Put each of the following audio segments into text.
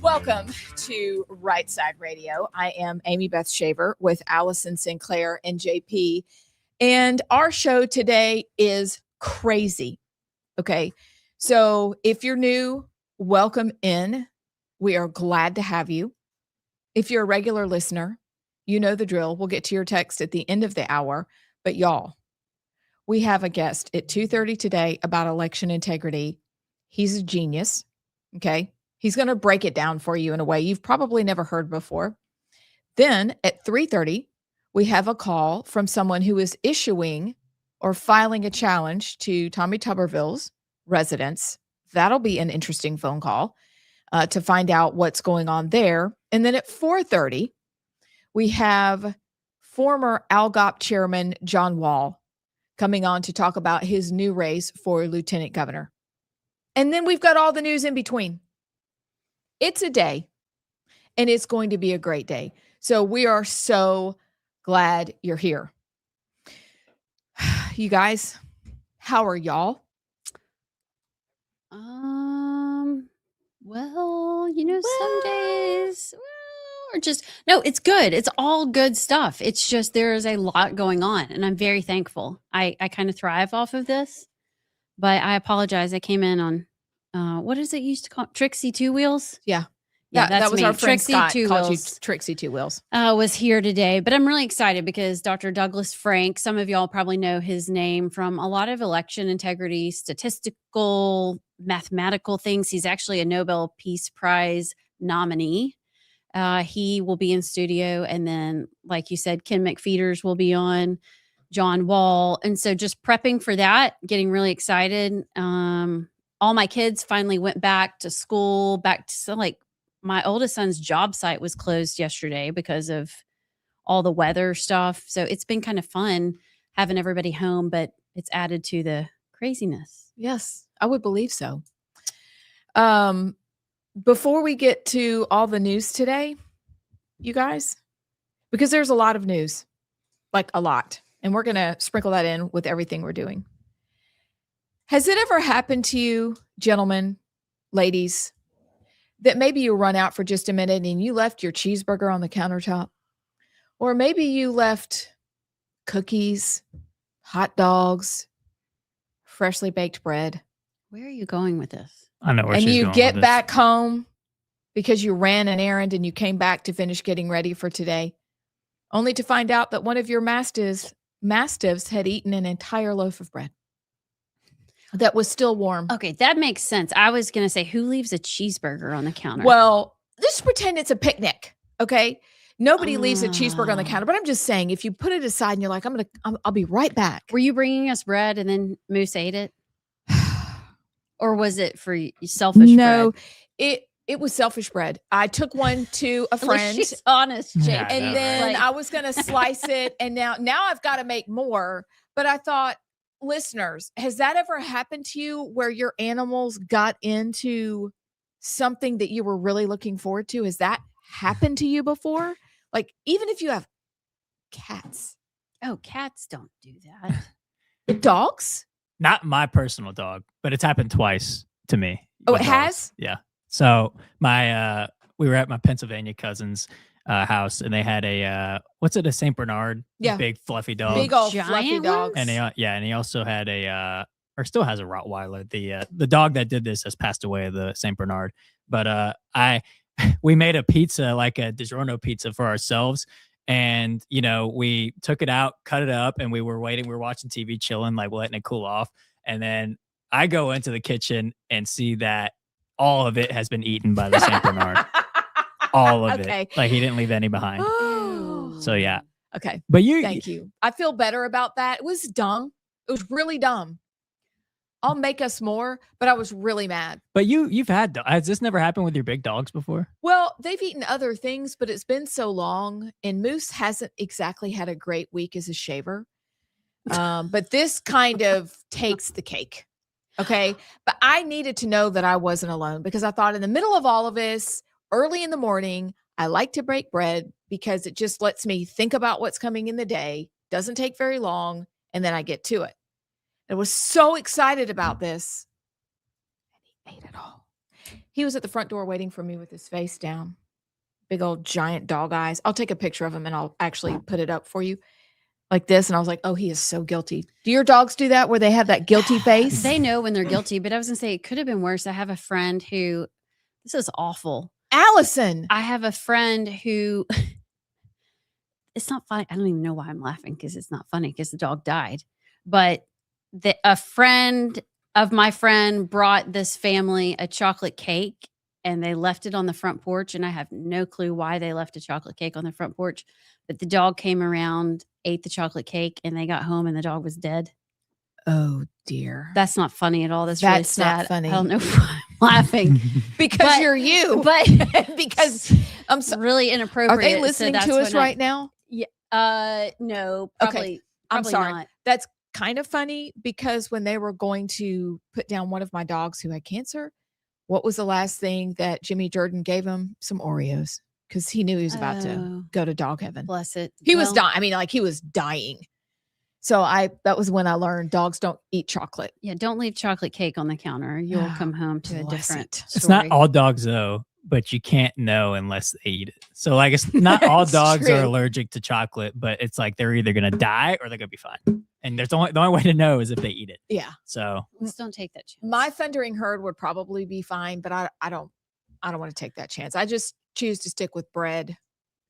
Welcome to Rightside Radio. I am Amy Beth Shaver with Allison Sinclair and JP. And our show today is crazy. Okay. So if you're new, welcome in. We are glad to have you. If you're a regular listener, you know the drill. We'll get to your text at the end of the hour. But y'all, we have a guest at 2:30 today about election integrity. He's a genius. Okay. He's going to break it down for you in a way you've probably never heard before. Then at 3:30, we have a call from someone who is issuing or filing a challenge to Tommy Tuberville's residence. That'll be an interesting phone call to find out what's going on there. And then at 4:30, we have former ALGOP chairman John Wahl coming on to talk about his new race for lieutenant governor. And then we've got all the news in between. It's a day, and it's going to be a great day. So we are so glad you're here. You guys, how are y'all? Well, some days, or just, no, it's good. It's all good stuff. It's just, there is a lot going on, and I'm very thankful. I kind of thrive off of this, but I apologize. I came in on, what is it used to call Trixie Two Wheels? Yeah. Yeah, that was me. our friend Trixie Scott Two called Wheels. you Trixie Two Wheels. Was here today, but I'm really excited because Dr. Douglas Frank, some of y'all probably know his name from a lot of election integrity, statistical, mathematical things. He's actually a Nobel Peace Prize nominee. He will be in studio. And then, like you said, Ken McFeeters will be on, John Wahl. And so just prepping for that, getting really excited. All my kids finally went back to school, my oldest son's job site was closed yesterday because of all the weather stuff. So it's been kind of fun having everybody home, but it's added to the craziness. Yes, I would believe so. Before we get to all the news today, you guys, because there's a lot of news, like a lot, and we're going to sprinkle that in with everything we're doing. Has it ever happened to you, gentlemen, ladies, that maybe you run out for just a minute and you left your cheeseburger on the countertop? Or maybe you left cookies, hot dogs, freshly baked bread. Where are you going with this? I know where and she's you going get with back home because you ran an errand and you came back to finish getting ready for today, only to find out that one of your mastiffs had eaten an entire loaf of bread that was still warm. Okay, that makes sense. I was going to say, who leaves a cheeseburger on the counter? Well, just pretend it's a picnic, okay? Nobody leaves a cheeseburger on the counter, but I'm just saying, if you put it aside and you're like, I'll be right back. Were you bringing us bread and then Moose ate it? Or was it for selfish No, bread? it was selfish bread. I took one to a friend. She's honest, Jake. Yeah, And then right. I was going to slice it. And now I've got to make more. But I thought, listeners, has that ever happened to you where your animals got into something that you were really looking forward to? Has that happened to you before? Like, even if you have cats. Oh, cats don't do that. But dogs? Not my personal dog, but it's happened twice to me. Oh, with it dogs. has? Yeah. So we were at my Pennsylvania cousin's house, and they had a Saint Bernard, Yeah. big fluffy dog, Big old Giant fluffy ones? dogs. and he also had or still has a Rottweiler. The dog that did this has passed away, the Saint Bernard. But we made a pizza, like a DiGiorno pizza for ourselves. And, we took it out, cut it up, and we were waiting. We were watching TV, chilling, like letting it cool off. And then I go into the kitchen and see that all of it has been eaten by the Saint Bernard. All of Okay. it. Like, he didn't leave any behind. Oh. So, yeah. Okay. But Thank you. I feel better about that. It was dumb. It was really dumb. I'll make us more, but I was really mad. But you've had has this never happened with your big dogs before? Well, they've eaten other things, but it's been so long, and Moose hasn't exactly had a great week as a shaver. But this kind of takes the cake. Okay. But I needed to know that I wasn't alone, because I thought in the middle of all of this, early in the morning, I like to break bread because it just lets me think about what's coming in the day. Doesn't take very long. And then I get to it. I was so excited about this. And he ate it all. He was at the front door waiting for me with his face down. Big old giant dog eyes. I'll take a picture of him and I'll actually put it up for you like this. And I was like, oh, he is so guilty. Do your dogs do that where they have that guilty face? They know when they're guilty, but I was gonna say it could have been worse. I have a friend who, this is awful. Allison. I have a friend who, it's not funny. I don't even know why I'm laughing because it's not funny because the dog died. But a friend of my friend brought this family a chocolate cake and they left it on the front porch. And I have no clue why they left a chocolate cake on the front porch. But the dog came around, ate the chocolate cake, and they got home and the dog was dead. Oh, dear. That's not funny at all. That's Not really sad. funny. I don't know why I'm laughing. Because But- you're you. But because I'm so, really inappropriate. are they so listening that's to us when right now? No, Okay. probably. I'm probably sorry. not. That's kind of funny because when they were going to put down one of my dogs who had cancer, what was the last thing that Jimmy Durden gave him? Some Oreos because he knew he was about to Oh. go to dog heaven. Bless it. He was Well, dying. I mean, like he was dying. So that was when I learned dogs don't eat chocolate. Yeah, don't leave chocolate cake on the counter. You'll Oh, come home to a bless different it. story. It's not all dogs though, but you can't know unless they eat it. So like it's not all It's dogs true. are allergic to chocolate, but it's like they're either gonna die or they're gonna be fine. And the only way to know is if they eat it. Yeah. So Just don't take that chance. My thundering herd would probably be fine, but I don't want to take that chance. I just choose to stick with bread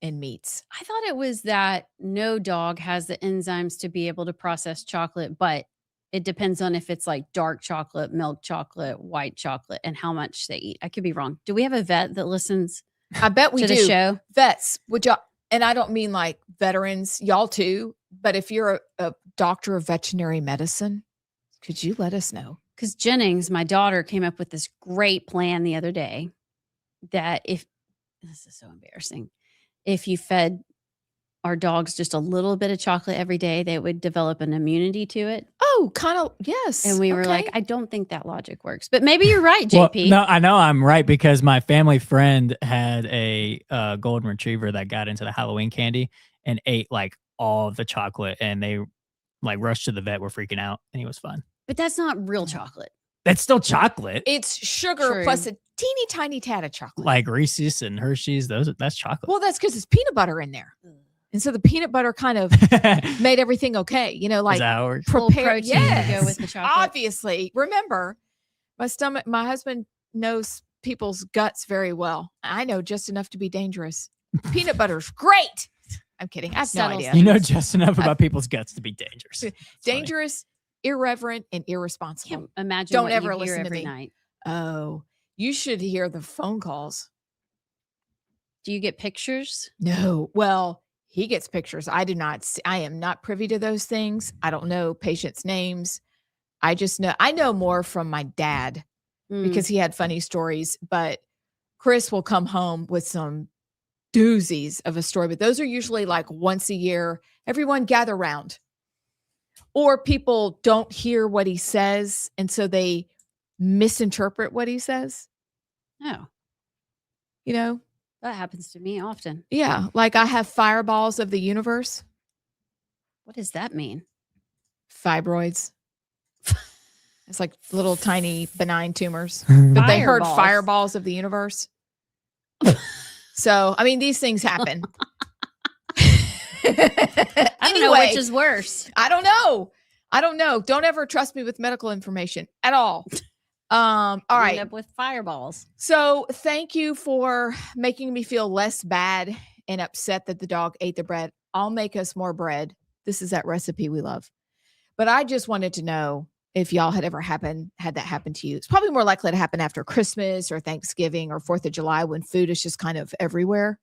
and meats. I thought it was that no dog has the enzymes to be able to process chocolate, but it depends on if it's like dark chocolate, milk chocolate, white chocolate, and how much they eat. I could be wrong. Do we have a vet that listens I bet we to do. the show? Vets, would y'all, and I don't mean like veterans, y'all too, but if you're a doctor of veterinary medicine, could you let us know? Because Jennings, my daughter, came up with this great plan the other day that this is so embarrassing. If you fed our dogs just a little bit of chocolate every day, they would develop an immunity to it. Oh, kind of, yes. And we were like, okay. I don't think that logic works. But maybe you're right, well, JP. no, I know I'm right because my family friend had a golden retriever that got into the Halloween candy and ate like all of the chocolate, and they like rushed to the vet, were freaking out, and he was fine. But that's not real chocolate. That's still chocolate. It's sugar True. plus a teeny tiny tad of chocolate. Like Reese's and Hershey's, that's chocolate. Well, that's because it's peanut butter in there. And so the peanut butter kind of made everything okay. You know, Is like that how it works? Full prepare. protein to go Yes, with the chocolate. obviously. Remember, my husband knows people's guts very well. I know just enough to be dangerous. Peanut butter's great. I'm kidding. I have no Settles idea. You know just enough about people's guts to be dangerous. It's funny. Dangerous, irreverent, and Can't irresponsible. imagine Don't what ever you hear listen to every me. night. Oh, you should hear the phone calls. Do you get pictures? No. Well, he gets pictures. I do not. I am not privy to those things. I don't know patients' names. I just know. I know more from my dad Mm. because he had funny stories. But Chris will come home with some doozies of a story. But those are usually like once a year. Everyone gather round. Or people don't hear what he says, and so they misinterpret what he says. Oh, You know? that happens to me often. Yeah. Like I have fireballs of the universe. What does that mean? Fibroids. It's like little tiny benign tumors. But they heard Fireballs. fireballs of the universe. So, I mean, these things happen. I don't know which is worse. I don't know. I don't know. Don't ever trust me with medical information at all. All You right. End up with fireballs. So thank you for making me feel less bad and upset that the dog ate the bread. I'll make us more bread. This is that recipe we love. But I just wanted to know if y'all had ever had that happen to you. It's probably more likely to happen after Christmas or Thanksgiving or 4th of July when food is just kind of everywhere.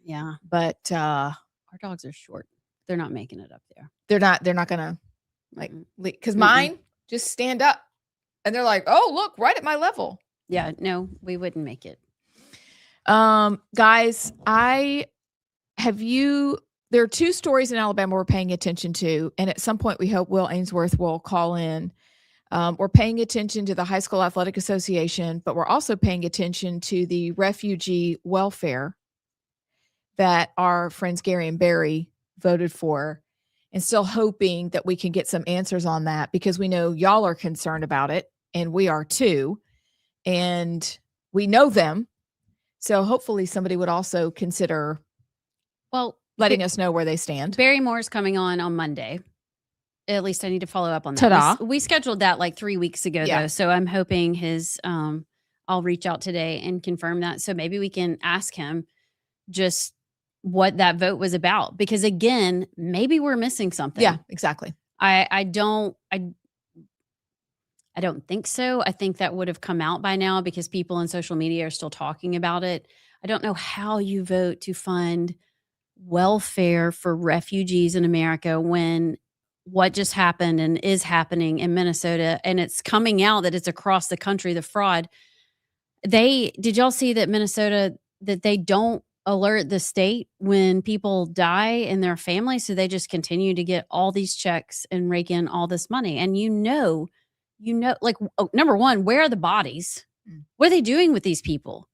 Yeah. But Our dogs are short. They're not making it up there. they're not gonna like Mm-mm. because Mm-mm. mine just stand up and they're like, oh, look, right at my level. Yeah. No, we wouldn't make it. Guys, there are 2 stories in Alabama we're paying attention to. And at some point we hope Will Ainsworth will call in. We're paying attention to the High School Athletic Association, but we're also paying attention to the refugee welfare that our friends Gary and Barry voted for, and still hoping that we can get some answers on that because we know y'all are concerned about it and we are too. And we know them. So hopefully somebody would also consider Well, letting us know where they stand. Barry Moore's coming on Monday. At least I need to follow up on that. Ta-da. We scheduled that like 3 weeks ago, Yeah. though. So I'm hoping I'll reach out today and confirm that. So maybe we can ask him just what that vote was about. Because again, maybe we're missing something. Yeah, exactly. I don't think so. I think that would have come out by now because people on social media are still talking about it. I don't know how you vote to fund welfare for refugees in America when what just happened and is happening in Minnesota, and it's coming out that it's across the country, the fraud. Did y'all see that Minnesota, that they don't alert the state when people die in their family, so they just continue to get all these checks and rake in all this money. And like, number one, where are the bodies? What are they doing with these people?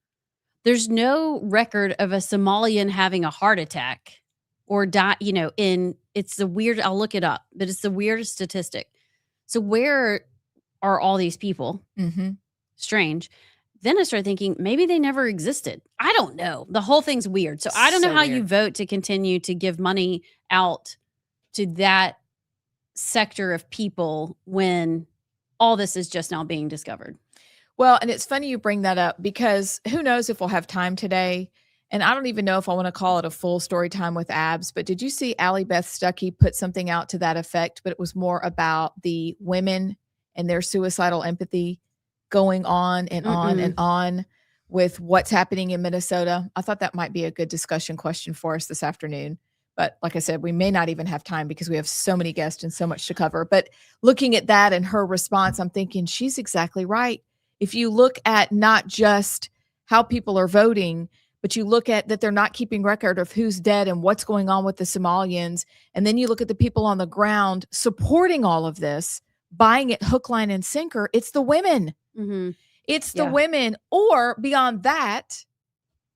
There's no record of a Somalian having a heart attack or die, it's the weird, I'll look it up, but it's the weirdest statistic. So where are all these people? Mm-hmm. Strange. Then I started thinking maybe they never existed. I don't know. The whole thing's weird. So I don't know how you vote to continue to give money out to that sector of people when all this is just now being discovered. Well, and it's funny you bring that up because who knows if we'll have time today. And I don't even know if I want to call it a full story time with abs, but did you see Allie Beth Stuckey put something out to that effect? But it was more about the women and their suicidal empathy going on and on and on with what's happening in Minnesota. I thought that might be a good discussion question for us this afternoon. But like I said, we may not even have time because we have so many guests and so much to cover. But looking at that and her response, I'm thinking she's exactly right. If you look at not just how people are voting, but you look at that they're not keeping record of who's dead and what's going on with the Somalians. And then you look at the people on the ground supporting all of this, buying it hook, line, and sinker. It's the women. Mm-hmm. It's the women, or beyond that,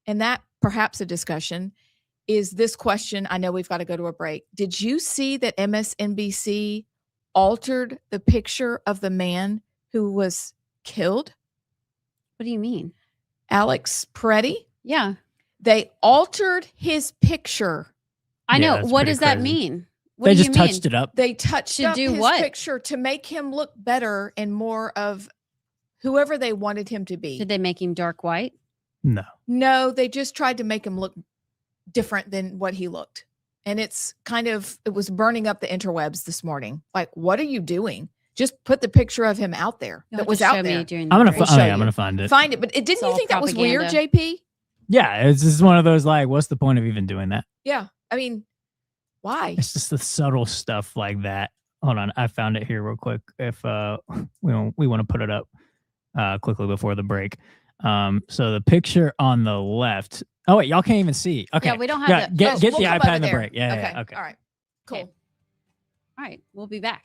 and that perhaps a discussion, is this question. I know we've got to go to a break. Did you see that MSNBC altered the picture of the man who was killed? What do you mean? Alex Peretti? Yeah. They altered his picture. I know. that's What pretty does that crazy. mean? What They do you just mean? touched it up. They touched To up do his what? picture to make him look better and more of whoever they wanted him to be. Did they make him dark white? No. No, they just tried to make him look different than what he looked. And it was burning up the interwebs this morning. Like, what are you doing? Just put the picture of him out there You'll that have was to out show me there. during the I'm break. gonna show I'm you. gonna find it. Find it. But didn't you all think that was weird, propaganda. JP? Yeah, it's just one of those like, what's the point of even doing that? Yeah. I mean, why? It's just the subtle stuff like that. Hold on, I found it here real quick. If we want to put it up quickly before the break. So the picture on the left. Oh wait, y'all can't even see. Okay, Yeah, we don't have yeah, the- get Oh, get we'll the come iPad over in the there. break. Yeah, okay. All right. Cool. Okay. All right. We'll be back.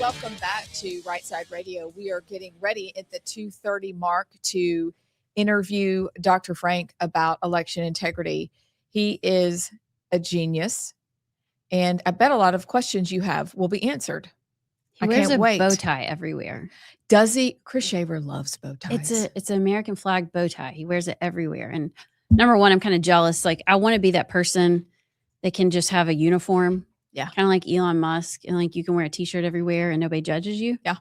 welcome back to Rightside Radio. We are getting ready at the 2:30 mark to interview Dr. Frank about election integrity. He is a genius, and I bet a lot of questions you have will be answered. He I wears can't a wait. bow tie everywhere. Does he? Chris Shaver loves bow ties. It's an American flag bow tie. He wears it everywhere. And number one, I'm kind of jealous. Like, I want to be that person that can just have a uniform. Yeah. Kind of like Elon Musk, and like you can wear a t-shirt everywhere and nobody judges you. Yeah.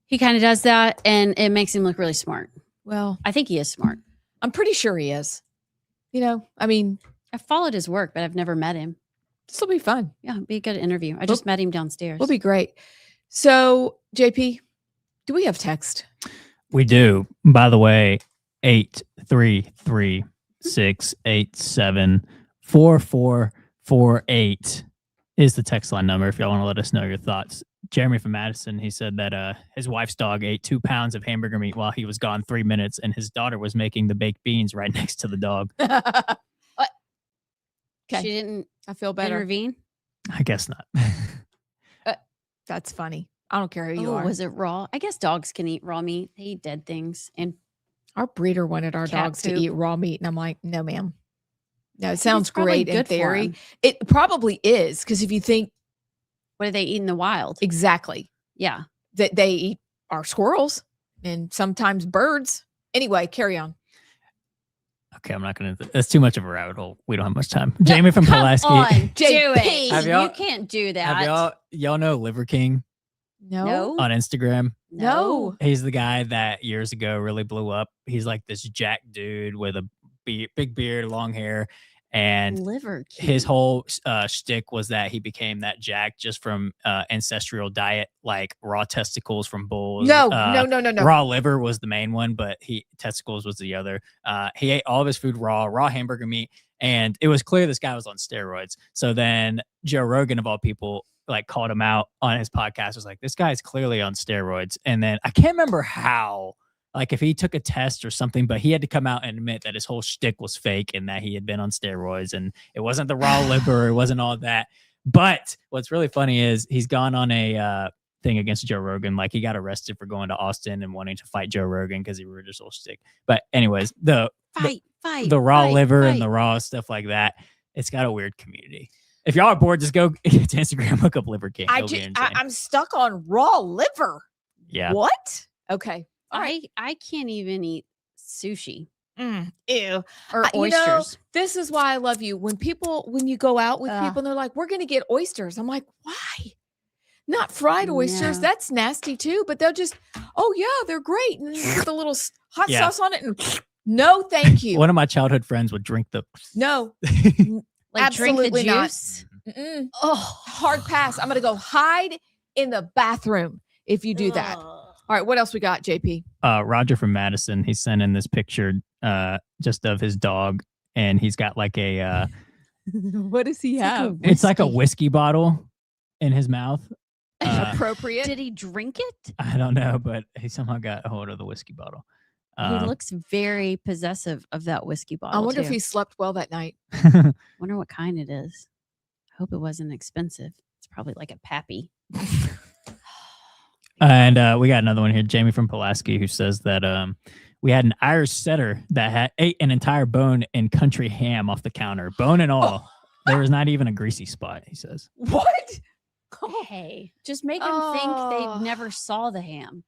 He kind of does that, and it makes him look really smart. Well, I think he is smart. I'm pretty sure he is. You know, I mean, I've followed his work, but I've never met him. this will be fun. Yeah, it'd be a good interview. I just met him downstairs. Will be great. So, JP, do we have text? We do. By the way, 833-687-4448 is the text line number if y'all want to let us know your thoughts. Jeremy from Madison, he said that his wife's dog ate 2 pounds of hamburger meat while he was gone 3 minutes, and his daughter was making the baked beans right next to the dog. What? She Okay, didn't I feel better. intervene. I guess not. That's funny. I don't care who you Oh, are. was it raw? I guess dogs can eat raw meat. They eat dead things. And Our breeder wanted our Cat dogs to poop. eat raw meat, and I'm like, no, ma'am. No, it it's sounds probably great in good for theory. 'em. It probably is, because if you think What do they eat in the wild? exactly Yeah. that they eat our squirrels and sometimes birds. Anyway, carry on. Okay, I'm not going to. That's too much of a rabbit hole. We don't have much time. Jamie from Come Pulaski. on, do JP. it. Have y'all- You can't do that. Have y'all know Liver King No. No. on Instagram? No. He's the guy that years ago really blew up. He's like this jack dude with a big beard, long hair, and Liver his King. whole shtick was that he became that jack just from ancestral diet, like raw testicles from bulls. No, Uh, no. Raw liver was the main one, but testicles was the other. He ate all of his food raw hamburger meat, and it was clear this guy was on steroids. So then Joe Rogan, of all people, like called him out on his podcast. Was like, this guy's clearly on steroids. And then I can't remember how, like if he took a test or something, but he had to come out and admit that his whole shtick was fake and that he had been on steroids and it wasn't the raw liver, it wasn't all that. But what's really funny is he's gone on a thing against Joe Rogan. Like he got arrested for going to Austin and wanting to fight Joe Rogan because he ruined his whole shtick. But anyways, the raw liver and the raw stuff like that, it's got a weird community. If y'all are bored, just go to Instagram, look up Liver King. It'll be insane. I'm stuck on raw liver. Yeah. What? Okay. All right. I can't even eat sushi Ew. or You know, oysters. this is why I love you. When you go out with Ugh. people and they're like, we're going to get oysters. I'm like, why? Not fried oysters. No. That's nasty too. But they'll just, oh yeah, they're great. And then put the little hot Yeah. sauce on it. And no, thank you. One of my childhood friends would drink the. No. Like drink the absolutely not. juice. Mm-mm. Oh, Hard pass. I'm going to go hide in the bathroom if you do that. All right. What else we got, JP? Roger from Madison, he sent in this picture just of his dog, and he's got like a What does he It's like a it's like a whiskey. whiskey bottle in his mouth. Appropriate. Did he drink it? I don't know, but he somehow got a hold of the whiskey bottle. He looks very possessive of that whiskey I bottle. wonder if too. he slept well that night. Wonder what kind it is. I hope it wasn't expensive. It's probably like a pappy. And we got another one here, Jamie from Pulaski, who says that we had an Irish setter that ate an entire bone and country ham off the counter, bone and all. There was not even a greasy spot, he says. What? Hey, just make them think they never saw the ham.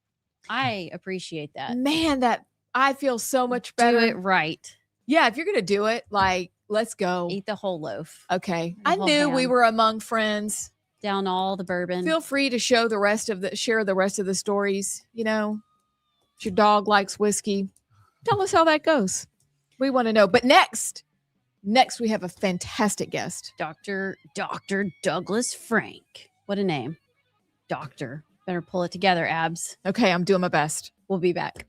I appreciate that. Man, that I feel so much Do better. it right. Yeah, if you're gonna do it, like, let's go. Eat the whole loaf. Okay. the I whole knew we ham. were among friends. Down all the bourbon. Feel free to share the rest of the stories. You know, if your dog likes whiskey, tell us how that goes. We want to know. But next we have a fantastic guest. Dr. Douglas Frank. What a name. Doctor. Better pull it together, Abs. Okay, I'm doing my best. We'll be back.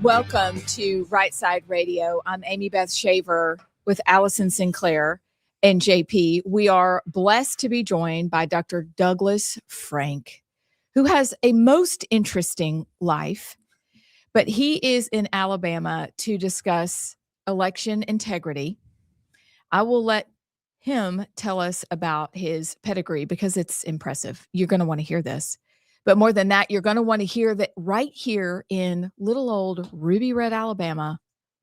Welcome to Rightside Radio. I'm Amy Beth Shaver with Allison Sinclair and JP. We are blessed to be joined by Dr. Douglas Frank, who has a most interesting life, but he is in Alabama to discuss election integrity. I will let him tell us about his pedigree because it's impressive. You're going to want to hear this. But more than that, you're going to want to hear that right here in little old Ruby Red, Alabama,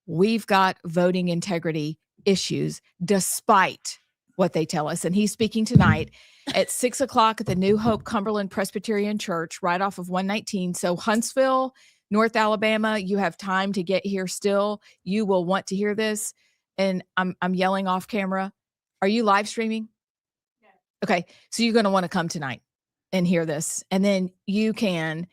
we've got voting integrity issues despite what they tell us. And he's speaking tonight at 6:00 at the New Hope Cumberland Presbyterian Church, right off of 119. So Huntsville, North Alabama, you have time to get here still. You will want to hear this. And I'm yelling off camera. Are you live streaming? Yeah. Okay. So you're going to want to come tonight and hear this. And then you can,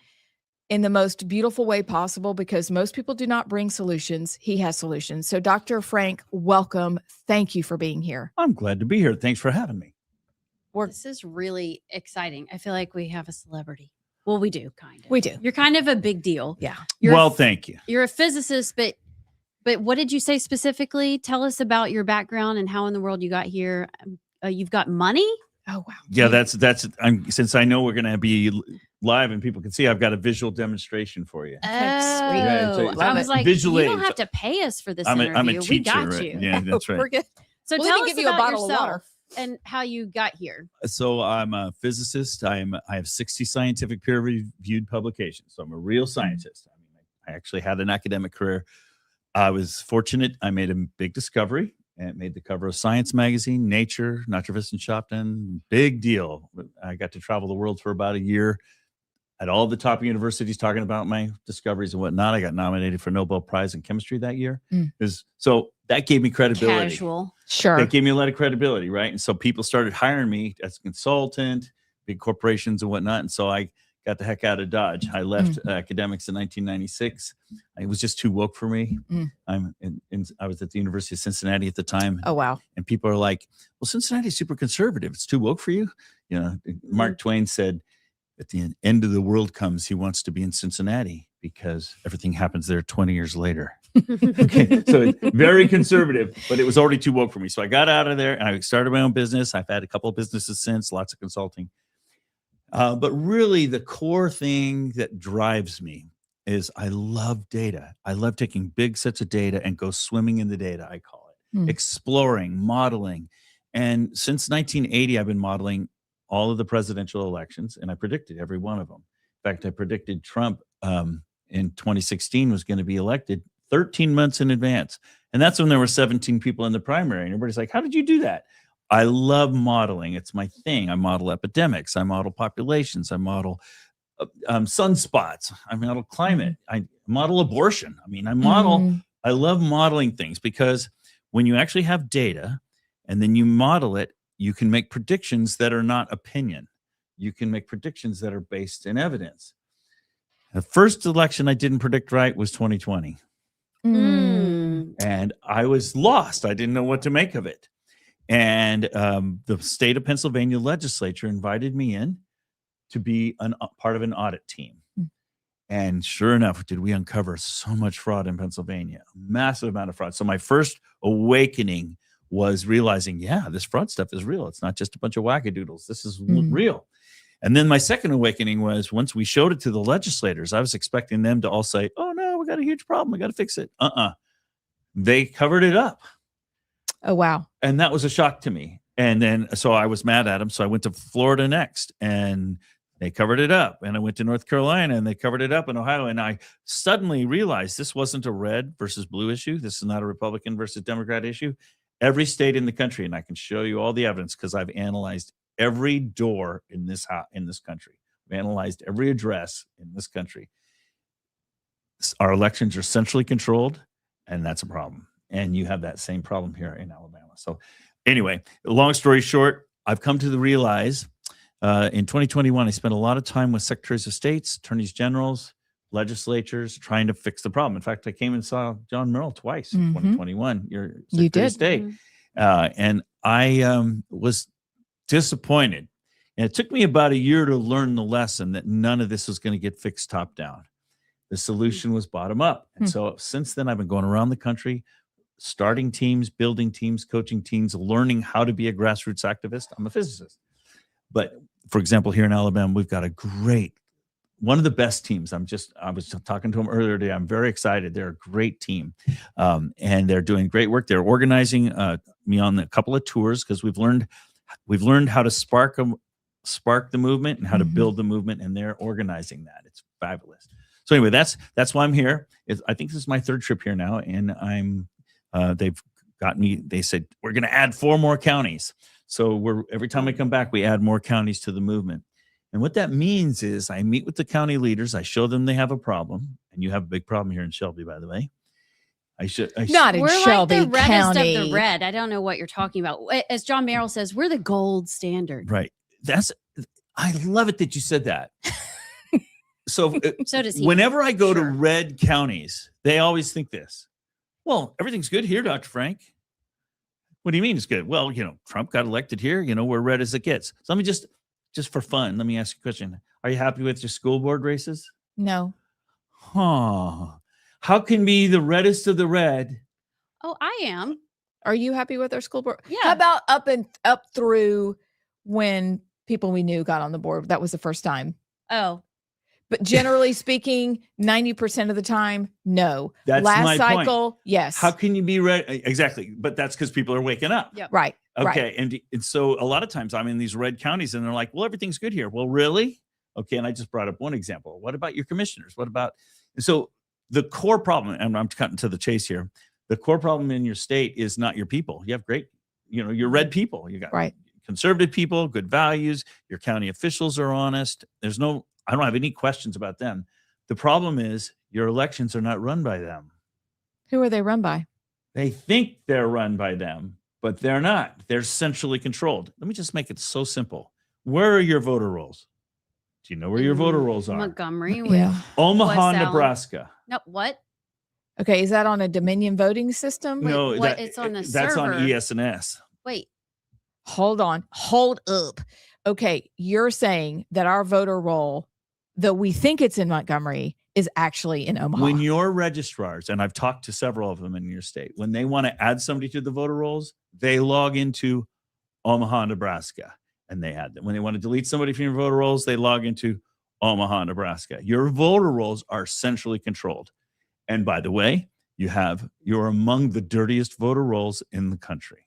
in the most beautiful way possible, because most people do not bring solutions. He has solutions. So Dr. Frank, welcome. Thank you for being here. I'm glad to be here. Thanks for having me. This is really exciting. I feel like we have a celebrity. Well, we do, kind of. We do. You're kind of a big deal. Yeah. Thank you. You're a physicist, but what did you say specifically? Tell us about your background and how in the world you got here. You've got money? Oh, wow. Yeah, since I know we're going to be live and people can see, I've got a visual demonstration for you. Oh, Yeah, so I was like, visual you don't aids. have to pay us for this I'm interview. a teacher. We got right? you. Yeah, that's right. We're good. So We'll tell even us give you a about bottle of water. yourself and how you got here. So I'm a physicist. I have 60 scientific peer-reviewed publications. So I'm a real scientist. I mean, I actually had an academic career. I was fortunate. I made a big discovery and it made the cover of Science magazine, Nature, Naturalist and Shopton. Big deal. I got to travel the world for about a year at all the top universities talking about my discoveries and whatnot. I got nominated for Nobel Prize in chemistry that year. So that gave me credibility. Casual. Sure. That gave me a lot of credibility, right? And so people started hiring me as a consultant, big corporations and whatnot. And so I got the heck out of Dodge. I left academics in 1996. It was just too woke for me. I was at the University of Cincinnati at the time. Oh, wow. And people are like, well, Cincinnati's super conservative. It's too woke for you. You know, Mark Twain said, at the end of the world comes, he wants to be in Cincinnati because everything happens there 20 years later. Okay, so it's very conservative, but it was already too woke for me. So I got out of there and I started my own business. I've had a couple of businesses since, lots of consulting. But really the core thing that drives me is I love data. I love taking big sets of data and go swimming in the data, I call it. Exploring, modeling. And since 1980, I've been modeling all of the presidential elections, and I predicted every one of them. In fact, I predicted Trump in 2016 was going to be elected 13 months in advance. And that's when there were 17 people in the primary. And everybody's like, how did you do that? I love modeling. It's my thing. I model epidemics. I model populations. I model sunspots. I model climate. I model abortion. I mean, I love modeling things because when you actually have data and then you model it, you can make predictions that are not opinion. You can make predictions that are based in evidence. The first election I didn't predict right was 2020. And I was lost. I didn't know what to make of it. And the state of Pennsylvania legislature invited me in to be part of an audit team. And sure enough, did we uncover so much fraud in Pennsylvania, a massive amount of fraud. So my first awakening was realizing, yeah, this fraud stuff is real. It's not just a bunch of wackadoodles. This is real. And then my second awakening was once we showed it to the legislators, I was expecting them to all say, oh, no, we got a huge problem. We got to fix it. They covered it up. Oh, wow. And that was a shock to me. And then, so I was mad at them. So I went to Florida next and they covered it up. And I went to North Carolina and they covered it up in Ohio. And I suddenly realized this wasn't a red versus blue issue. This is not a Republican versus Democrat issue. Every state in the country, and I can show you all the evidence because I've analyzed every door in this country. I've analyzed every address in this country. Our elections are centrally controlled, and that's a problem. And you have that same problem here in Alabama. So anyway, long story short, I've come to realize in 2021, I spent a lot of time with secretaries of states, attorneys generals, legislatures trying to fix the problem. In fact, I came and saw John Merrill twice in 2021. Your Secretary of State. And I was disappointed. And it took me about a year to learn the lesson that none of this was going to get fixed top down. The solution was bottom up. And so since then, I've been going around the country, starting teams, building teams, coaching teams, learning how to be a grassroots activist. I'm a physicist. But for example, here in Alabama, we've got one of the best teams. I was talking to them earlier today. I'm very excited. They're a great team. And they're doing great work. They're organizing me on a couple of tours because we've learned how to spark the movement and how to build the movement, and they're organizing that. It's fabulous. So anyway, that's why I'm here. I think this is my third trip here now, and they've got me. They said we're going to add 4 more counties. So every time I come back, we add more counties to the movement. And what that means is I meet with the county leaders. I show them they have a problem, and you have a big problem here in Shelby, by the way. Not in We're Shelby like the reddest County. of the red. I don't know what you're talking about. As John Merrill says, we're the gold standard. Right. I love it that you said that. So does he. Whenever I go to red counties, they always think this. Well, everything's good here, Dr. Frank. What do you mean it's good? Well, Trump got elected here. We're red as it gets. So let me just for fun, let me ask you a question. Are you happy with your school board races? No. How can be the reddest of the red? Oh, I am. Are you happy with our school board? Yeah. How about up through when people we knew got on the board? That was the first time. Oh. But generally speaking, 90% of the time, no. That's Last my cycle, point. yes. How can you be red? Exactly. But that's because people are waking up. Yep. Right. Okay. Right. And so a lot of times I'm in these red counties and they're like, well, everything's good here. Well, really? Okay. And I just brought up one example. What about your commissioners? What about, so the core problem, and I'm cutting to the chase here. The core problem in your state is not your people. You have great, you're red people. You got conservative people, good values. Your county officials are honest. I don't have any questions about them. The problem is your elections are not run by them. Who are they run by? They think they're run by them, but they're not. They're centrally controlled. Let me just make it so simple. Where are your voter rolls? Do you know where your voter rolls are? Montgomery. Yeah. Omaha, Nebraska. No, what? Okay, is that on a Dominion voting system? No, it's on the that's server. on ES&S. Wait. Hold on. Hold up. Okay, you're saying that our voter roll, though we think it's in Montgomery, is actually in Omaha. When your registrars, and I've talked to several of them in your state, when they want to add somebody to the voter rolls, they log into Omaha, Nebraska, and they add them. When they want to delete somebody from your voter rolls, they log into Omaha, Nebraska. Your voter rolls are centrally controlled. And by the way, you're among the dirtiest voter rolls in the country.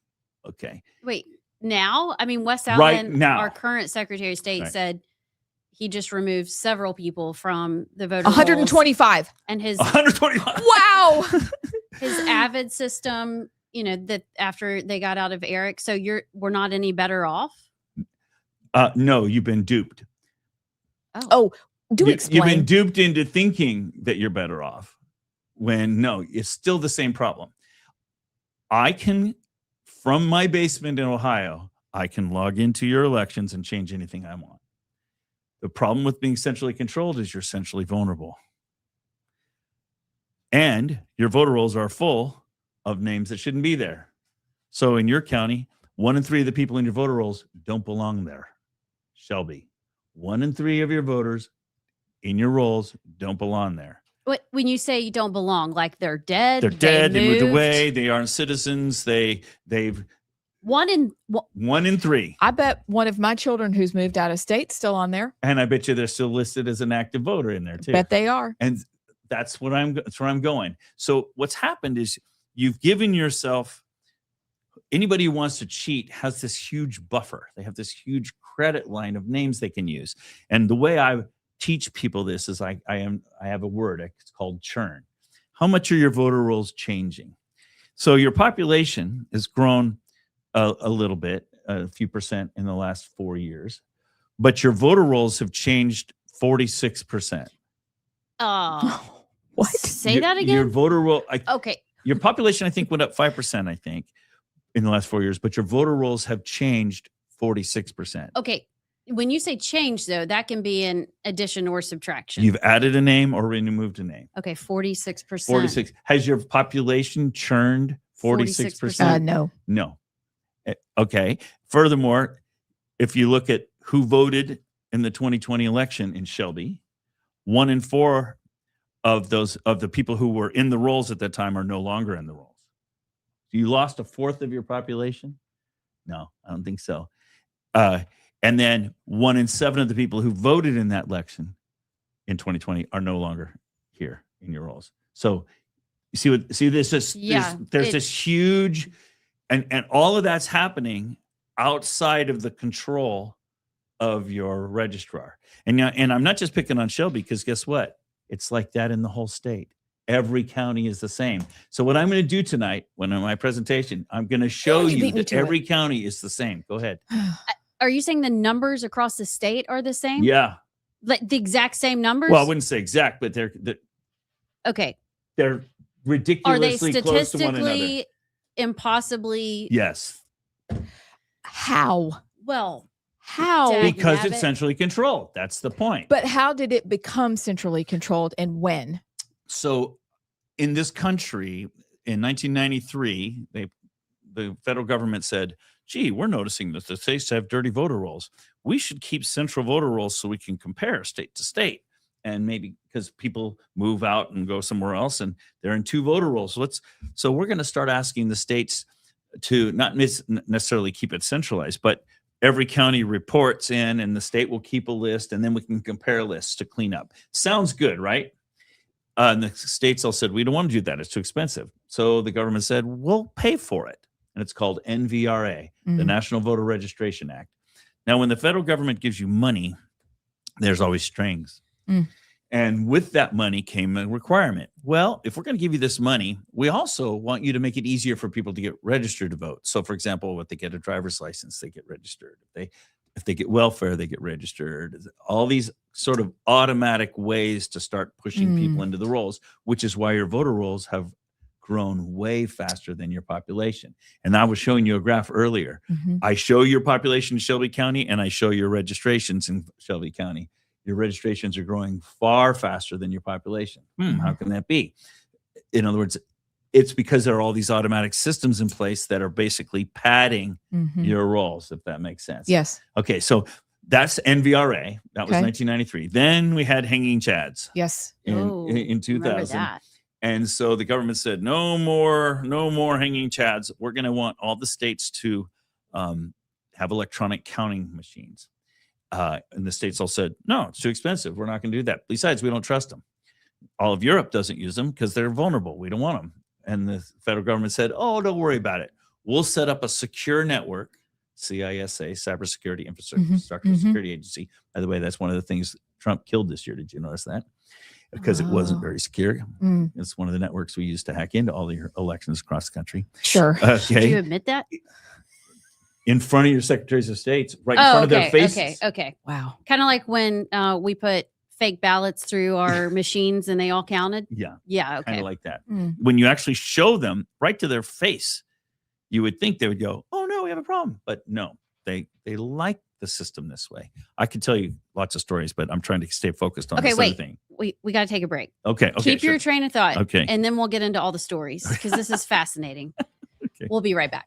Okay. Wait, now? I mean, Wes Right Allen, now. our current Secretary of State, said he just removed several people from the voter 125. rolls. And his 125. Wow. his Avid system, that after they got out of Eric. So we're not any better off? No, you've been duped. Oh, explain. You've been duped into thinking that you're better off when no, it's still the same problem. I can, from my basement in Ohio, I can log into your elections and change anything I want. The problem with being centrally controlled is you're centrally vulnerable. And your voter rolls are full of names that shouldn't be there. So in your county, 1 in 3 of the people in your voter rolls don't belong there. Shelby, 1 in 3 of your voters in your rolls don't belong there. What, when you say you don't belong, like they're dead? They're dead. They moved away. They aren't citizens. They've 1 in 3. I bet one of my children who's moved out of state still on there. And I bet you they're still listed as an active voter in there too. Bet they are. And that's where I'm going. So what's happened is you've given yourself, anybody who wants to cheat has this huge buffer. They have this huge credit line of names they can use. And the way I teach people this is I have a word, it's called churn. How much are your voter rolls changing? So your population has grown a little bit, a few percent in the last 4 years, but your voter rolls have changed 46%. What? Say that again? Your voter roll. Okay. Your population, I think, went up 5%, I think, in the last 4 years, but your voter rolls have changed 46%. Okay. When you say change, though, that can be an addition or subtraction. You've added a name or removed a name. Okay, 46%. 46. Has your population churned 46%? No. No. Okay. Furthermore, if you look at who voted in the 2020 election in Shelby, 1 in 4 of the people who were in the rolls at that time are no longer in the rolls. You lost a fourth of your population? No, I don't think so. And then 1 in 7 of the people who voted in that election in 2020 are no longer here in your rolls. So you see this there's this huge, and all of that's happening outside of the control of your registrar. And I'm not just picking on Shelby, because guess what? It's like that in the whole state. Every county is the same. So what I'm going to do tonight, when in my presentation, I'm going to show you that every county is the same. Go ahead. Are you saying the numbers across the state are the same? Yeah. Like the exact same numbers? Well, I wouldn't say exact, but they're okay. They're ridiculously Are they close to one another. statistically impossibly? Yes. How? Well, How? Because it's centrally controlled. That's the point. But how did it become centrally controlled, and when? So in this country in 1993, the federal government said, gee, we're noticing that the states have dirty voter rolls. We should keep central voter rolls so we can compare state to state. And maybe because people move out and go somewhere else and they're in 2 voter rolls. So we're going to start asking the states to not necessarily keep it centralized, but every county reports in and the state will keep a list, and then we can compare lists to clean up. Sounds good, right? And the states all said, we don't want to do that. It's too expensive. So the government said, we'll pay for it. And it's called NVRA, the National Voter Registration Act. Now, when the federal government gives you money, there's always strings. And with that money came a requirement. Well, if we're going to give you this money, we also want you to make it easier for people to get registered to vote. So, for example, if they get a driver's license, they get registered. If they get welfare, they get registered. All these sort of automatic ways to start pushing people into the rolls, which is why your voter rolls have grown way faster than your population. And I was showing you a graph earlier. I show your population in Shelby County, and I show your registrations in Shelby County. Your registrations are growing far faster than your population. How can that be? In other words, it's because there are all these automatic systems in place that are basically padding your rolls, if that makes sense. Yes. Okay, so that's NVRA. That was 1993. Then we had hanging chads. Yes. In 2000. That. And so the government said, no more hanging chads. We're going to want all the states to have electronic counting machines. And the states all said, no, it's too expensive. We're not going to do that. Besides, we don't trust them. All of Europe doesn't use them because they're vulnerable. We don't want them. And the federal government said, oh, don't worry about it. We'll set up a secure network, CISA, Cybersecurity Infrastructure Security Agency. By the way, that's one of the things Trump killed this year. Did you notice that? Because it wasn't very secure. It's one of the networks we used to hack into all the elections across the country. Sure. Okay. Do you admit that? In front of your secretaries of states, right in front of their faces. Okay. Wow. Kind of like when we put fake ballots through our machines and they all counted. Yeah. Yeah. Okay. Kind of like that. When you actually show them right to their face, you would think they would go, oh no, we have a problem. But no, they like the system this way. I could tell you lots of stories, but I'm trying to stay focused on this other thing. We got to take a break. Okay. Keep your train of thought. Okay. And then we'll get into all the stories because this is fascinating. Okay. We'll be right back.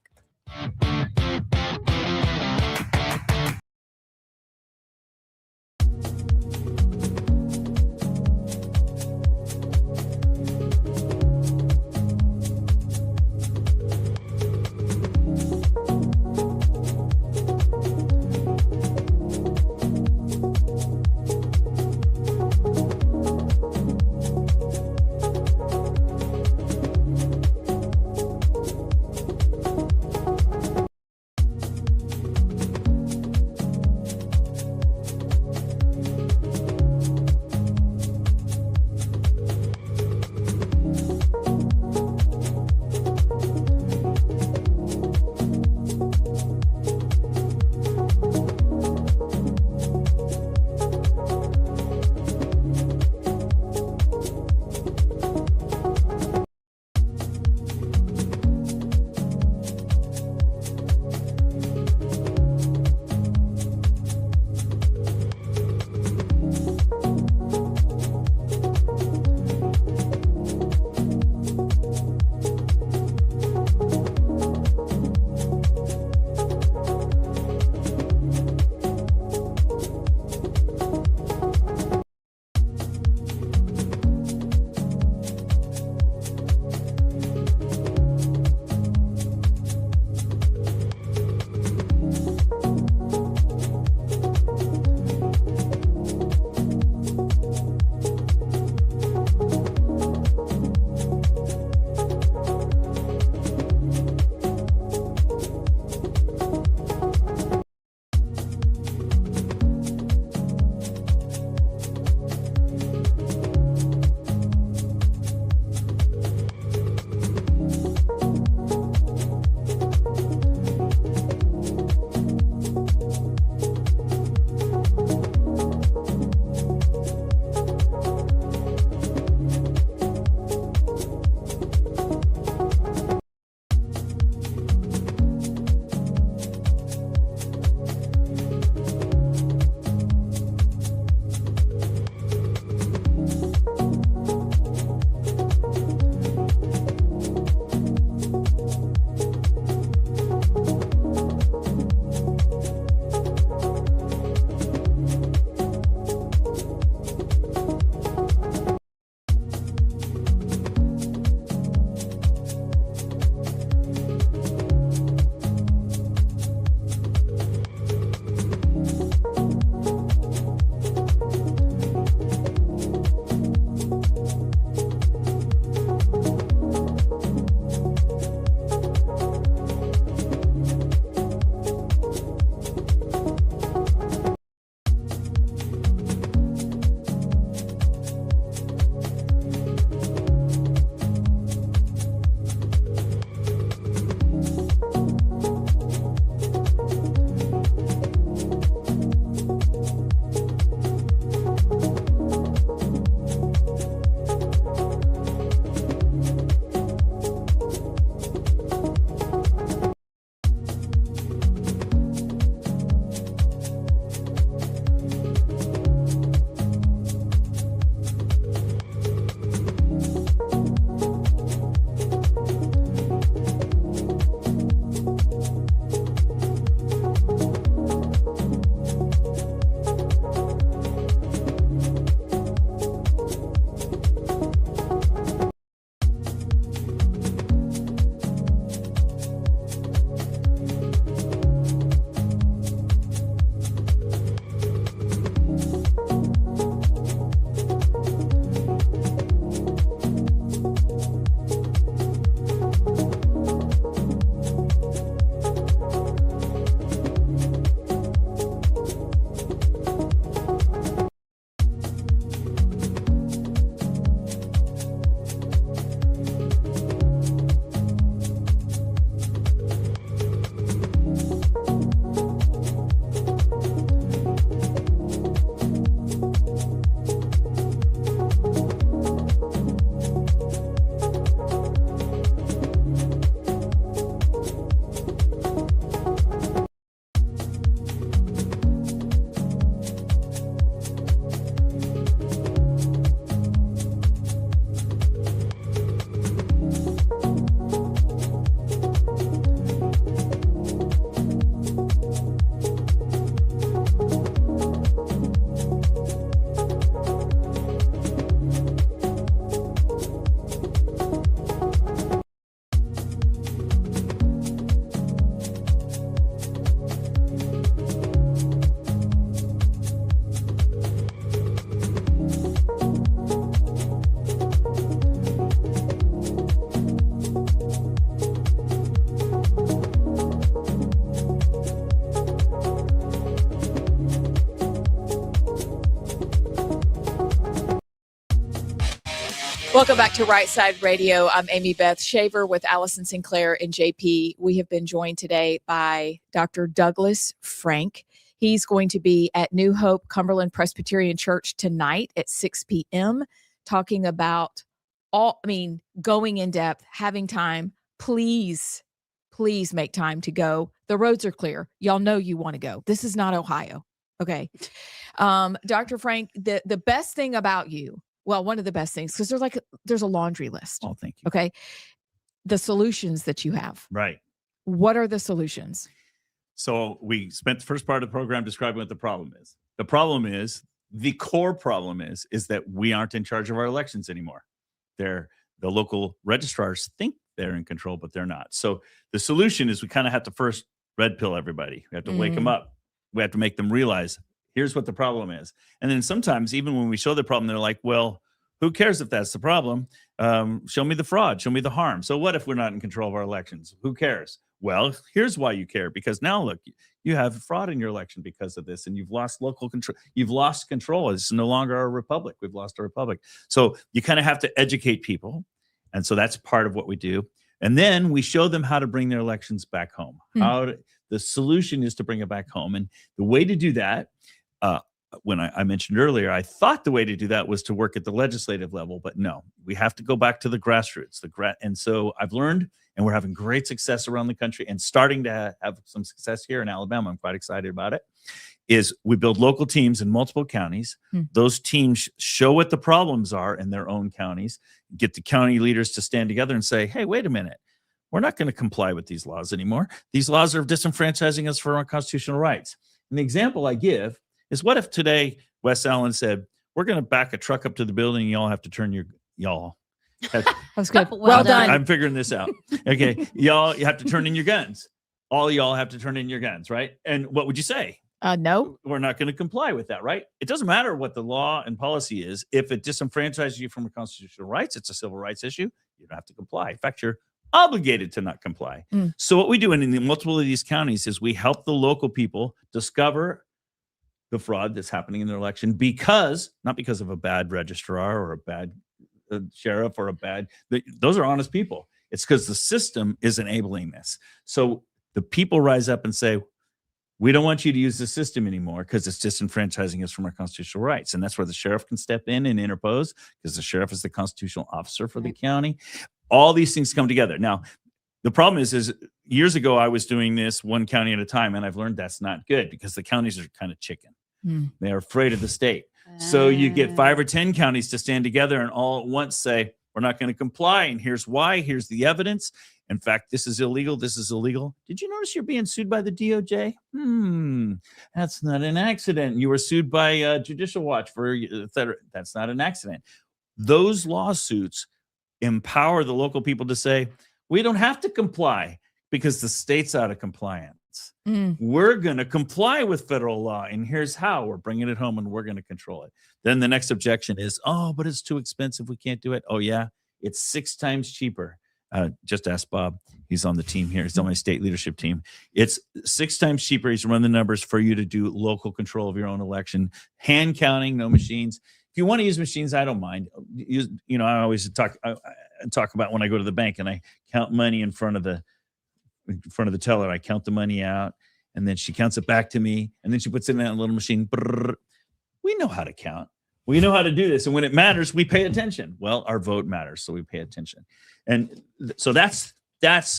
Welcome back to Rightside Radio. I'm Amy Beth Shaver with Allison Sinclair and JP. We have been joined today by Dr. Douglas Frank. He's going to be at New Hope Cumberland Presbyterian Church tonight at 6 p.m. talking about going in depth, having time. Please make time to go. The roads are clear. Y'all know you want to go. This is not Ohio. Okay. Dr. Frank, the best thing about you, well, one of the best things, because there's a laundry list. Oh, thank you. Okay. The solutions that you have. Right. What are the solutions? So we spent the first part of the program describing what the problem is. The core problem is that we aren't in charge of our elections anymore. The local registrars think they're in control, but they're not. So the solution is we kind of have to first red pill everybody. We have to wake them up. We have to make them realize here's what the problem is. And then sometimes even when we show the problem, they're like, well, who cares if that's the problem? Show me the fraud. Show me the harm. So what if we're not in control of our elections? Who cares? Well, here's why you care. Because now, look, you have fraud in your election because of this, and you've lost local control. You've lost control. It's no longer a republic. We've lost a republic. So you kind of have to educate people. And so that's part of what we do. And then we show them how to bring their elections back home. The solution is to bring it back home. And the way to do that, when I mentioned earlier, I thought the way to do that was to work at the legislative level, but no, we have to go back to the grassroots. And so I've learned, and we're having great success around the country and starting to have some success here in Alabama. I'm quite excited about it. Is we build local teams in multiple counties. Those teams show what the problems are in their own counties, get the county leaders to stand together and say, hey, wait a minute. We're not going to comply with these laws anymore. These laws are disenfranchising us from our constitutional rights. And the example I give is, what if today Wes Allen said, we're going to back a truck up to the building and y'all have to turn y'all. That was good. Well done. I'm figuring this out. Okay. Y'all, you have to turn in your guns. All y'all have to turn in your guns, right? And what would you say? No. We're not going to comply with that, right? It doesn't matter what the law and policy is. If it disenfranchises you from your constitutional rights, it's a civil rights issue. You don't have to comply. In fact, you're obligated to not comply. So what we do in multiple of these counties is we help the local people discover the fraud that's happening in their election not because of a bad registrar or a bad sheriff or those are honest people. It's because the system is enabling this. So the people rise up and say, we don't want you to use the system anymore because it's disenfranchising us from our constitutional rights. And that's where the sheriff can step in and interpose, because the sheriff is the constitutional officer for the county. All these things come together. Now, the problem is years ago, I was doing this one county at a time, and I've learned that's not good because the counties are kind of chicken. They're afraid of the state. So you get 5 or 10 counties to stand together and all at once say, we're not going to comply. And here's why. Here's the evidence. In fact, this is illegal. This is illegal. Did you notice you're being sued by the DOJ? That's not an accident. You were sued by Judicial Watch for that's not an accident. Those lawsuits empower the local people to say, we don't have to comply because the state's out of compliance. We're going to comply with federal law, and here's how. We're bringing it home, and we're going to control it. Then the next objection is, oh, but it's too expensive. We can't do it. Oh, yeah, it's 6 times cheaper. Just ask Bob. He's on the team here. He's on my state leadership team. It's 6 times cheaper. He's run the numbers for you to do local control of your own election. Hand counting, no machines. If you want to use machines, I don't mind. I always talk about when I go to the bank and I count money in front of the teller. I count the money out, and then she counts it back to me, and then she puts it in that little machine. Brrr. We know how to count. We know how to do this. And when it matters, we pay attention. Well, our vote matters, so we pay attention. And so that's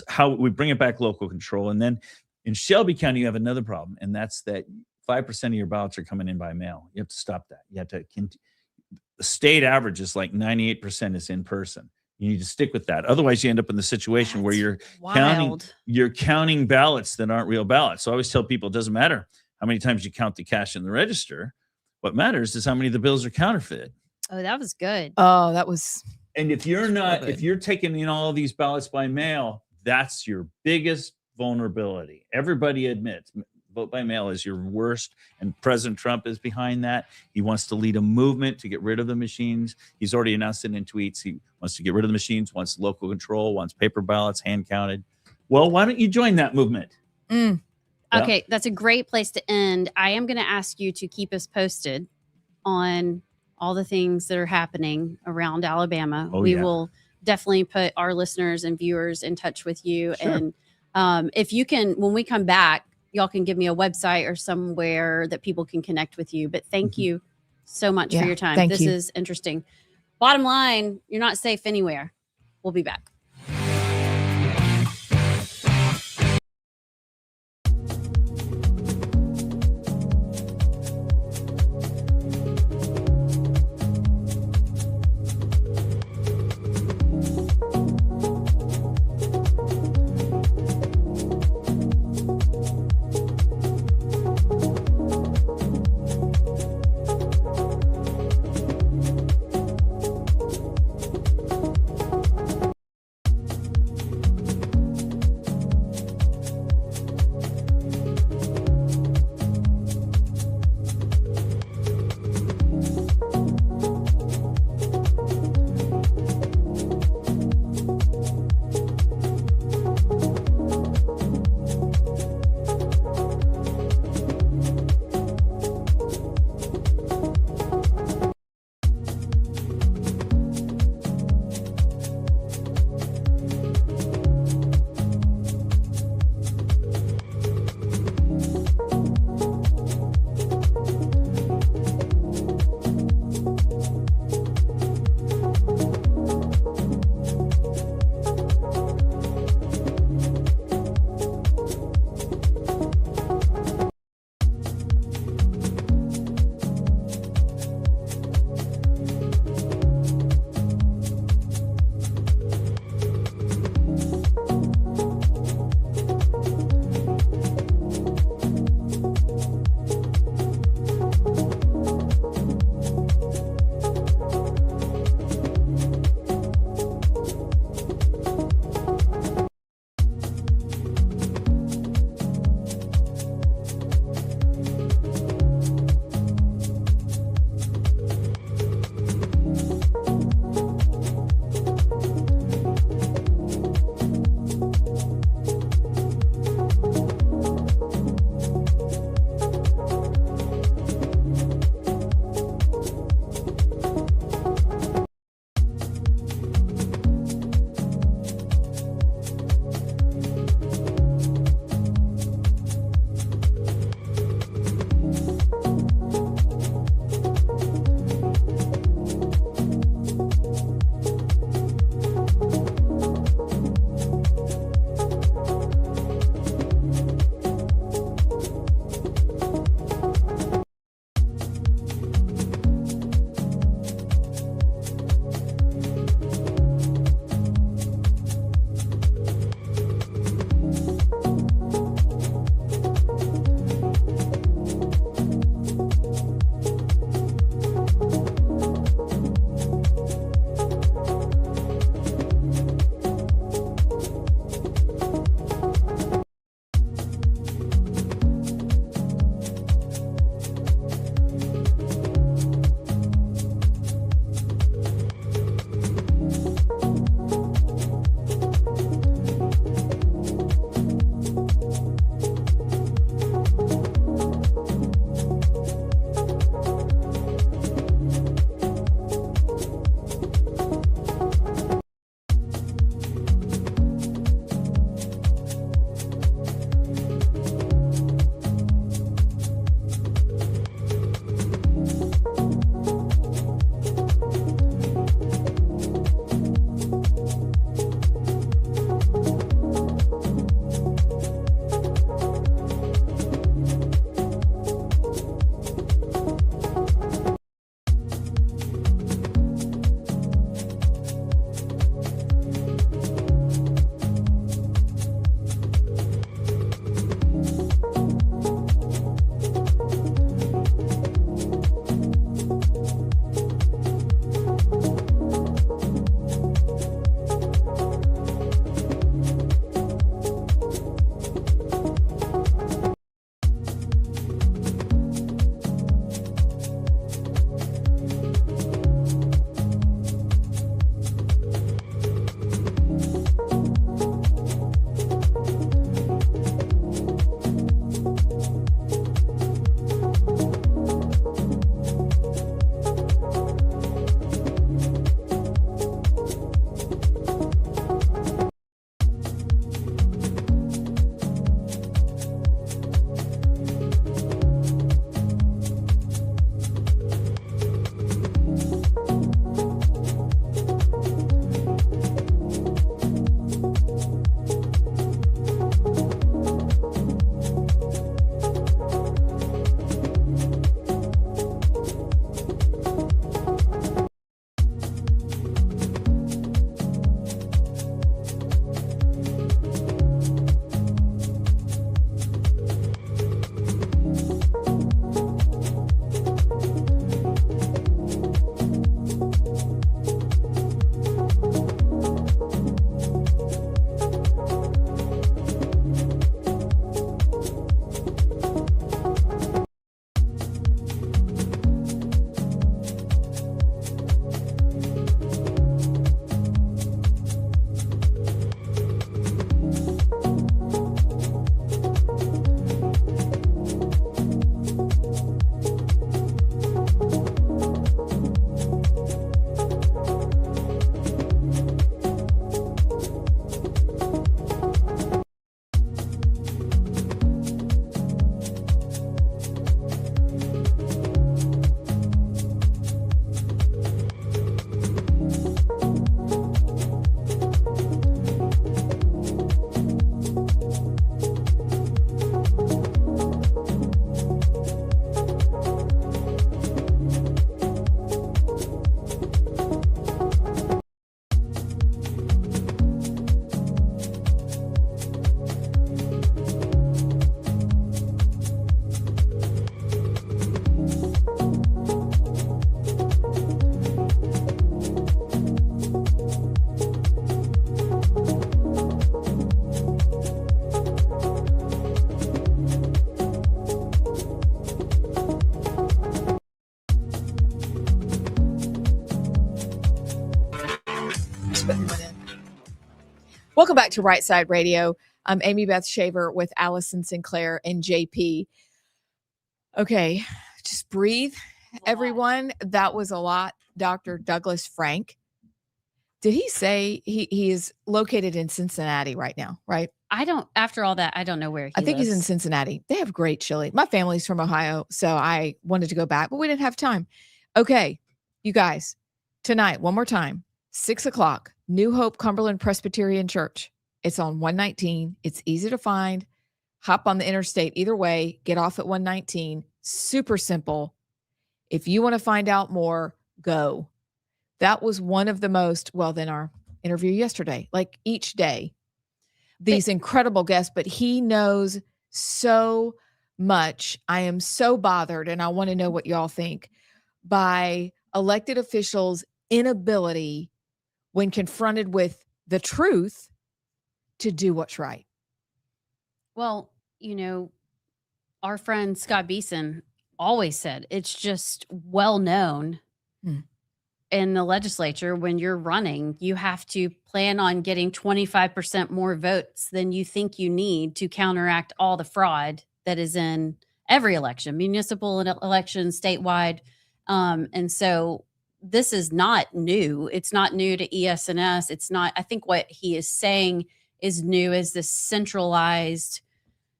how we bring it back, local control. And then in Shelby County, you have another problem, and that's that 5% of your ballots are coming in by mail. You have to stop that. You have to the state average is like 98% is in person. You need to stick with that. Otherwise, you end up in the situation where you're counting ballots that aren't real ballots. So I always tell people it doesn't matter how many times you count the cash in the register. What matters is how many of the bills are counterfeit. Oh, that was good. Oh, that was. And if you're taking in all of these ballots by mail, that's your biggest vulnerability. Everybody admits vote by mail is your worst, and President Trump is behind that. He wants to lead a movement to get rid of the machines. He's already announced it in tweets. He wants to get rid of the machines, wants local control, wants paper ballots, hand counted. Well, why don't you join that movement? Okay, that's a great place to end. I am going to ask you to keep us posted on all the things that are happening around Alabama. Oh, We yeah. will definitely put our listeners and viewers in touch with you. Sure. And if you can, when we come back, y'all can give me a website or somewhere that people can connect with you. But thank Mhm. you so much Yeah, for your time. thank This you. is interesting. Bottom line, you're not safe anywhere. We'll be back. Welcome back to Rightside Radio. I'm Amy Beth Shaver with Allison Sinclair and JP. Okay, just breathe, everyone. That was a lot. Dr. Douglas Frank. Did he say he is located in Cincinnati right now, right? After all that, I don't know where he I think he's in lives. Cincinnati. They have great chili. My family's from Ohio, so I wanted to go back, but we didn't have time. Okay, you guys, tonight, one more time, 6:00, New Hope Cumberland Presbyterian Church. It's on 119. It's easy to find. Hop on the interstate either way. Get off at 119. Super simple. If you want to find out more, go. That was one of the most, well, than our interview yesterday, like each day, these incredible guests, but he knows so much. I am so bothered, and I want to know what y'all think, by elected officials' inability when confronted with the truth to do what's right. Well, our friend Scott Beeson always said it's just well known in the legislature, when you're running, you have to plan on getting 25% more votes than you think you need to counteract all the fraud that is in every election, municipal election, statewide. And so this is not new. It's not new to ES&S. It's not, I think what he is saying is new is this centralized.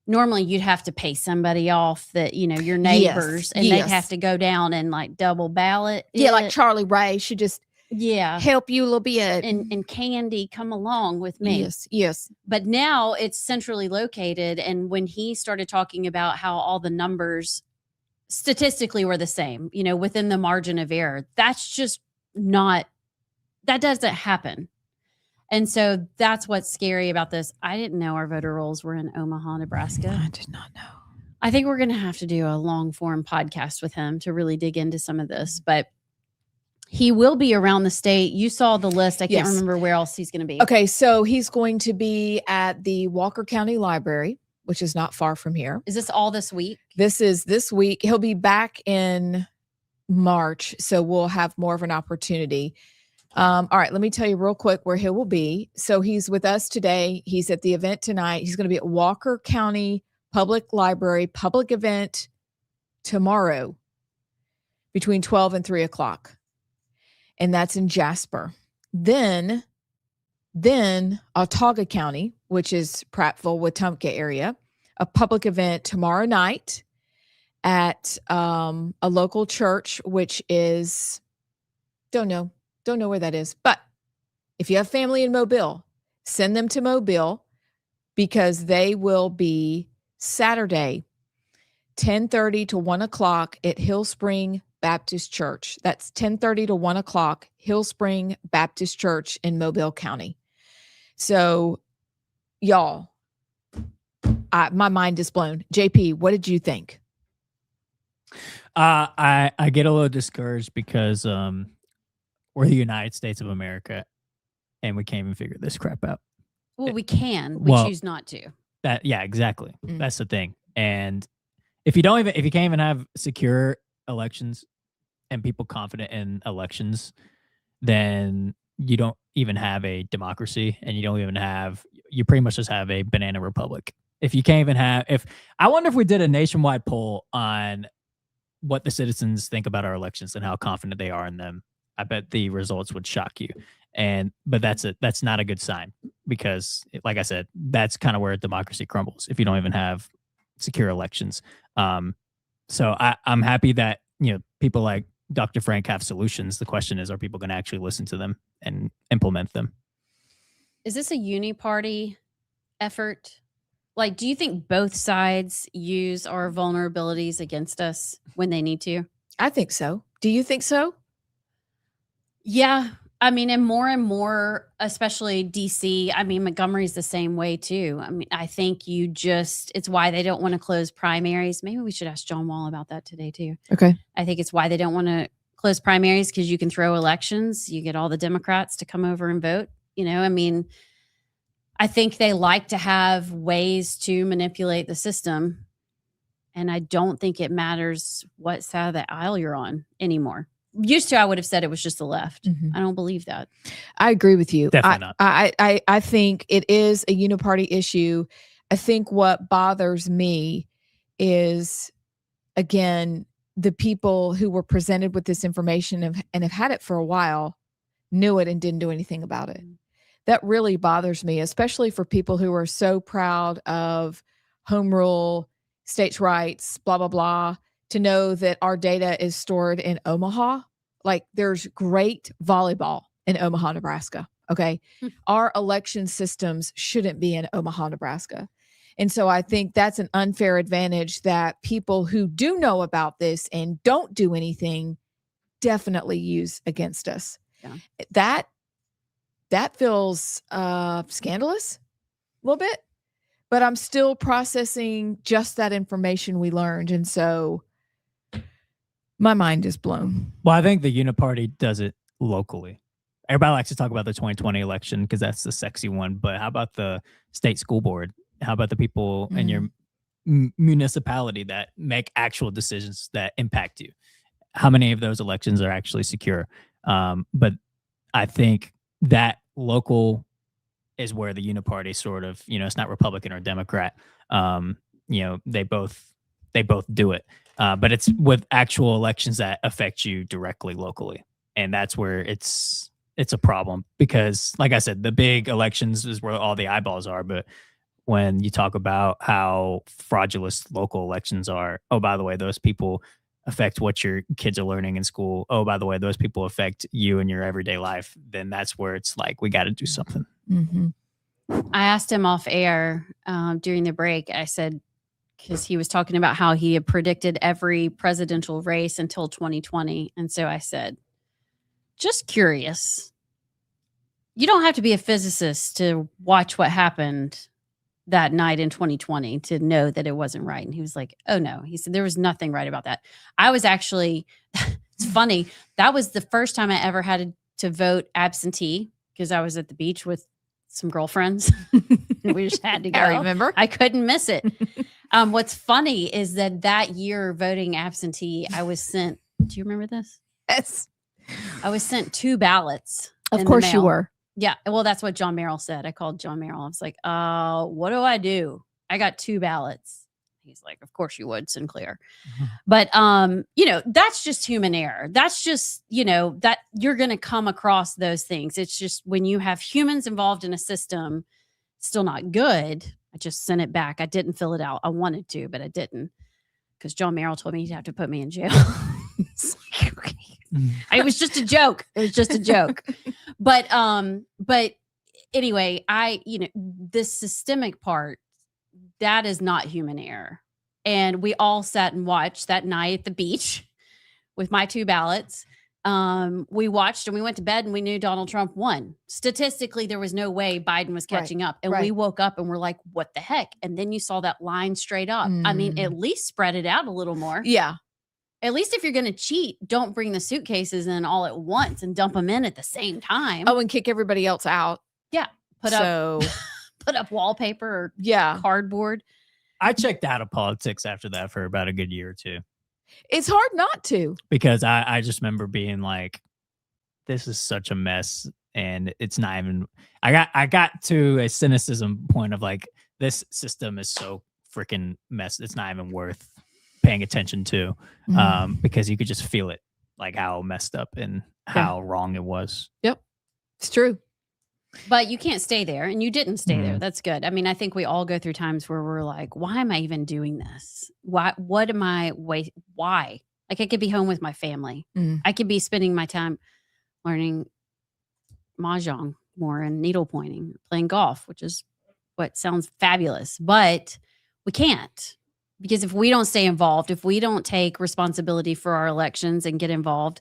Normally you'd have to pay somebody off that, your neighbors, and they'd have to go down and like double ballot. Yeah, like Charlie Ray should just help you a little bit. And Candy, come along with me. Yes. But now it's centrally located. And when he started talking about how all the numbers statistically were the same, within the margin of error, that's just not, that doesn't happen. And so that's what's scary about this. I didn't know our voter rolls were in Omaha, Nebraska. I did not know. I think we're going to have to do a long form podcast with him to really dig into some of this, but he will be around the state. You saw the list. I can't remember where else he's going to be. Okay. So he's going to be at the Walker County Library, which is not far from here. Is this all this week? This is this week. He'll be back in March. So we'll have more of an opportunity. All right, let me tell you real quick where he will be. So he's with us today. He's at the event tonight. He's going to be at Walker County Public Library public event tomorrow between 12 and 3:00. And that's in Jasper. Then Autauga County, which is Prattville, Wetumpka area, a public event tomorrow night at a local church, which is, don't know where that is. But if you have family in Mobile, send them to Mobile, because they will be Saturday, 10:30 to 1:00 at Hill Spring Baptist Church. That's 10:30 to 1:00, Hill Spring Baptist Church in Mobile County. So y'all, my mind is blown. JP, what did you think? I get a little discouraged because we're the United States of America, and we can't even figure this crap out. Well, we can. We choose not to. Yeah, exactly. That's the thing. And if you can't even have secure elections and people confident in elections, then you don't even have a democracy, and you pretty much just have a banana republic. If you can't even I wonder if we did a nationwide poll on what the citizens think about our elections and how confident they are in them, I bet the results would shock you. But that's not a good sign, because like I said, that's kind of where democracy crumbles if you don't even have secure elections. So I'm happy that, people like Dr. Frank have solutions. The question is, are people going to actually listen to them and implement them? Is this a uni-party effort? Like, do you think both sides use our vulnerabilities against us when they need to? I think so. Do you think so? Yeah. I mean, and more, especially DC. I mean, Montgomery's the same way too. I mean, I think it's why they don't want to close primaries. Maybe we should ask John Wahl about that today too. Okay. I think it's why they don't want to close primaries, because you can throw elections. You get all the Democrats to come over and vote. I mean, I think they like to have ways to manipulate the system. And I don't think it matters what side of the aisle you're on anymore. used to, I would have said it was just the left. Mhm. I don't believe that. I agree with you. Definitely not. I think it is a uniparty issue. I think what bothers me is, again, the people who were presented with this information and have had it for a while knew it and didn't do anything about it. That really bothers me, especially for people who are so proud of home rule, states' rights, blah, blah, blah, to know that our data is stored in Omaha. Like, there's great volleyball in Omaha, Nebraska. Okay. Our election systems shouldn't be in Omaha, Nebraska. And so I think that's an unfair advantage that people who do know about this and don't do anything definitely use against us. Yeah. That feels scandalous a little bit, but I'm still processing just that information we learned. And so my mind is blown. Well, I think the uniparty does it locally. Everybody likes to talk about the 2020 election because that's the sexy one. But how about the state school board? How about the people in your municipality that make actual decisions that impact you? How many of those elections are actually secure? But I think that local is where the uniparty sort of, it's not Republican or Democrat. They both do it. But it's with actual elections that affect you directly locally. And that's where it's a problem because, like I said, the big elections is where all the eyeballs are. But when you talk about how fraudulent local elections are, oh, by the way, those people affect what your kids are learning in school. Oh, by the way, those people affect you in your everyday life. Then that's where it's like, we got to do something. Mm-hmm. I asked him off air during the break. I said, because he was talking about how he had predicted every presidential race until 2020. And so I said, just curious. You don't have to be a physicist to watch what happened that night in 2020 to know that it wasn't right. And he was like, oh no. He said, there was nothing right about that. I was actually, it's funny. That was the first time I ever had to vote absentee because I was at the beach with some girlfriends. We just had to go. I remember. I couldn't miss it. What's funny is that year voting absentee, I was sent, do you remember this? Yes. I was sent 2 ballots. Of course you were. Yeah. Well, that's what John Merrill said. I called John Merrill. I was like, what do I do? I got 2 ballots. He's like, of course you would, Sinclair. But, that's just human error. That's just, that you're going to come across those things. It's just when you have humans involved in a system, still not good. I just sent it back. I didn't fill it out. I wanted to, but I didn't because John Merrill told me he'd have to put me in jail. It's like, okay. It was just a joke. It was just a joke. But anyway, this systemic part, that is not human error. And we all sat and watched that night at the beach with my 2 ballots. We watched and we went to bed and we knew Donald Trump won. Statistically, there was no way Biden was catching up. And we woke up and we're like, what the heck? And then you saw that line straight up. I mean, at least spread it out a little more. Yeah. At least if you're going to cheat, don't bring the suitcases in all at once and dump them in at the same time. Oh, and kick everybody else out. Yeah. Put up wallpaper or cardboard. I checked out of politics after that for about a good year or 2. It's hard not to. Because I just remember being like, this is such a mess. And it's not even, I got to a cynicism point of like, this system is so freaking mess. It's not even worth paying attention to because you could just feel it, like how messed up and how wrong it was. Yep. It's true. But you can't stay there, and you didn't stay there. That's good. I mean, I think we all go through times where we're like, why am I even doing this? Why? Why? Like, I could be home with my family. I could be spending my time learning mahjong more and needle pointing, playing golf, which is what sounds fabulous. But we can't, because if we don't stay involved, if we don't take responsibility for our elections and get involved,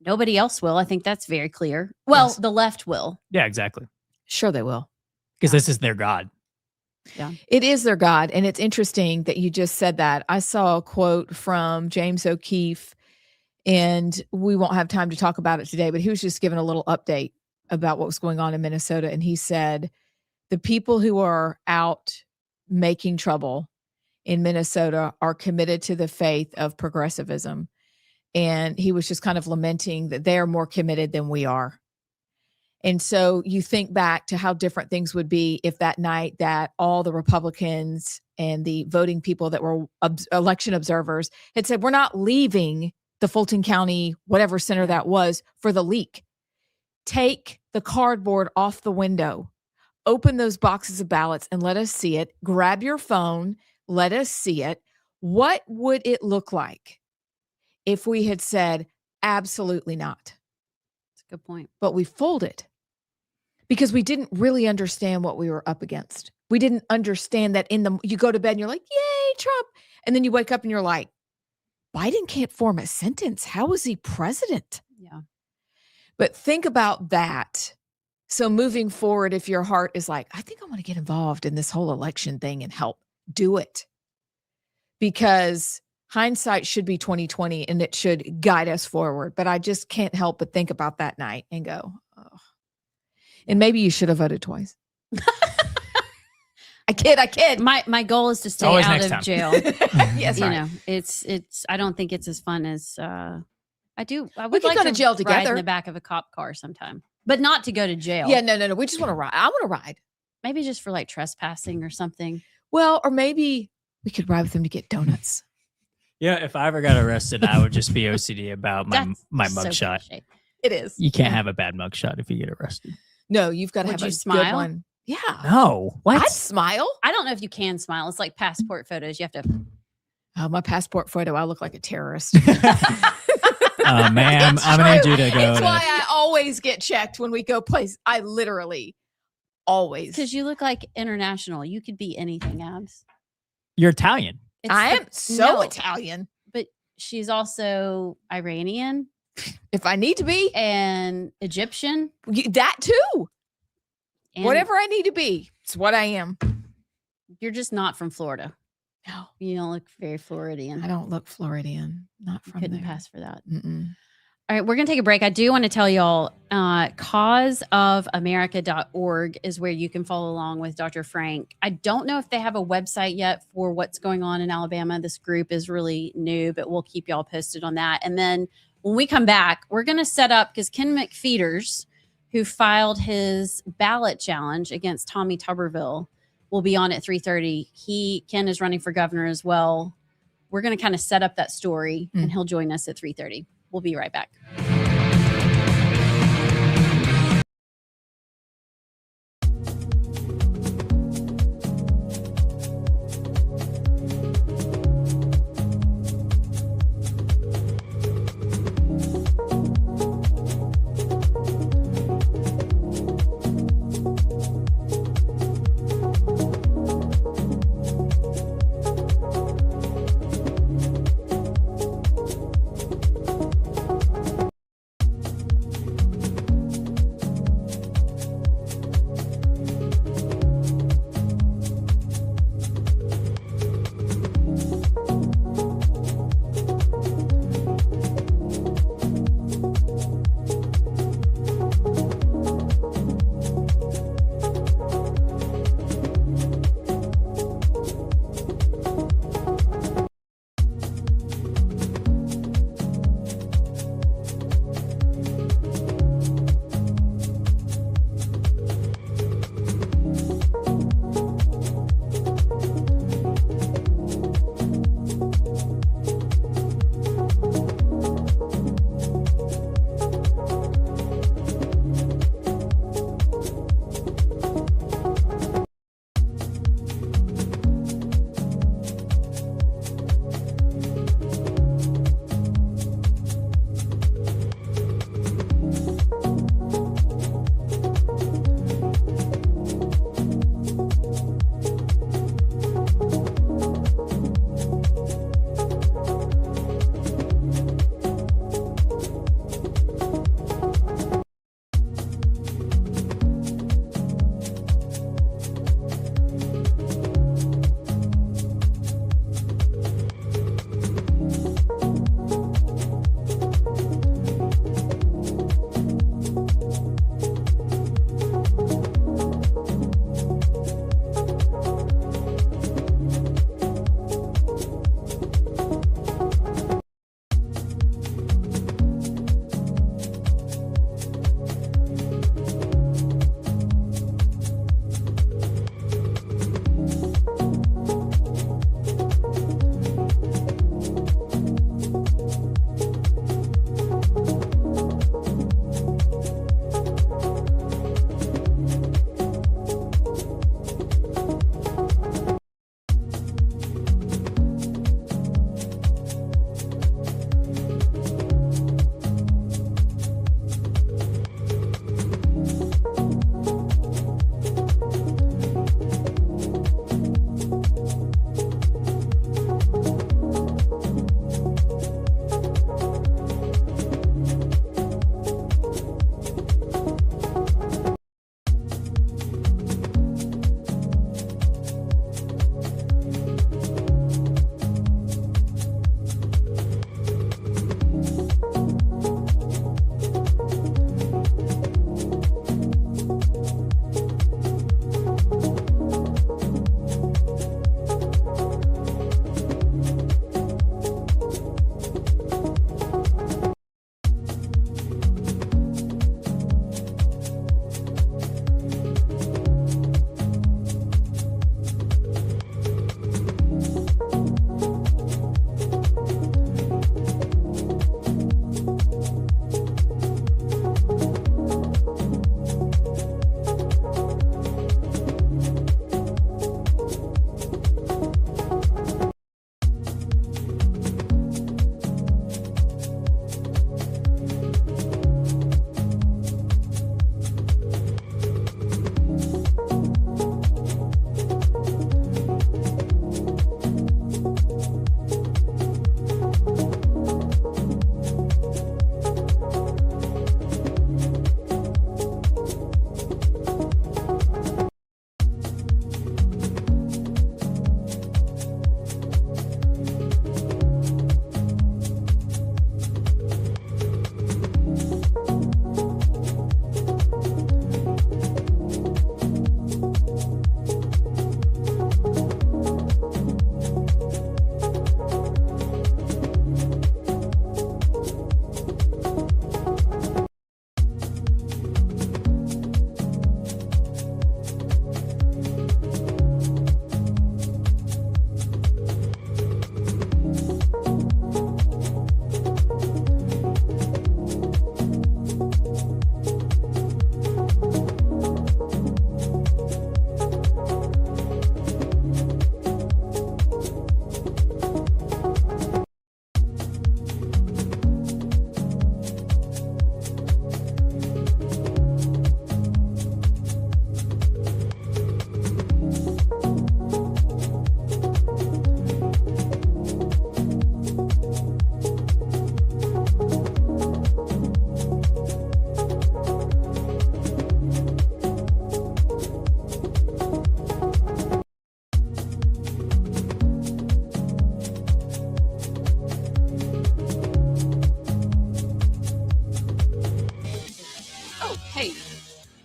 nobody else will. I think that's very clear. Well, the left will. Yeah, exactly. Sure they will. Because this is their God. Yeah. It is their God. And it's interesting that you just said that. I saw a quote from James O'Keefe, and we won't have time to talk about it today, but he was just giving a little update about what was going on in Minnesota. And he said, the people who are out making trouble in Minnesota are committed to the faith of progressivism. And he was just kind of lamenting that they're more committed than we are. And so you think back to how different things would be if that night that all the Republicans and the voting people that were election observers had said, we're not leaving the Fulton County, whatever center that was, for the leak. Take the cardboard off the window, open those boxes of ballots and let us see it. Grab your phone, let us see it. What would it look like if we had said, absolutely not? That's a good point. But we folded because we didn't really understand what we were up against. We didn't understand that you go to bed and you're like, yay, Trump. And then you wake up and you're like, Biden can't form a sentence. How is he president? Yeah. But think about that. So moving forward, if your heart is like, I think I want to get involved in this whole election thing and help, do it. Because hindsight should be 2020 and it should guide us forward. But I just can't help but think about that night and go, oh. And maybe you should have voted twice. I kid. My goal is to stay always out next of time. jail. Yes, You right. know, it's I don't think it's as fun as I would could like go to jail ride together. in the back of a cop car sometime, but not to go to jail. Yeah, no. We just want to ride. I want to ride. Maybe just for like trespassing or something. Well, or maybe we could ride with them to get donuts. Yeah, if I ever got arrested, I would just be OCD about my That's so mugshot. cliche. It is. You can't have a bad mugshot if you get arrested. No, you've got to Would have you a smile? good one. Yeah. No, what? I'd smile. I don't know if you can smile. It's like passport photos. You have to. Oh, my passport photo, I look like a terrorist. Ma'am, It's I'm gonna need true. you to go. It's to- why I always get checked when we go place. I literally always. Because you look like international. You could be anything, Abs. You're Italian. It's I the- am so no, Italian. but she's also Iranian If I need to be, and Egyptian. that too. And Whatever I need to be, it's what I am. You're just not from Florida. No, You don't look very Floridian. I don't look Floridian. Not from Couldn't there. pass for that. Mm-mm. All right, we're going to take a break. I do want to tell y'all causeofamerica.org is where you can follow along with Dr. Frank. I don't know if they have a website yet for what's going on in Alabama. This group is really new, but we'll keep y'all posted on that. And then when we come back, we're going to set up because Ken McFeeters, who filed his ballot challenge against Tommy Tuberville, will be on at 3:30. Ken is running for governor as well. We're going to kind of set up that story and he'll join us at 3:30. We'll be right back.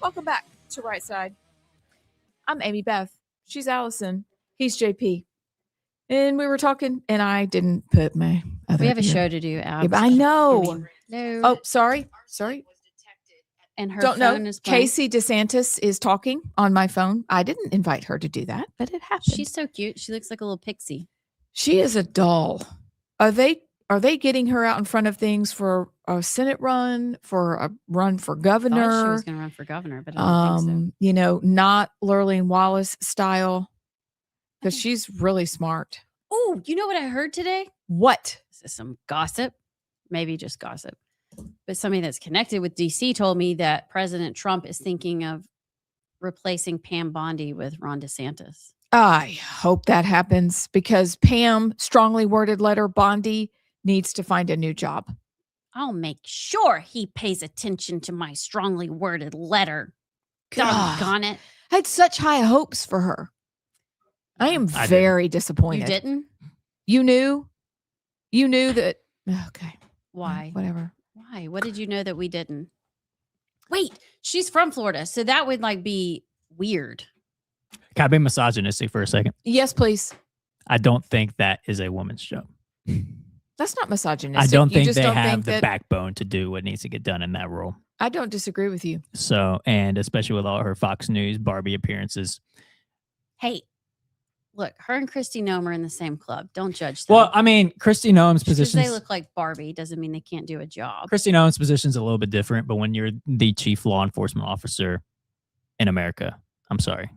Welcome back to Rightside. I'm Amy Beth. She's Allison. He's JP. And we were talking, and I didn't put my other We have a ear. show to do. Yeah, but I know. No. Oh, sorry. And her Don't phone know. is playing. Casey DeSantis is talking on my phone. I didn't invite her to do that, but it happened. She's so cute. She looks like a little pixie. She is a doll. Are they getting her out in front of things for a Senate run, for a run for I thought she governor? was going to run for governor, but I don't think so. You know, not Lurleen Wallace style, because she's really smart. Oh, you know what I heard today? What? This is some gossip, maybe just gossip. But somebody that's connected with DC told me that President Trump is thinking of replacing Pam Bondi with Ron DeSantis. I hope that happens, because Pam, strongly worded letter, Bondi needs to find a new job. I'll make sure he pays attention to my strongly worded letter. God. Doggone it. I had such high hopes for her. I am I very disappointed. You didn't? You knew? You knew that? Okay. Why? Whatever. Why? What did you know that we didn't? Wait, she's from Florida, so that would like be weird. Can I be misogynistic for a second? Yes, please. I don't think that is a woman's job. That's not misogynistic. I don't You think just they don't have think the that- backbone to do what needs to get done in that role. I don't disagree with you. So, and especially with all her Fox News Barbie appearances. Hey, look, her and Christy Noem are in the same club. Don't judge them. Well, I mean, Christy Noem's Just 'cause position. they look like Barbie doesn't mean they can't do a job. Christy Noem's position is a little bit different, but when you're the chief law enforcement officer in America, I'm sorry.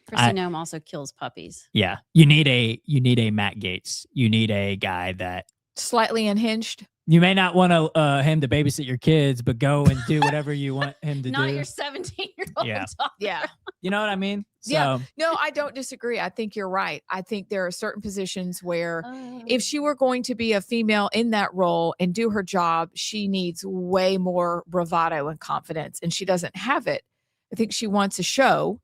Christy Noem also kills puppies. Yeah, you need a Matt Gaetz. You need a guy that Slightly unhinged. you may not want him to babysit your kids, but go and do whatever you want him to Not do. your 17-year-old Yeah. daughter. Yeah. You know what I mean? So, Yeah. No, I don't disagree. I think you're right. I think there are certain positions where if she were going to be a female in that role and do her job, she needs way more bravado and confidence, and she doesn't have it. I think she wants a show,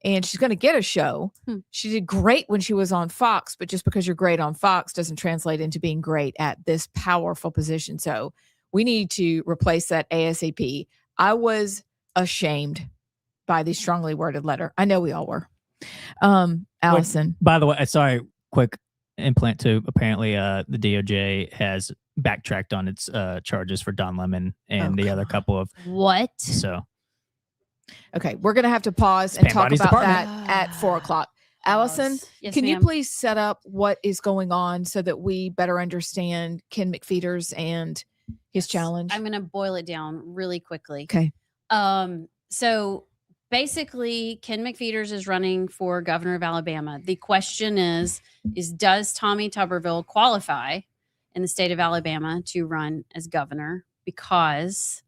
and she's going to get a show. She did great when she was on Fox, but just because you're great on Fox doesn't translate into being great at this powerful position. So we need to replace that ASAP. I was ashamed by the strongly worded letter. I know we all were. Allison. by the way, sorry, quick implant too. Apparently, the DOJ has backtracked on its charges for Don Lemon and the other couple of. What? So Okay, we're going to have to pause and Pam talk Bondi's about department. that at 4:00. Allison, Yes, can you ma'am. please set up what is going on so that we better understand Ken McFeeters and his challenge? I'm going to boil it down really quickly. Okay. So basically, Ken McFeeters is running for governor of Alabama. The question is does Tommy Tuberville qualify in the state of Alabama to run as governor? Because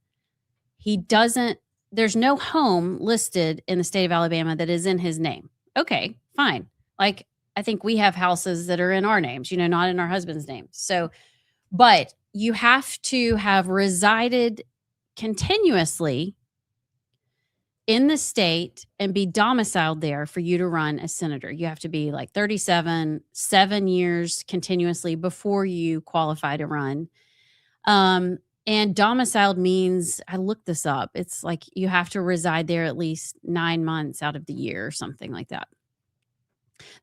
he doesn't, there's no home listed in the state of Alabama that is in his name. Okay, fine. Like, I think we have houses that are in our names, not in our husband's name. So, but you have to have resided continuously in the state and be domiciled there for you to run as senator. You have to be like 37, 7 years continuously before you qualify to run. And domiciled means, I looked this up, it's like you have to reside there at least 9 months out of the year or something like that.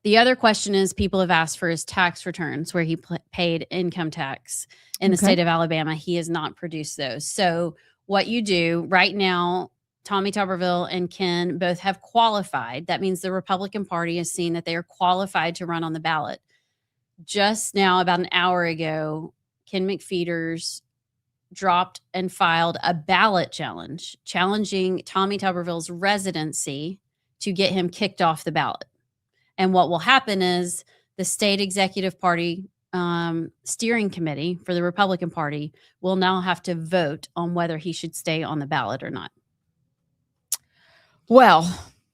The other question is people have asked for his tax returns where he paid income tax in the state of Alabama. He has not produced those. So what you do right now, Tommy Tuberville and Ken both have qualified. That means the Republican Party has seen that they are qualified to run on the ballot. Just now, about an hour ago, Ken McFeeters dropped and filed a ballot challenge challenging Tommy Tuberville's residency to get him kicked off the ballot. And what will happen is the state executive party steering committee for the Republican Party will now have to vote on whether he should stay on the ballot or not. Well,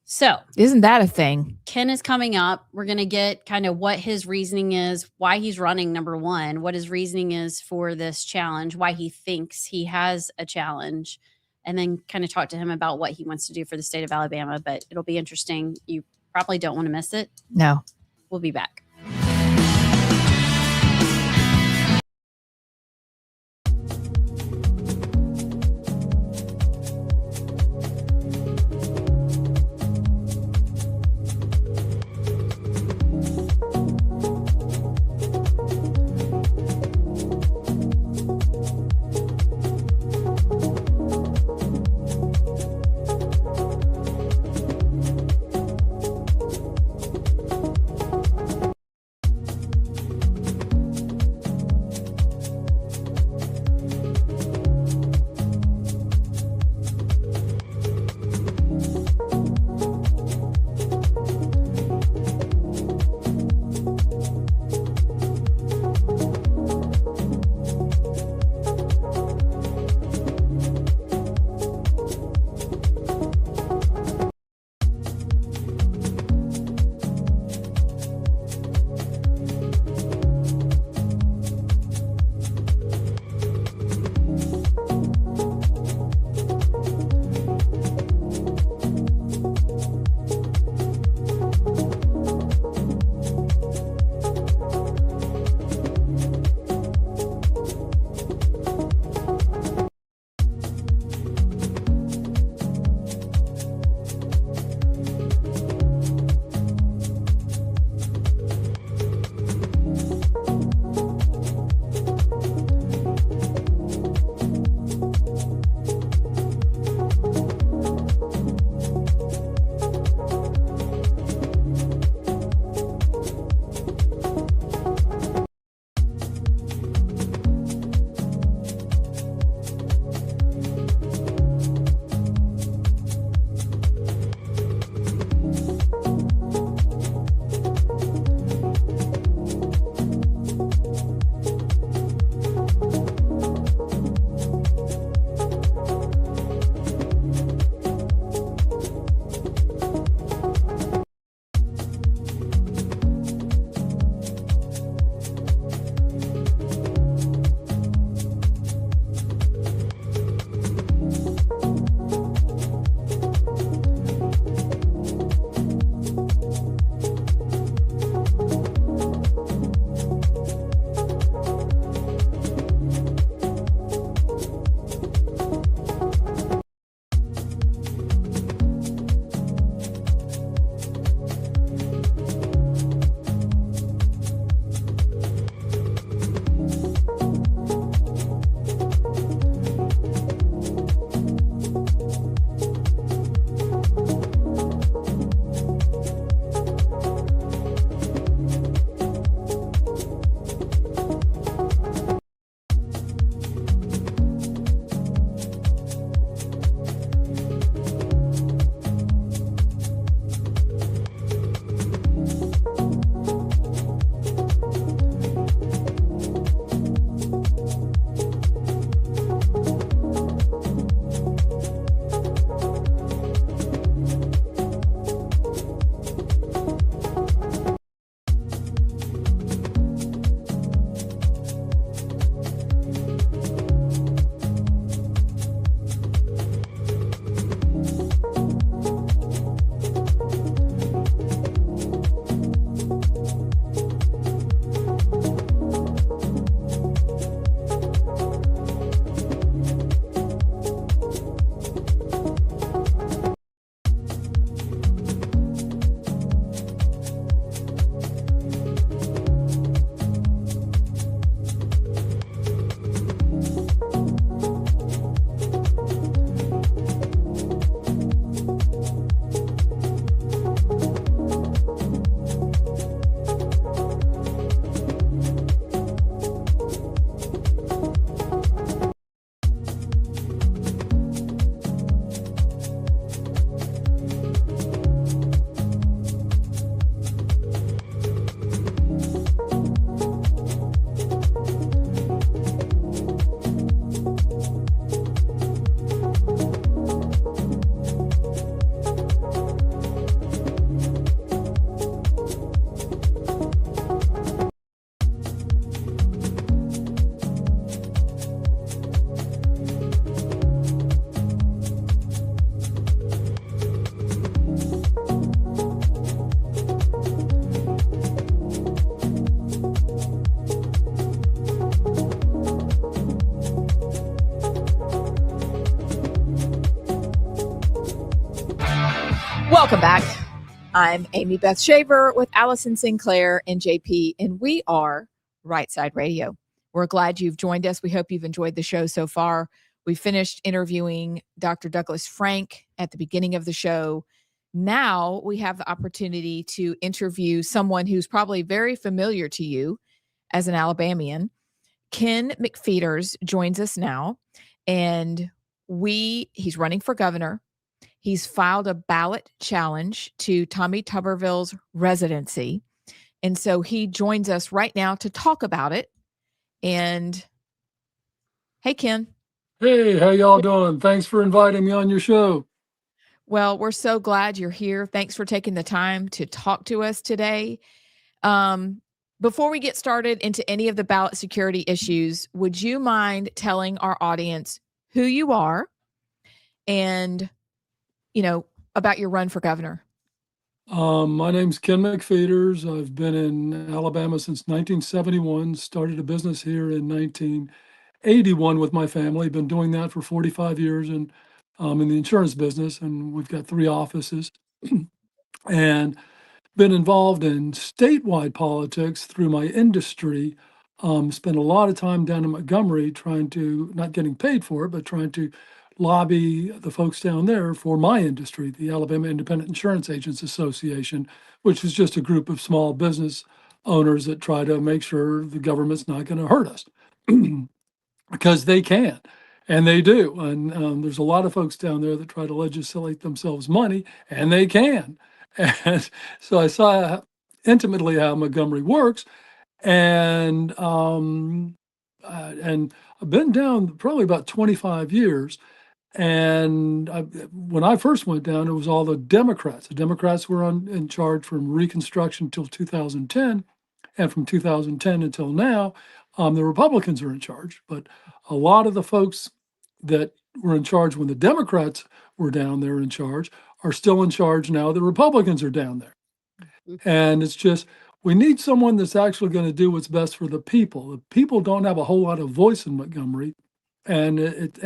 So isn't that a thing? Ken is coming up. We're going to get kind of what his reasoning is, why he's running, number one, what his reasoning is for this challenge, why he thinks he has a challenge, and then kind of talk to him about what he wants to do for the state of Alabama. But it'll be interesting. You probably don't want to miss it. No. We'll be back. Welcome back. I'm Amy Beth Shaver with Allison Sinclair and JP, and we are Rightside Radio. We're glad you've joined us. We hope you've enjoyed the show so far. We finished interviewing Dr. Douglas Frank at the beginning of the show. Now we have the opportunity to interview someone who's probably very familiar to you as an Alabamian. Ken McFeeters joins us now, and he's running for governor. He's filed a ballot challenge to Tommy Tuberville's residency. And so he joins us right now to talk about it. And hey, Ken. Hey, how y'all doing? Thanks for inviting me on your show. Well, we're so glad you're here. Thanks for taking the time to talk to us today. Before we get started into any of the ballot security issues, would you mind telling our audience who you are and, about your run for governor? My name's Ken McFeeters. I've been in Alabama since 1971, started a business here in 1981 with my family. Been doing that for 45 years and in the insurance business, and we've got 3 offices. And been involved in statewide politics through my industry. Spent a lot of time down in Montgomery not getting paid for it, but trying to lobby the folks down there for my industry, the Alabama Independent Insurance Agents Association, which is just a group of small business owners that try to make sure the government's not going to hurt us because they can. And they do. And there's a lot of folks down there that try to legislate themselves money, and they can. And so I saw intimately how Montgomery works. And I've been down probably about 25 years. And when I first went down, it was all the Democrats. The Democrats were in charge from Reconstruction until 2010. And from 2010 until now, the Republicans are in charge. But a lot of the folks that were in charge when the Democrats were down there in charge are still in charge now. The Republicans are down there. And it's just, we need someone that's actually going to do what's best for the people. The people don't have a whole lot of voice in Montgomery. And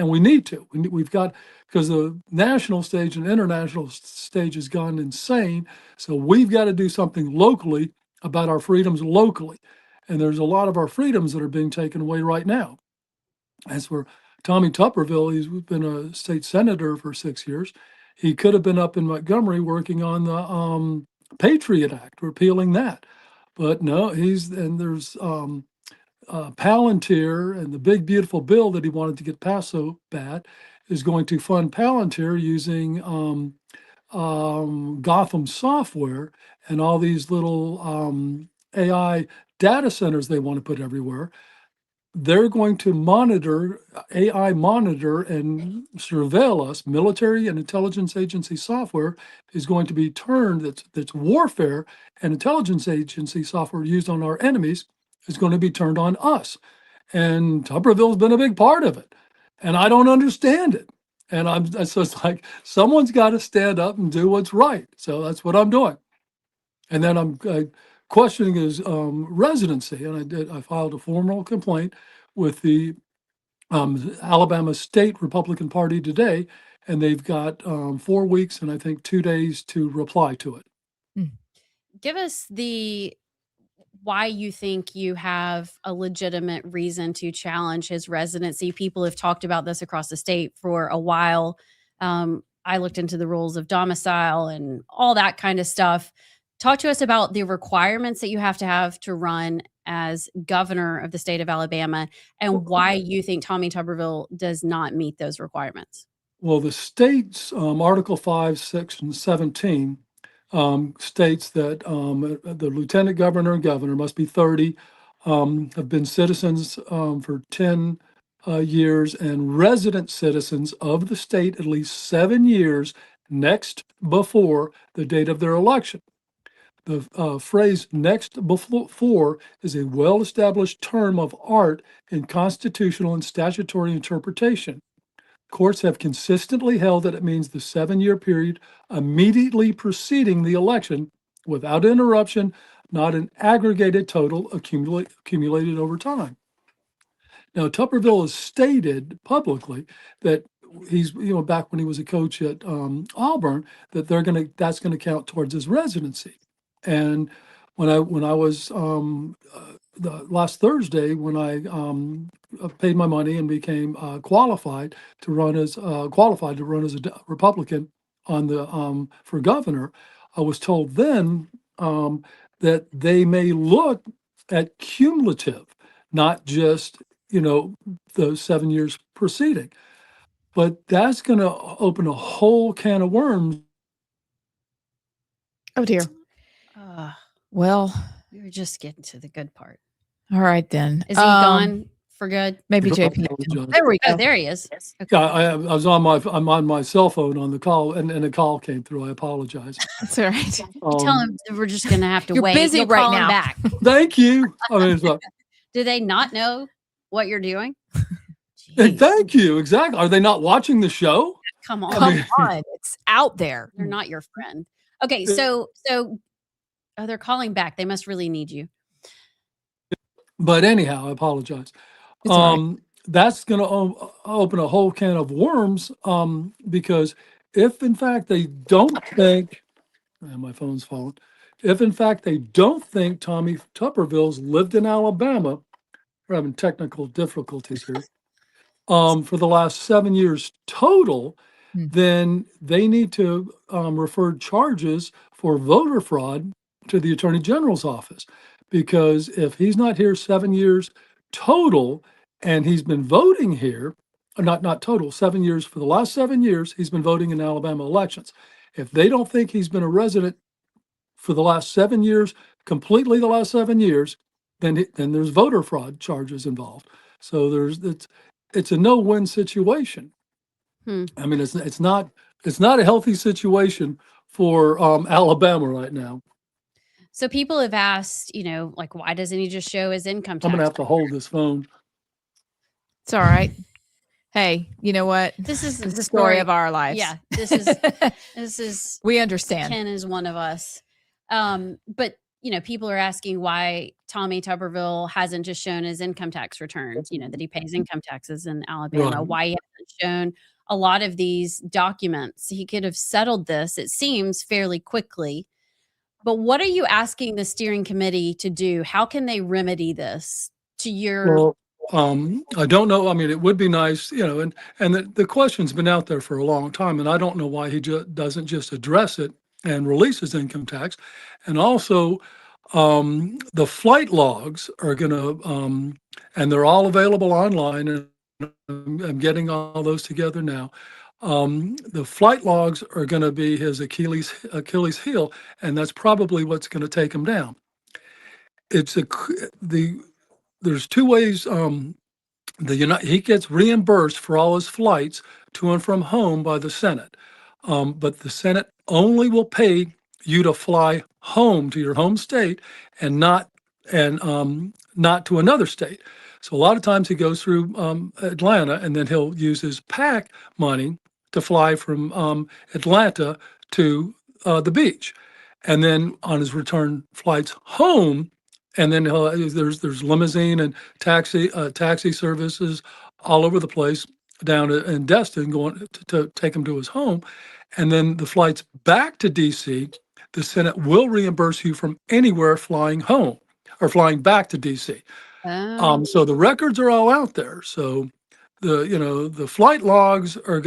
we need to. We've got, because the national stage and international stage has gone insane. So we've got to do something locally about our freedoms locally. And there's a lot of our freedoms that are being taken away right now. As for Tommy Tuberville, he's been a state senator for 6 years. He could have been up in Montgomery working on the Patriot Act, repealing that. But no, there's Palantir, and the big, beautiful bill that he wanted to get passed so bad is going to fund Palantir using Gotham software and all these little AI data centers they want to put everywhere. They're going to AI monitor and surveil us. Military and intelligence agency software is going to be turned, that's warfare and intelligence agency software used on our enemies is going to be turned on us. And Tuberville's been a big part of it. And I don't understand it. And so it's like, someone's got to stand up and do what's right. So that's what I'm doing. And then I'm questioning his residency. And I filed a formal complaint with the Alabama State Republican Party today. And they've got 4 weeks and I think 2 days to reply to it. Give us why you think you have a legitimate reason to challenge his residency. People have talked about this across the state for a while. I looked into the rules of domicile and all that kind of stuff. Talk to us about the requirements that you have to run as governor of the state of Alabama and why you think Tommy Tuberville does not meet those requirements. Well, the state's Article 5, Section 17 states that the lieutenant governor and governor must be 30, have been citizens for 10 years, and resident citizens of the state at least 7 years next before the date of their election. The phrase next before is a well-established term of art in constitutional and statutory interpretation. Courts have consistently held that it means the 7-year period immediately preceding the election without interruption, not an aggregated total accumulated over time. Now, Tuberville has stated publicly that he's, back when he was a coach at Auburn, that's gonna count towards his residency. And when I was the last Thursday, when I paid my money and became qualified to run as Republican on the for governor, I was told then that they may look at cumulative, not just the 7 years preceding. But that's going to open a whole can of worms. Oh dear. Well, we were just getting to the good part. All right then. Is he gone for good? Maybe JP. There we go. Oh, there he is. Okay. Yeah, I'm on my cell phone on the call, and a call came through. I apologize. That's all right. Tell him that we're just going to have to You're wait. busy You'll right call him now. Back. Thank you. I mean, do they not know what you're doing? Thank you. Exactly. Are they not watching the show? Come on. Come on. It's out there. They're not your friend. Okay, so they're calling back. They must really need you. But anyhow, I apologize. That's going to open a whole can of worms because if in fact they don't think, my phone's falling. If in fact they don't think Tommy Tuberville's lived in Alabama, we're having technical difficulties here, for the last 7 years total, then they need to refer charges for voter fraud to the Attorney General's office. Because if he's not here 7 years total, and he's been voting here, not total, 7 years, for the last 7 years, he's been voting in Alabama elections. If they don't think he's been a resident for the last 7 years, completely the last 7 years, then there's voter fraud charges involved. So it's a no-win situation. I mean, it's not a healthy situation for Alabama right now. So people have asked, like, why doesn't he just show his income tax? I'm gonna have to hold this phone. It's all right. Hey, you know what? This is the story of our lives. Yeah, this is. We understand. Ken is one of us. But people are asking why Tommy Tuberville hasn't just shown his income tax returns. That he pays income taxes in Alabama. Right. Why he hasn't shown a lot of these documents? He could have settled this, it seems, fairly quickly. But what are you asking the steering committee to do? How can they remedy this to your? Well, I don't know. I mean, it would be nice, and the question's been out there for a long time, and I don't know why he doesn't just address it and release his income tax. And also, the flight logs are going to, and they're all available online, and I'm getting all those together now. The flight logs are going to be his Achilles heel, and that's probably what's going to take him down. There's two ways. He gets reimbursed for all his flights to and from home by the Senate, but the Senate only will pay you to fly home to your home state and not to another state. So a lot of times he goes through Atlanta, and then he'll use his PAC money to fly from Atlanta to the beach, and then on his return flights home, and then there's limousine and taxi services all over the place down in Destin, going to take him to his home, and then the flights back to DC. The Senate will reimburse you from anywhere flying home or flying back to DC. So the records are all out there. So the flight logs are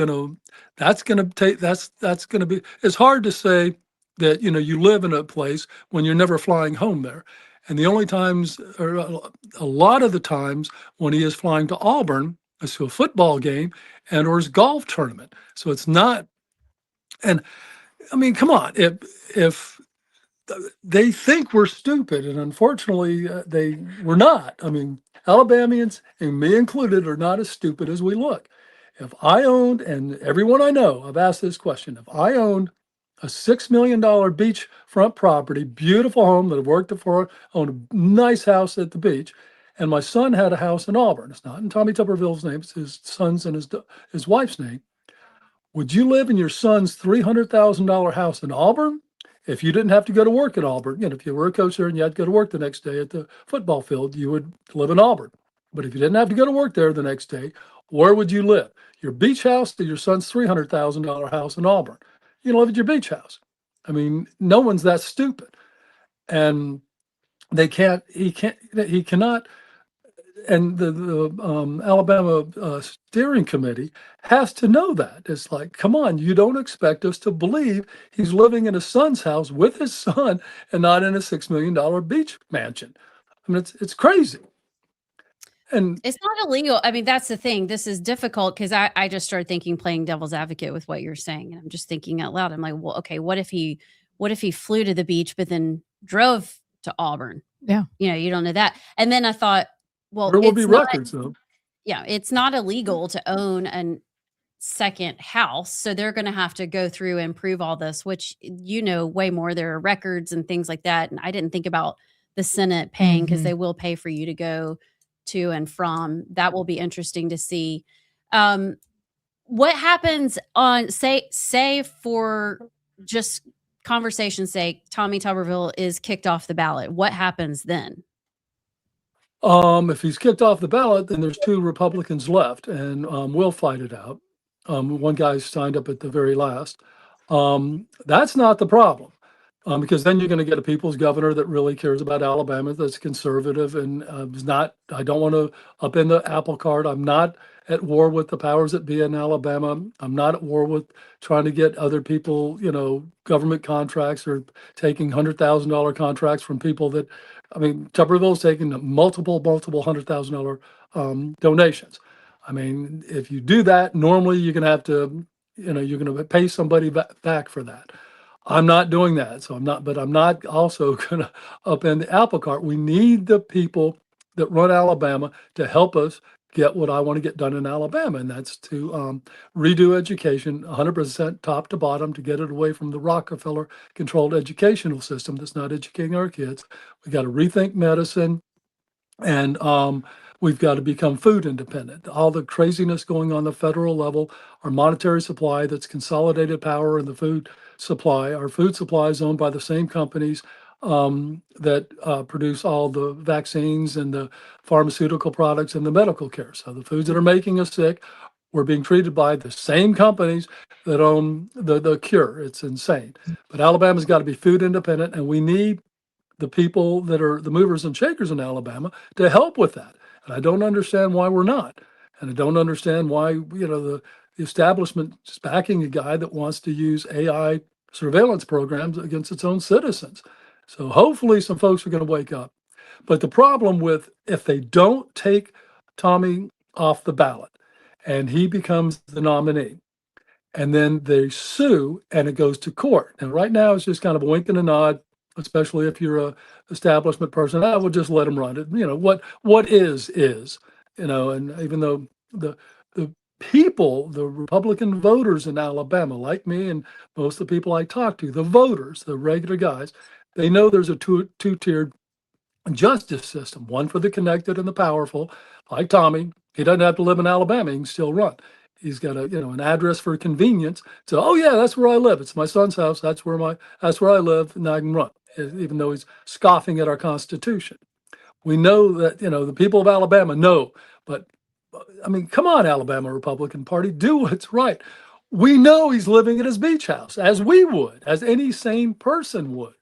that's going to be, it's hard to say that, you live in a place when you're never flying home there. And the only times, or a lot of the times when he is flying to Auburn, is to a football game or his golf tournament. So it's not, and I mean, come on, if they think we're stupid, and unfortunately we're not. I mean, Alabamians, and me included, are not as stupid as we look. If I owned, and everyone I know, I've asked this question, if I owned a $6 million beachfront property, beautiful home that I've worked for, owned a nice house at the beach, and my son had a house in Auburn, it's not in Tommy Tuberville's name, it's his son's and his wife's name, would you live in your son's $300,000 house in Auburn if you didn't have to go to work at Auburn? If you were a coach there and you had to go to work the next day at the football field, you would live in Auburn. But if you didn't have to go to work there the next day, where would you live? Your beach house or your son's $300,000 house in Auburn? You live at your beach house. I mean, no one's that stupid. And he cannot, and the Alabama steering committee has to know that. It's like, come on, you don't expect us to believe he's living in his son's house with his son and not in a $6 million beach mansion. I mean, it's crazy. And it's not illegal. I mean, that's the thing. This is difficult because I just started thinking, playing devil's advocate with what you're saying. And I'm just thinking out loud. I'm like, well, okay, what if he flew to the beach, but then drove to Auburn? Yeah. You don't know that. And then I thought, well, there will be records though. Yeah, it's not illegal to own a second house. So they're going to have to go through and prove all this, which way more. There are records and things like that. And I didn't think about the Senate paying, because they will pay for you to go to and from. That will be interesting to see. What happens on say for just conversation's sake, Tommy Tuberville is kicked off the ballot. What happens then? If he's kicked off the ballot, then there's 2 Republicans left, and we'll fight it out. One guy signed up at the very last. That's not the problem, because then you're going to get a people's governor that really cares about Alabama, that's conservative, and is not. I don't want to upend the apple cart. I'm not at war with the powers that be in Alabama. I'm not at war with trying to get other people, government contracts or taking $100,000 contracts from people that. I mean, Tuberville's taking multiple $100,000 donations. I mean, if you do that, normally you're going to have to, you're going to pay somebody back for that. I'm not doing that. So I'm not also going to upend the apple cart. We need the people that run Alabama to help us get what I want to get done in Alabama. And that's to redo education 100% top to bottom, to get it away from the Rockefeller controlled educational system that's not educating our kids. We got to rethink medicine, and we've got to become food independent. All the craziness going on the federal level, our monetary supply that's consolidated power in the food supply. Our food supply is owned by the same companies that produce all the vaccines and the pharmaceutical products and the medical care. So the foods that are making us sick, we're being treated by the same companies that own the cure. It's insane. But Alabama's got to be food independent, and we need the people that are the movers and shakers in Alabama to help with that. And I don't understand why we're not. And I don't understand why, the establishment is backing a guy that wants to use AI surveillance programs against its own citizens. So hopefully some folks are going to wake up. But the problem with, if they don't take Tommy off the ballot and he becomes the nominee, and then they sue and it goes to court. And right now it's just kind of a wink and a nod, especially if you're a establishment person. I would just let them run it. What is, and even though the people, the Republican voters in Alabama, like me and most of the people I talk to, the voters, the regular guys, they know there's a two-tiered justice system, one for the connected and the powerful, like Tommy. He doesn't have to live in Alabama. He can still run. He's got an address for convenience. So, oh yeah, that's where I live. It's my son's house. That's where I live, and I can run, even though he's scoffing at our Constitution. We know that, the people of Alabama know, but I mean, come on, Alabama Republican Party, do what's right. We know he's living at his beach house, as we would, as any sane person would.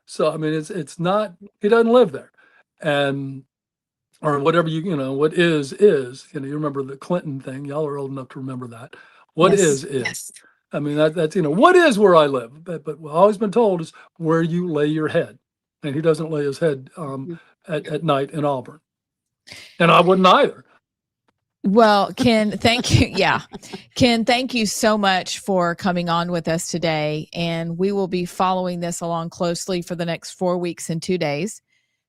So, I mean, it's not, he doesn't live there. And, or whatever what is, you remember the Clinton thing. Y'all are old enough to remember that. What is. Yes. I mean, that's, what is where I live? But what I've always been told is where you lay your head. And he doesn't lay his head at night in Auburn. And I wouldn't either. Well, Ken, thank you. Yeah. Ken, thank you so much for coming on with us today. And we will be following this along closely for the next 4 weeks and 2 days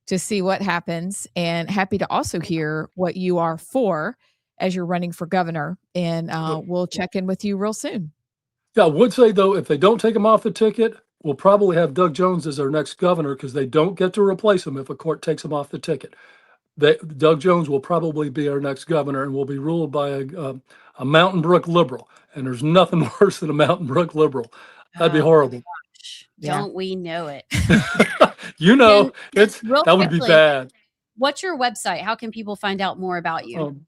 to see what happens. And happy to also hear what you are for as you're running for governor. And we'll check in with you real soon. Yeah, I would say, though, if they don't take him off the ticket, we'll probably have Doug Jones as our next governor, because they don't get to replace him if a court takes him off the ticket. Doug Jones will probably be our next governor, and will be ruled by a Mountain Brook liberal. And there's nothing worse than a Mountain Brook liberal. That'd be horrible. Don't we know it? That would be bad. What's your website? How can people find out more about you?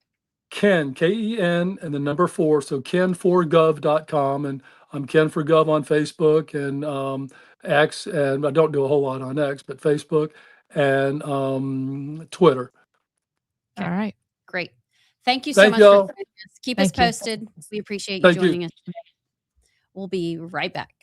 Ken, Ken, and the number 4. So ken4gov.com. And I'm Ken for Gov on Facebook and X. And I don't do a whole lot on X, but Facebook and Twitter. All right. Great. Thank you so Thank much y'all. for joining us. Keep us Thank you. posted. We appreciate you Thank you. joining us today. We'll be right back.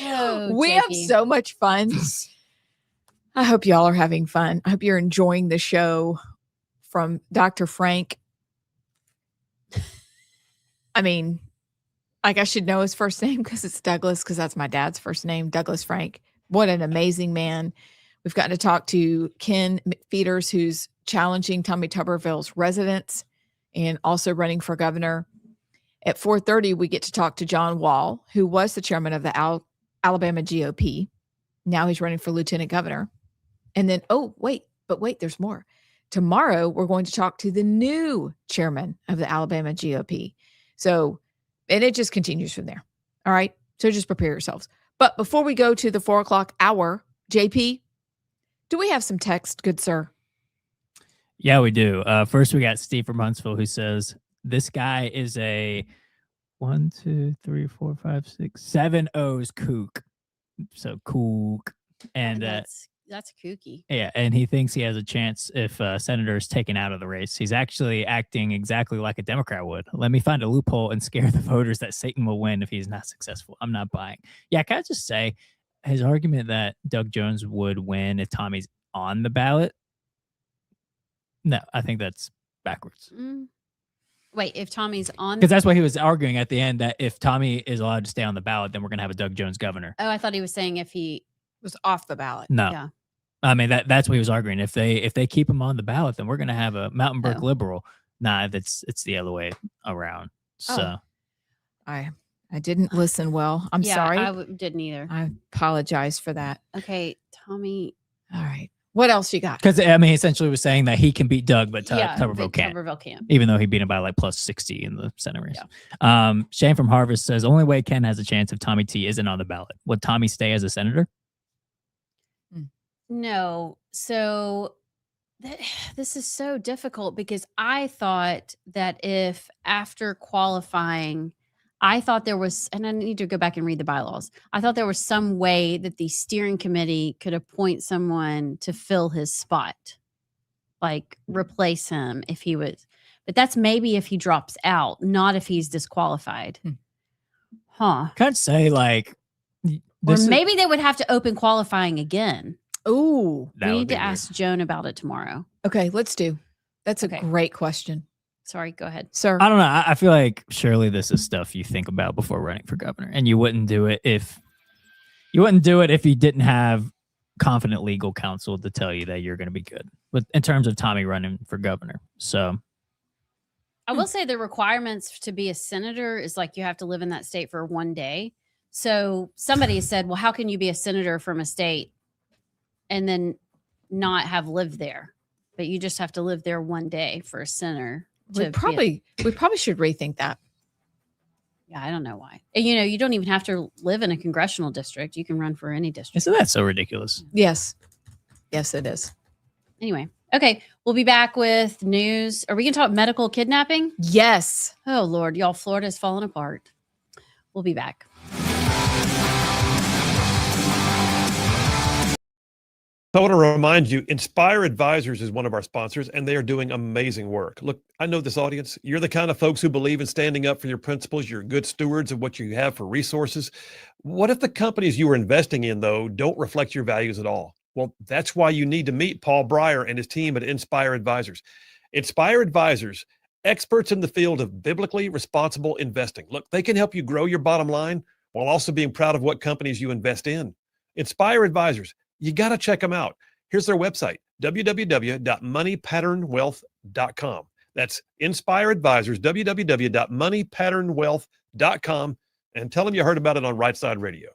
Oh, We have JP. so much fun. I hope y'all are having fun. I hope you're enjoying the show from Dr. Frank. I mean, like I should know his first name because it's Douglas, because that's my dad's first name, Douglas Frank. What an amazing man. We've gotten to talk to Ken McFeeters, who's challenging Tommy Tuberville's residence and also running for governor. At 4:30, we get to talk to John Wahl, who was the chairman of the Alabama GOP. Now he's running for lieutenant governor. And then, wait, there's more. Tomorrow, we're going to talk to the new chairman of the Alabama GOP. So, and it just continues from there. All right. So just prepare yourselves. But before we go to the 4 o'clock hour, JP, do we have some text, good sir? Yeah, we do. First, we got Steve from Huntsville who says, this guy is a 1, 2, 3, 4, 5, 6, 7 O's kook. So kook. And that's kooky. yeah, and he thinks he has a chance if Senator is taken out of the race. He's actually acting exactly like a Democrat would. Let me find a loophole and scare the voters that Satan will win if he's not successful. I'm not buying. Yeah, can I just say his argument that Doug Jones would win if Tommy's on the ballot? No, I think that's backwards. Wait, if Tommy's on, Because that's what he was arguing at the end, that if Tommy is allowed to stay on the ballot, then we're going to have a Doug Jones governor. oh, I thought he was saying if he Was off the ballot. No. Yeah. I mean, that's what he was arguing. If they keep him on the ballot, then we're going to have a Mountain Brook Oh. liberal. Nah, it's the other way around. So I didn't listen well. I'm yeah, sorry. I didn't either. I apologize for that. Okay, Tommy. All right. What else you got? because I mean, essentially was saying that he can beat Doug, but Tuberville but can't. Tuberville can't. Even though he beat him by like plus 60 in the Senate race. Shane from Harvest says, only way Ken has a chance if Tommy T isn't on the ballot. Would Tommy stay as a senator? No. So this is so difficult because I thought that if after qualifying, I thought there was, and I need to go back and read the bylaws. I thought there was some way that the steering committee could appoint someone to fill his spot, like replace him if he was, but that's maybe if he drops out, not if he's disqualified. Huh. Can't say like, Or maybe they would have to open qualifying again. Ooh. That We would need be to weird. ask Joan about it tomorrow. Okay, let's do. That's a Okay. great question, Sorry, go ahead. sir. I don't know. I feel like surely this is stuff you think about before running for governor, and you wouldn't do it if you didn't have confident legal counsel to tell you that you're going to be good. But in terms of Tommy running for governor, so I will say the requirements to be a senator is like you have to live in that state for 1 day. So somebody said, well, how can you be a senator from a state and then not have lived there? But you just have to live there 1 day for a senator. we probably should rethink that. Yeah, I don't know why. And, you don't even have to live in a congressional district. You can run for any district. isn't that so ridiculous? Yes. Yes, it is. Anyway, okay, we'll be back with news. Are we going to talk medical kidnapping? Yes. Oh, Lord, y'all, Florida's falling apart. We'll be back. I want to remind you, Inspire Advisors is one of our sponsors, and they are doing amazing work. Look, I know this audience. You're the kind of folks who believe in standing up for your principles. You're good stewards of what you have for resources. What if the companies you are investing in, though, don't reflect your values at all? Well, that's why you need to meet Paul Breyer and his team at Inspire Advisors. Inspire Advisors, experts in the field of biblically responsible investing. Look, they can help you grow your bottom line while also being proud of what companies you invest in. Inspire Advisors. You got to check them out. Here's their website, www.moneypatternwealth.com. That's Inspire Advisors, www.moneypatternwealth.com, and tell them you heard about it on Rightside Radio.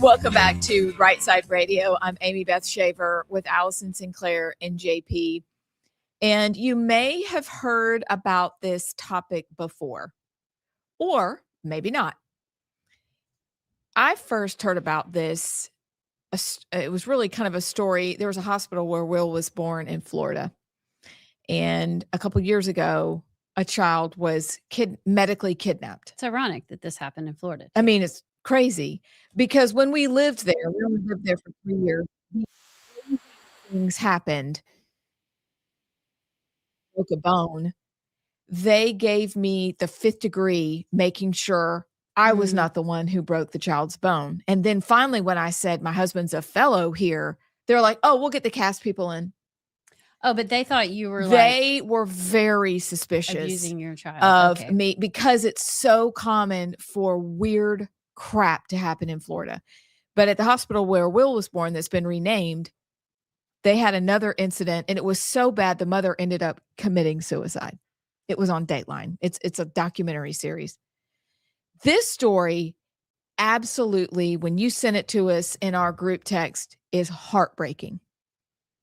Welcome back to Rightside Radio. I'm Amy Beth Shaver with Allison Sinclair and JP. And you may have heard about this topic before, or maybe not. I first heard about this. It was really kind of a story. There was a hospital where Will was born in Florida. And a couple years ago, a child was medically kidnapped. It's ironic that this happened in Florida. I mean, it's crazy because when we lived there, we only lived there for 3 years. Things happened. Broke a bone. They gave me the 5th degree, making sure I was not the one who broke the child's bone. And then finally, when I said my husband's a fellow here, they're like, "Oh, we'll get the cast people in." Oh, but they thought you were They were very suspicious abusing your child of me because it's so common for weird crap to happen in Florida. But at the hospital where Will was born, that's been renamed, they had another incident, and it was so bad the mother ended up committing suicide. It was on Dateline. It's a documentary series. This story, absolutely, when you sent it to us in our group text, is heartbreaking.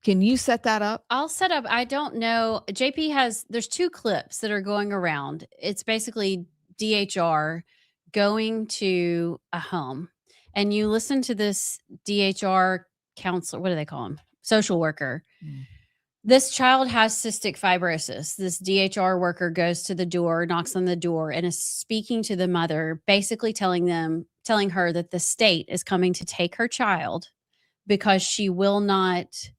Can you set that up? I'll set up. I don't know. There's 2 clips that are going around. It's basically DHR going to a home, and you listen to this DHR counselor. What do they call him? Social worker. This child has cystic fibrosis. This DHR worker goes to the door, knocks on the door, and is speaking to the mother, basically telling her that the state is coming to take her child because she will not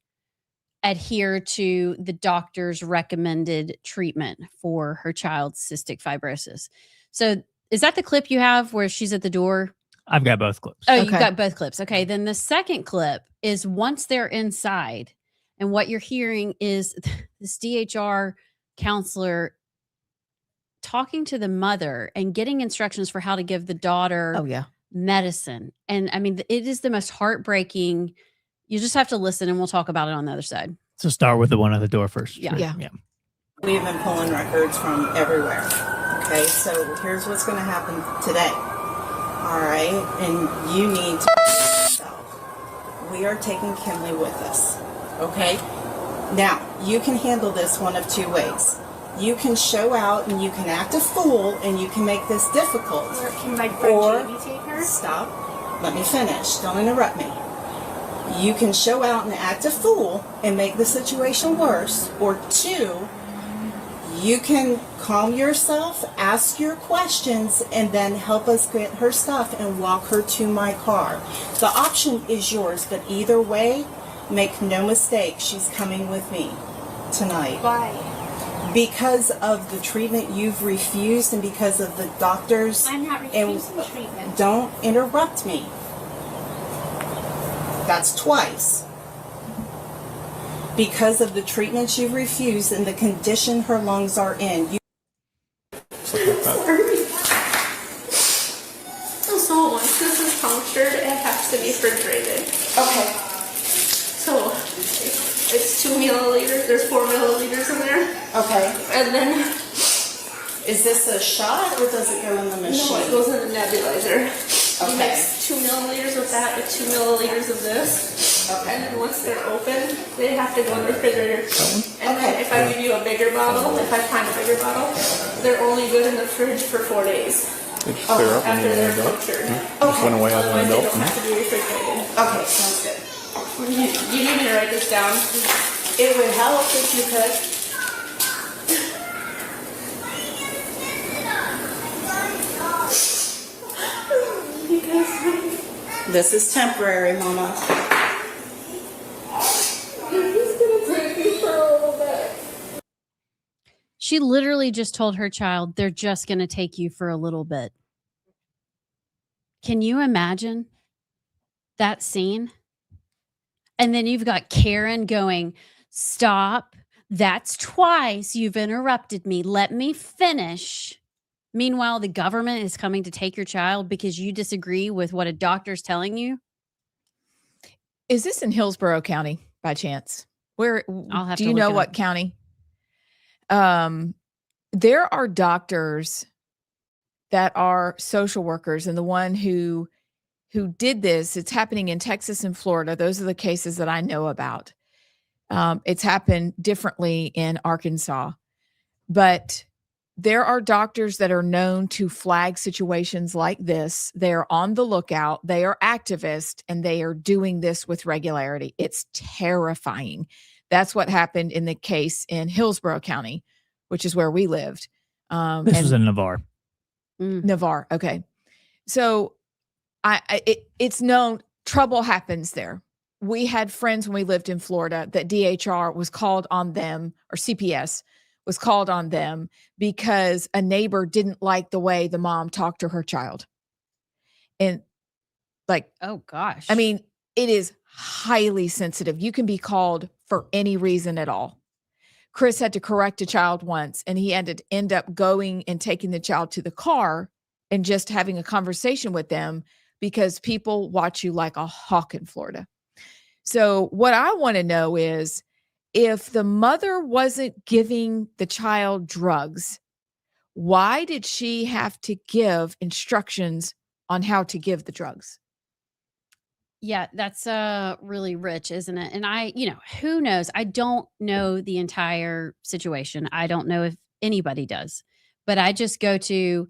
adhere to the doctor's recommended treatment for her child's cystic fibrosis. So is that the clip you have where she's at the door? I've got both clips. Oh, you've got both clips. Okay. Then the second clip is once they're inside, and what you're hearing is this DHR counselor talking to the mother and getting instructions for how to give the daughter medicine. And I mean, it is the most heartbreaking. You just have to listen, and we'll talk about it on the other side. So start with the one at the door first. Yeah. We've been pulling records from everywhere. Okay, so here's what's going to happen today. All right, and you need to yourself. We are taking Kinley with us. Okay? Now, you can handle this one of 2 ways. You can show out and you can act a fool and you can make this difficult. Or can my friend Jamie take her? Stop. Let me finish. Don't interrupt me. You can show out and act a fool and make the situation worse. Or 2, you can calm yourself, ask your questions, and then help us get her stuff and walk her to my car. The option is yours, but either way, make no mistake, she's coming with me tonight. Why? Because of the treatment you've refused and because of the doctors. I'm not refusing treatment. Don't interrupt me. That's twice. Because of the treatments you've refused and the condition her lungs are in. So once this is punctured, it has to be refrigerated. Okay. So it's 2 milliliters. There's 4 milliliters in there. Okay. And then Is this a shot or does it go in the machine? no, it goes in the nebulizer. You Okay. mix 2 milliliters with that and 2 milliliters of this. Okay. And then once they're open, they have to go in the refrigerator. And then Okay. if I give you a bigger bottle, if I find a bigger bottle, they're only good in the fridge for 4 days They just clear up when after they they're end up. punctured. Just went away as an Otherwise, they adult. don't have to be refrigerated. Okay, sounds good. You need me to write this down? It would help if you could. This is temporary, Mama. He's gonna take me for a little bit. She literally just told her child, they're just going to take you for a little bit. Can you imagine that scene? And then you've got Karen going, stop. That's twice you've interrupted me. Let me finish. Meanwhile, the government is coming to take your child because you disagree with what a doctor's telling you. Is this in Hillsborough County by chance? Where I'll have do to you look know it what up. county? There are doctors that are social workers, and the one who who did this. It's happening in Texas and Florida. Those are the cases that I know about. It's happened differently in Arkansas, but there are doctors that are known to flag situations like this. They are on the lookout. They are activists, and they are doing this with regularity. It's terrifying. That's what happened in the case in Hillsborough County, which is where we lived. This was in Navarre. Navarre. Okay. So it's known trouble happens there. We had friends when we lived in Florida that DHR was called on them, or CPS was called on them because a neighbor didn't like the way the mom talked to her child. And like, Oh gosh. I mean, it is highly sensitive. You can be called for any reason at all. Chris had to correct a child once, and he had to end up going and taking the child to the car and just having a conversation with them because people watch you like a hawk in Florida. So what I want to know is, if the mother wasn't giving the child drugs, why did she have to give instructions on how to give the drugs? Yeah, that's really rich, isn't it? And who knows? I don't know the entire situation. I don't know if anybody does, but I just go to,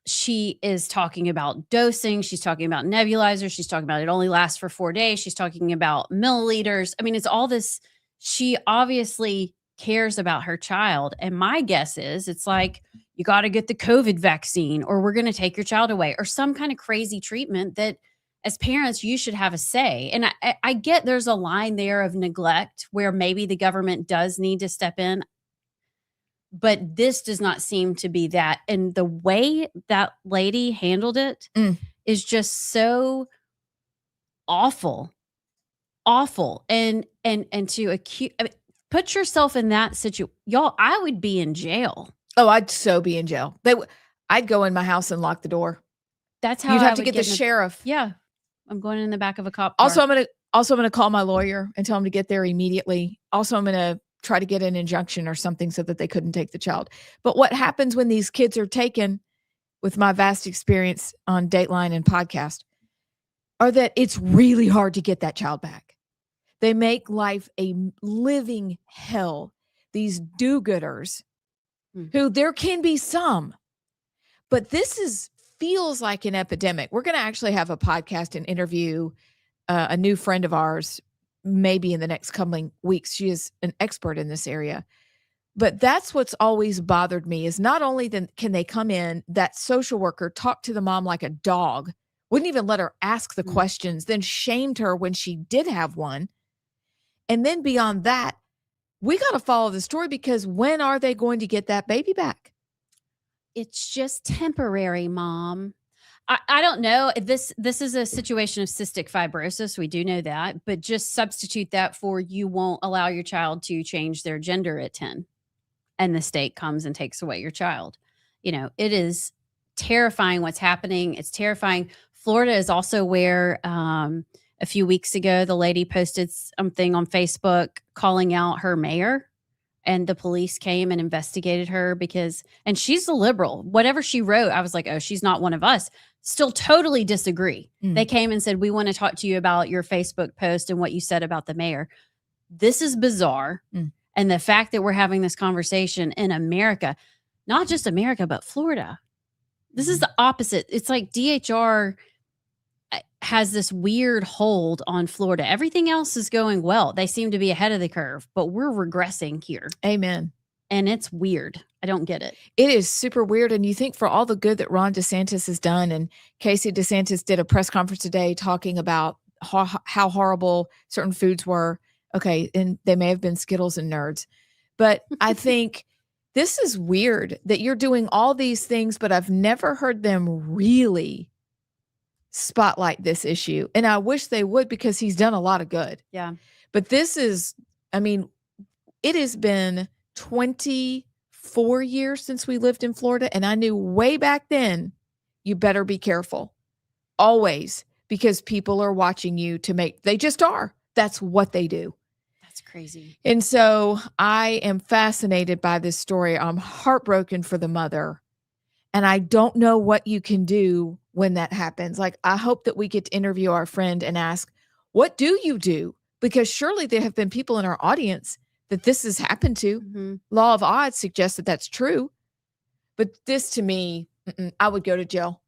she is talking about dosing. She's talking about nebulizers. She's talking about it only lasts for 4 days. She's talking about milliliters. I mean, it's all this. She obviously cares about her child. And my guess is it's like, you got to get the COVID vaccine, or we're going to take your child away, or some kind of crazy treatment that as parents, you should have a say. And I get there's a line there of neglect where maybe the government does need to step in. But this does not seem to be that. And the way that lady handled it is just so awful. And to accuse, put yourself in that situation. Y'all, I would be in jail. Oh, I'd so be in jail. I'd go in my house and lock the door. That's how You'd I have to would get the sheriff. Yeah. I'm going in the back of a cop car. Also, I'm going to call my lawyer and tell him to get there immediately. Also, I'm going to try to get an injunction or something so that they couldn't take the child. But what happens when these kids are taken, with my vast experience on Dateline and podcast, are that it's really hard to get that child back. They make life a living hell. These do-gooders, who there can be some, but this feels like an epidemic. We're going to actually have a podcast and interview a new friend of ours, maybe in the next coming weeks. She is an expert in this area. But that's what's always bothered me, is not only can they come in, that social worker talked to the mom like a dog, wouldn't even let her ask the questions, then shamed her when she did have one. And then beyond that, we got to follow the story, because when are they going to get that baby back? It's just temporary, Mom. I don't know. This is a situation of cystic fibrosis. We do know that, but just substitute that for, you won't allow your child to change their gender at 10, and the state comes and takes away your child. It is terrifying what's happening. It's terrifying. Florida is also where a few weeks ago, the lady posted something on Facebook calling out her mayor, and the police came and investigated her and she's a liberal. Whatever she wrote, I was like, oh, she's not one of us. Still totally disagree. They came and said, we want to talk to you about your Facebook post and what you said about the mayor. This is bizarre. And the fact that we're having this conversation in America, not just America, but Florida, this is the opposite. It's like DHR has this weird hold on Florida. Everything else is going well. They seem to be ahead of the curve, but we're regressing here. Amen. And it's weird. I don't get it. It is super weird. And you think, for all the good that Ron DeSantis has done, and Casey DeSantis did a press conference today talking about how horrible certain foods were. Okay. And they may have been Skittles and Nerds, but I think this is weird that you're doing all these things, but I've never heard them really spotlight this issue. And I wish they would, because he's done a lot of good. Yeah. But this is, it has been 24 years since we lived in Florida. And I knew way back then, you better be careful. Always. Because people are watching you they just are. That's what they do. That's crazy. And so I am fascinated by this story. I'm heartbroken for the mother. And I don't know what you can do when that happens. Like, I hope that we get to interview our friend and ask, what do you do? Because surely there have been people in our audience that this has happened to. Mhm. Law of odds suggests that that's true. But this, to me, I would go to jail.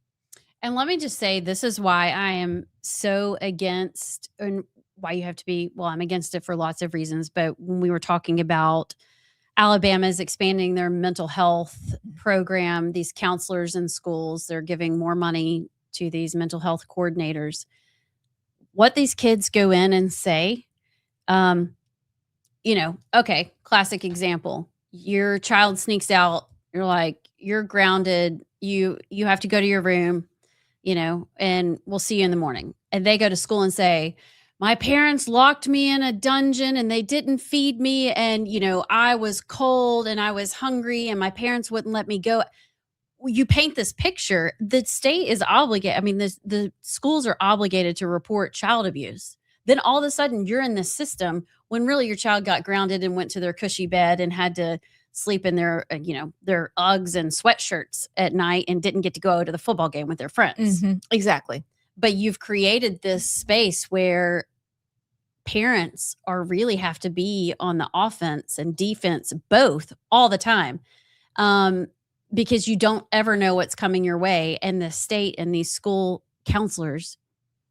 And let me just say, this is why I am so against, and why you have to be, well, I'm against it for lots of reasons. But when we were talking about Alabama's expanding their mental health program, these counselors in schools, they're giving more money to these mental health coordinators. What these kids go in and say, okay, classic example. Your child sneaks out. You're like, you're grounded. You have to go to your room, and we'll see you in the morning. And they go to school and say, my parents locked me in a dungeon and they didn't feed me. And, I was cold and I was hungry and my parents wouldn't let me go. You paint this picture. The state is obligated. I mean, the schools are obligated to report child abuse. Then all of a sudden you're in this system when really your child got grounded and went to their cushy bed and had to sleep in their Uggs and sweatshirts at night and didn't get to go to the football game with their friends. Exactly. But you've created this space where parents really have to be on the offense and defense, both all the time. Because you don't ever know what's coming your way. And the state and these school counselors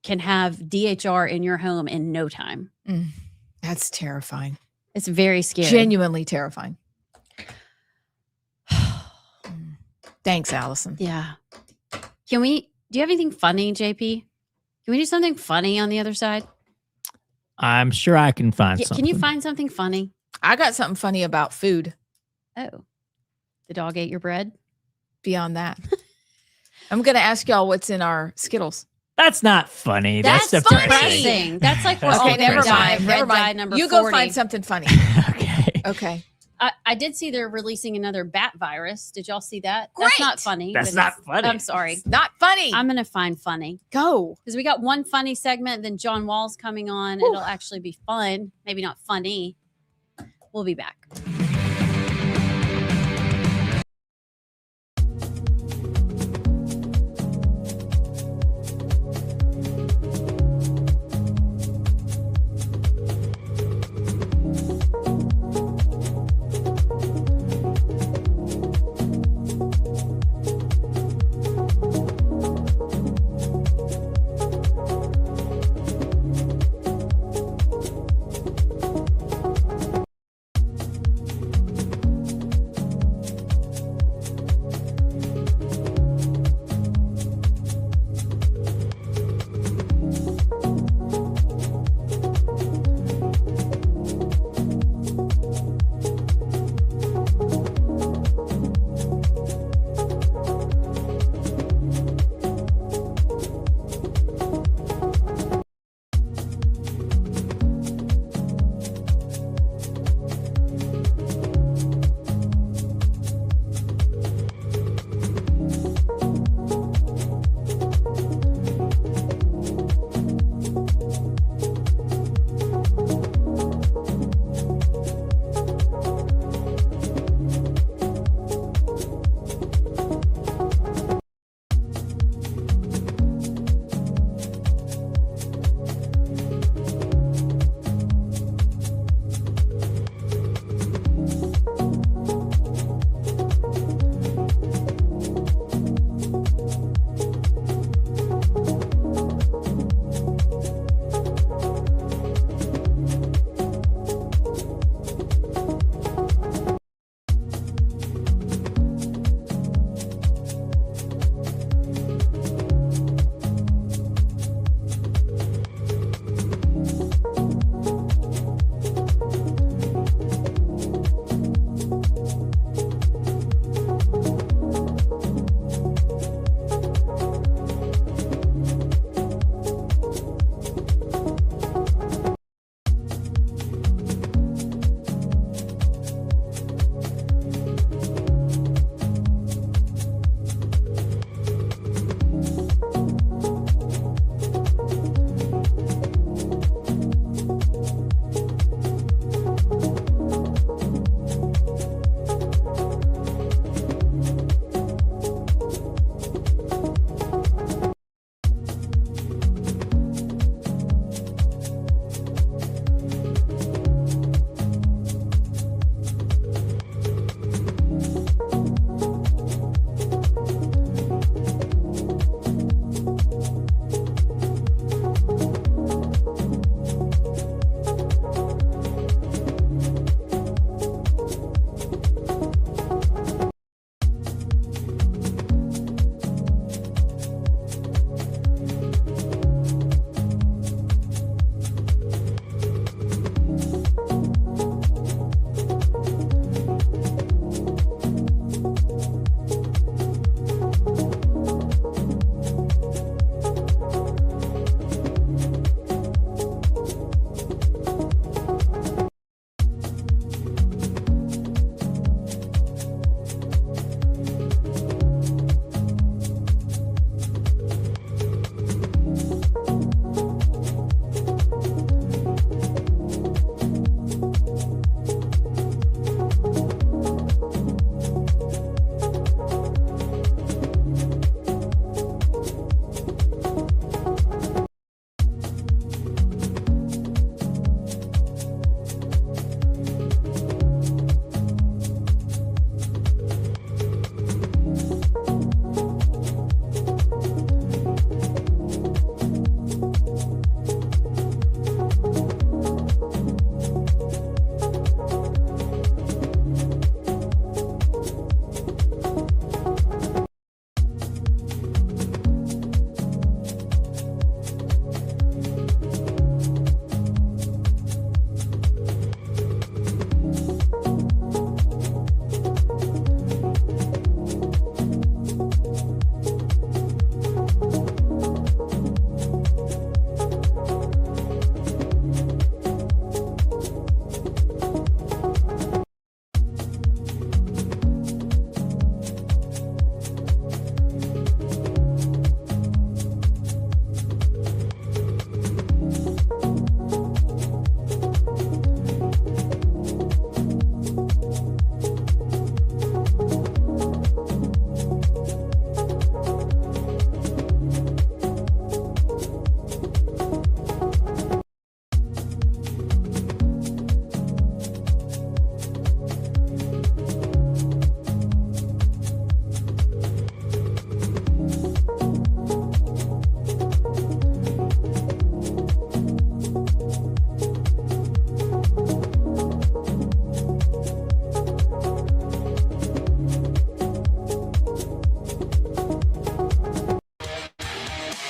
can have DHR in your home in no time. That's terrifying. It's very scary. Genuinely terrifying. Thanks, Allison. Yeah. Do you have anything funny, JP? Can we do something funny on the other side? I'm sure I can find something. Can you find something funny? I got something funny about food. Oh, the dog ate your bread? Beyond that. I'm going to ask y'all what's in our Skittles. That's not funny. That's depressing. That's like we're all never gonna die. mind. Red Never dye mind. number You 40. go find something funny. Okay. I did see they're releasing another bat virus. Did y'all see that? Great. That's not funny. That's but not it's- funny. I'm sorry. Not funny. I'm going to find funny. Go. Because we got one funny segment, then John Wall's coming on. It'll actually be fun. Maybe not funny. We'll be back.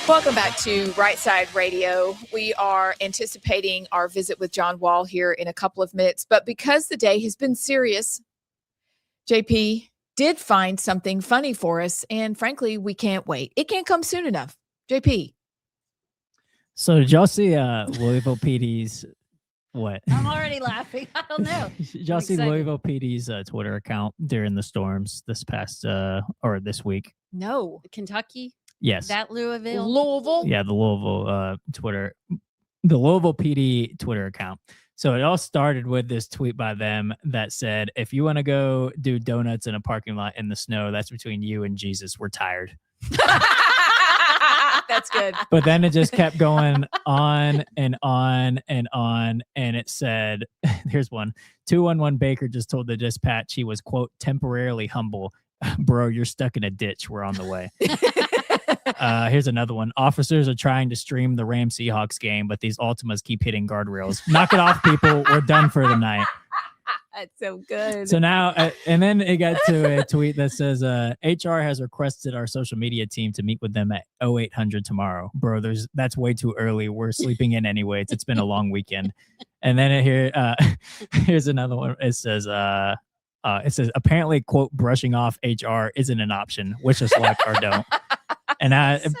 Welcome back to Rightside Radio. We are anticipating our visit with John Wahl here in a couple of minutes, but because the day has been serious, JP did find something funny for us, and frankly, we can't wait. It can't come soon enough. JP. So did y'all see Louisville PD's what? I'm already laughing. I don't know. Did y'all see excited. Louisville PD's Twitter account during the storms this past or this week? No. Kentucky? Yes. That Louisville? Louisville? Yeah, the Louisville the Louisville PD Twitter account. So it all started with this tweet by them that said, if you want to go do donuts in a parking lot in the snow, that's between you and Jesus. We're tired. That's good. But then it just kept going on and on and on. And it said, here's one. 211 Baker just told the dispatch he was, quote, temporarily humble. Bro, you're stuck in a ditch. We're on the way. Here's another one. Officers are trying to stream the Rams Seahawks game, but these Ultimas keep hitting guardrails. Knock it off, people. We're done for the night. That's so good. So now, and then it got to a tweet that says, HR has requested our social media team to meet with them at 0800 tomorrow. Bro, that's way too early. We're sleeping in anyways. It's been a long weekend. And then here's another one. It says, apparently, quote, brushing off HR isn't an option. Wish us luck or don't. And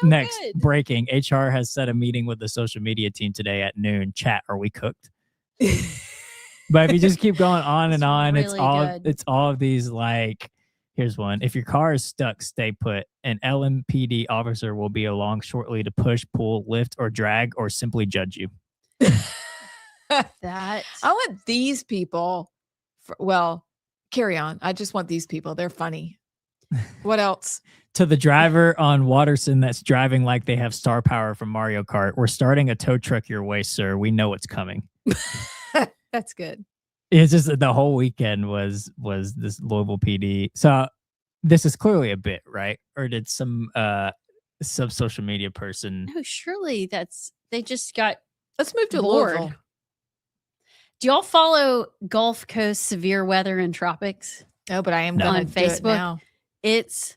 next, good. breaking, HR has set a meeting with the social media team today at noon. Chat, are we cooked? But if you just keep going on and on, really good. it's all of these, like, here's one. If your car is stuck, stay put. An LMPD officer will be along shortly to push, pull, lift, or drag, or simply judge you. That. I want these people. Carry on. I just want these people. They're funny. What else? To the driver on Watterson that's driving like they have star power from Mario Kart, we're starting a tow truck your way, sir. We know it's coming. That's good. It's just the whole weekend was this Louisville PD. So this is clearly a bit, right? Or did some social media person? No, surely they just got Let's move to bored. Louisville. Do y'all follow Gulf Coast severe weather and tropics? No, but I am No. going On to do it Facebook? now. It's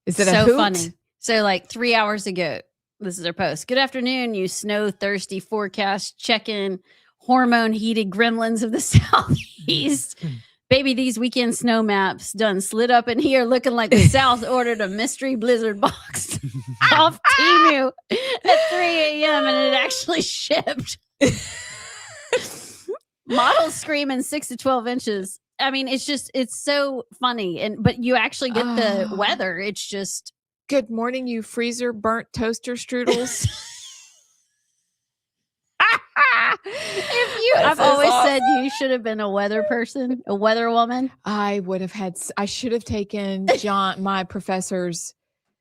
Is it a so hoot? funny. So like 3 hours ago, this is their post. Good afternoon, you snow thirsty forecast check-in hormone heated gremlins of the southeast. Baby, these weekend snow maps done slid up in here looking like the South ordered a mystery blizzard box off Temu at 3 a.m. and it actually shipped. Models screaming 6 to 12 inches. I mean, it's so funny. But you actually get the weather. It's just. Good morning, you freezer burnt toaster strudels. I've always said you should have been a weather person, a weather woman. I should have taken my professor's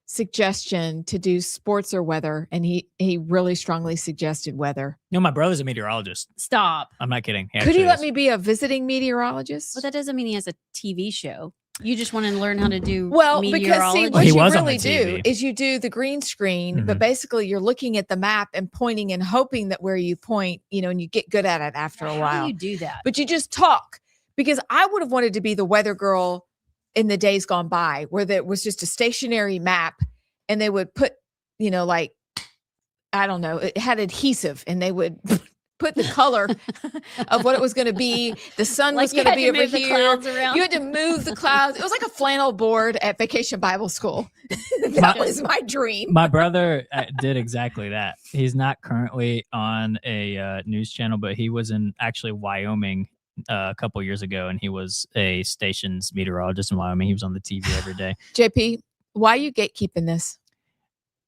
suggestion to do sports or weather, and he really strongly suggested weather. No, my brother's a meteorologist. Stop. I'm not kidding. Could he let me be a visiting meteorologist? Well, that doesn't mean he has a TV show. You just want to learn how to do because see, meteorology. what He you was on really the do TV. is you do the green screen, but basically you're looking at the map and pointing and hoping that where you point, and you get good at it after a How while. do you do that? But you just talk, because I would have wanted to be the weather girl in the days gone by, where there was just a stationary map and they would put, like, I don't know, it had adhesive and they would put the color of what it was going to be. The sun was going to be over here. You had to move the clouds. It was like a flannel board at Vacation Bible School. That was my dream. My brother did exactly that. He's not currently on a news channel, but he was in actually Wyoming a couple years ago, and he was a station's meteorologist in Wyoming. He was on the TV every day. JP, why are you gatekeeping this?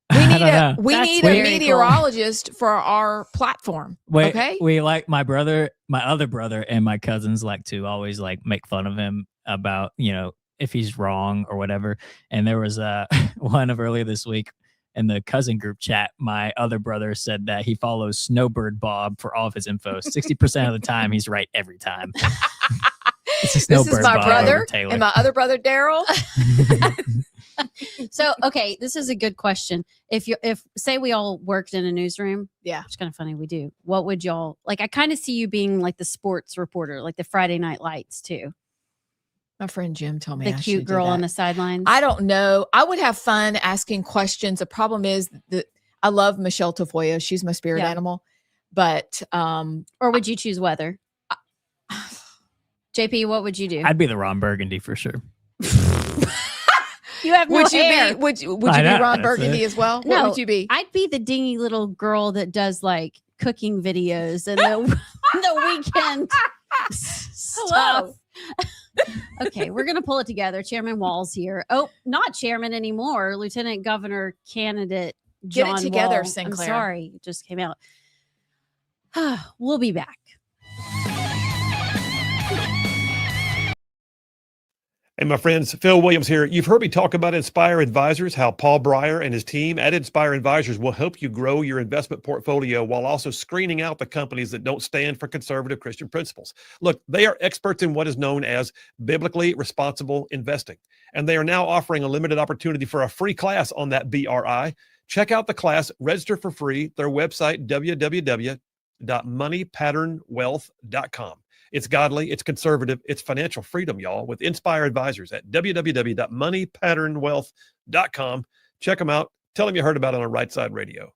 We That's need very a meteorologist for our platform. Wait, okay. we like my other brother and my cousins like to always like make fun of him about, if he's wrong or whatever. And there was one of earlier this week in the cousin group chat. My other brother said that he follows Snowbird Bob for all of his info. 60% of the time, he's right every time. It's a This Snowbird is my Bob brother over Taylor. and my other brother, Daryl. So, okay, this is a good question. If say we all worked in a newsroom, Yeah. it's kind of funny we do. What would y'all like? I kind of see you being like the sports reporter, like the Friday Night Lights too. My friend Jim told me The I cute should do girl on that. the sidelines. I don't know. I would have fun asking questions. The problem is that I love Michelle Tafoya. She's my spirit Yeah. animal. But Or would you choose weather? JP, what would you do? I'd be the Ron Burgundy for sure. You have no would you hair. be would you I be know, Ron that's Burgundy it. as well? No, What would you be? I'd be the dingy little girl that does like cooking videos and the weekend stuff. Okay, we're gonna pull it together. Chairman Wall's here. Oh, not chairman anymore. Lieutenant Governor candidate Get John it together, Wall. Sinclair. I'm sorry, it just came out. We'll be back. Hey, my friends, Phil Williams here. You've heard me talk about Inspire Advisors, how Paul Breyer and his team at Inspire Advisors will help you grow your investment portfolio while also screening out the companies that don't stand for conservative Christian principles. Look, they are experts in what is known as biblically responsible investing, and they are now offering a limited opportunity for a free class on that BRI. Check out the class, register for free, their website, www.moneypatternwealth.com. It's godly, it's conservative, it's financial freedom, y'all, with Inspire Advisors at www.moneypatternwealth.com. Check them out. Tell them you heard about it on Rightside Radio.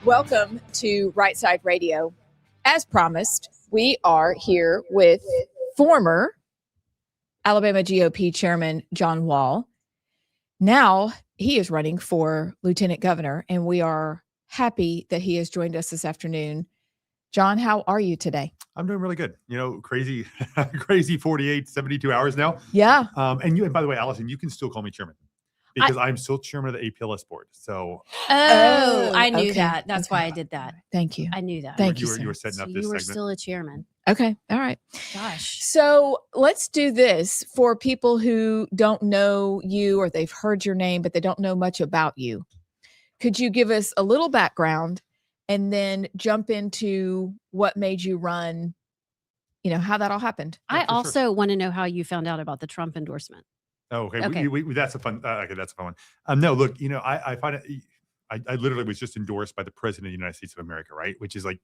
Welcome to Rightside Radio. As promised, we are here with former Alabama GOP Chairman John Wahl. Now he is running for Lieutenant Governor, and we are happy that he has joined us this afternoon. John, how are you today? I'm doing really good. You know, crazy 48, 72 hours now. Yeah. And by the way, Allison, you can still call me chairman because I'm still chairman of the APLS board. So I knew okay. that. That's Okay. why I did that. Thank you. I knew that. Thank you you, were, sir. you were setting up So this you were segment. still a chairman. Okay. All right. Gosh. So let's do this for people who don't know you or they've heard your name, but they don't know much about you. Could you give us a little background and then jump into what made you run, how that all happened? I for sure. also want to know how you found out about the Trump endorsement. Oh, okay. Okay. That's a fun. Okay, that's a fun one. No, look, I find it. I literally was just endorsed by the president of the United States of America, right? Which is like,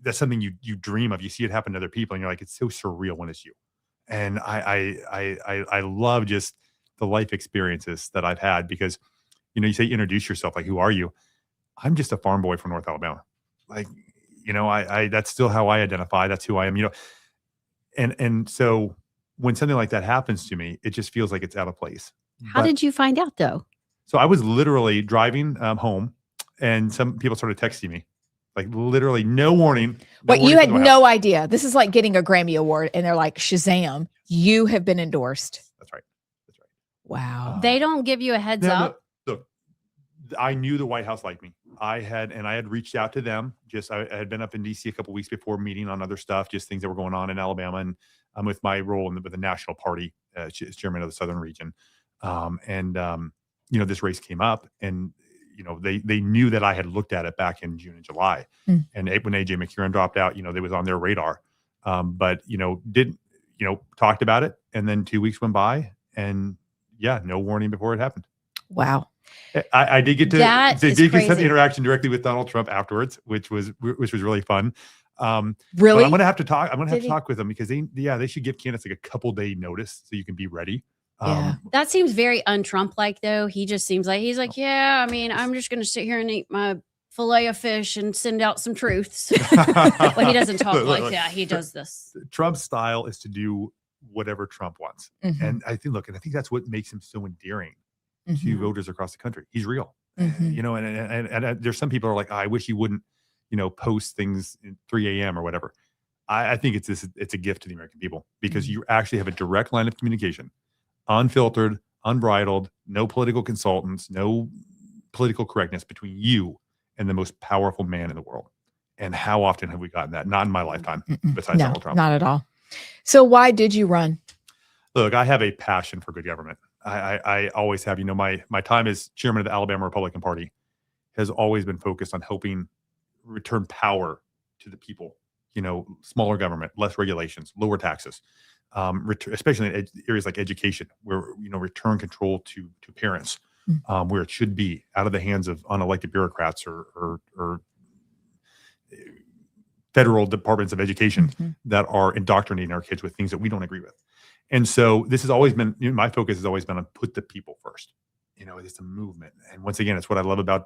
that's something you dream of. You see it happen to other people, and you're like, it's so surreal when it's you. And I love just the life experiences that I've had because, you say introduce yourself, like, who are you? I'm just a farm boy from North Alabama. Like, I that's still how I identify. That's who I am. And so when something like that happens to me, it just feels like it's out of place. How did you find out though? So I was literally driving home, and some people started texting me, like literally no warning. But you warning had from the no house. idea. This is like getting a Grammy Award, and they're like, Shazam, you have been endorsed. That's right. Wow. They don't give you a heads No, up. look, I knew the White House liked me. I had reached out to them. I had been up in DC a couple weeks before, meeting on other stuff, just things that were going on in Alabama, and with my role with the National Party, as chairman of the Southern Region. This race came up, and they knew that I had looked at it back in June and July, and when AJ McCarron dropped out, they was on their radar, but didn't talked about it, and then 2 weeks went by, and no warning before it happened. Wow. I did get to That they is did get some crazy. interaction directly with Donald Trump afterwards, which was really fun. Really? But I'm gonna have to talk. I'm gonna have Did to he? talk with them because they should give candidates like a couple day notice so you can be ready. Yeah. That seems very un-Trump like though. He just seems like he's like, yeah, I mean, I'm just gonna sit here and eat my fillet of fish and send out some truths. Well, he doesn't talk Look, like that. He does this. Trump's style is to do whatever Trump wants, Mhm. and I think that's what makes him so endearing to Mhm. voters across the country. He's real. Mhm. And there's some people are like, I wish he wouldn't, post things at 3 a.m. or whatever. I think it's a gift to the American people because you actually have a direct line of communication, unfiltered, unbridled, no political consultants, no political correctness between you and the most powerful man in the world. And how often have we gotten that? Not in my lifetime, besides No, Donald Trump. not at all. So why did you run? Look, I have a passion for good government. I always have. My time as chairman of the Alabama Republican Party has always been focused on helping return power to the people. Smaller government, less regulations, lower taxes, especially in areas like education, where return control to parents, where it should be, out of the hands of unelected bureaucrats or federal departments of education that are indoctrinating our kids with things that we don't agree with. And so this has always been, my focus has always been on put the people first. It's a movement. And once again, it's what I love about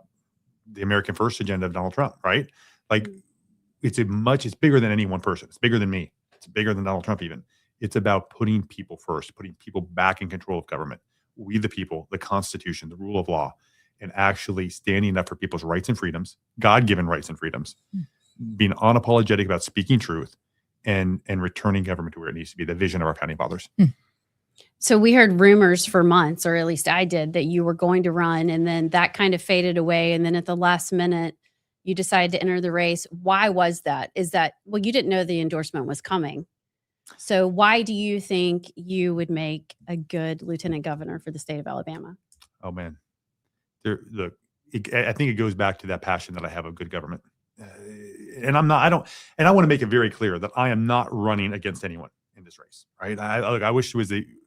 the American First agenda of Donald Trump, right? Like it's bigger than any one person. It's bigger than me. It's bigger than Donald Trump even. It's about putting people first, putting people back in control of government. We the people, the Constitution, the rule of law, and actually standing up for people's rights and freedoms, God-given rights and freedoms, being unapologetic about speaking truth, and returning government to where it needs to be, the vision of our founding fathers. So we heard rumors for months, or at least I did, that you were going to run, and then that kind of faded away. And then at the last minute, you decided to enter the race. Why was that? Well, you didn't know the endorsement was coming. So why do you think you would make a good lieutenant governor for the state of Alabama? Oh man, I think it goes back to that passion that I have of good government. And I want to make it very clear that I am not running against anyone in this race, right? I wish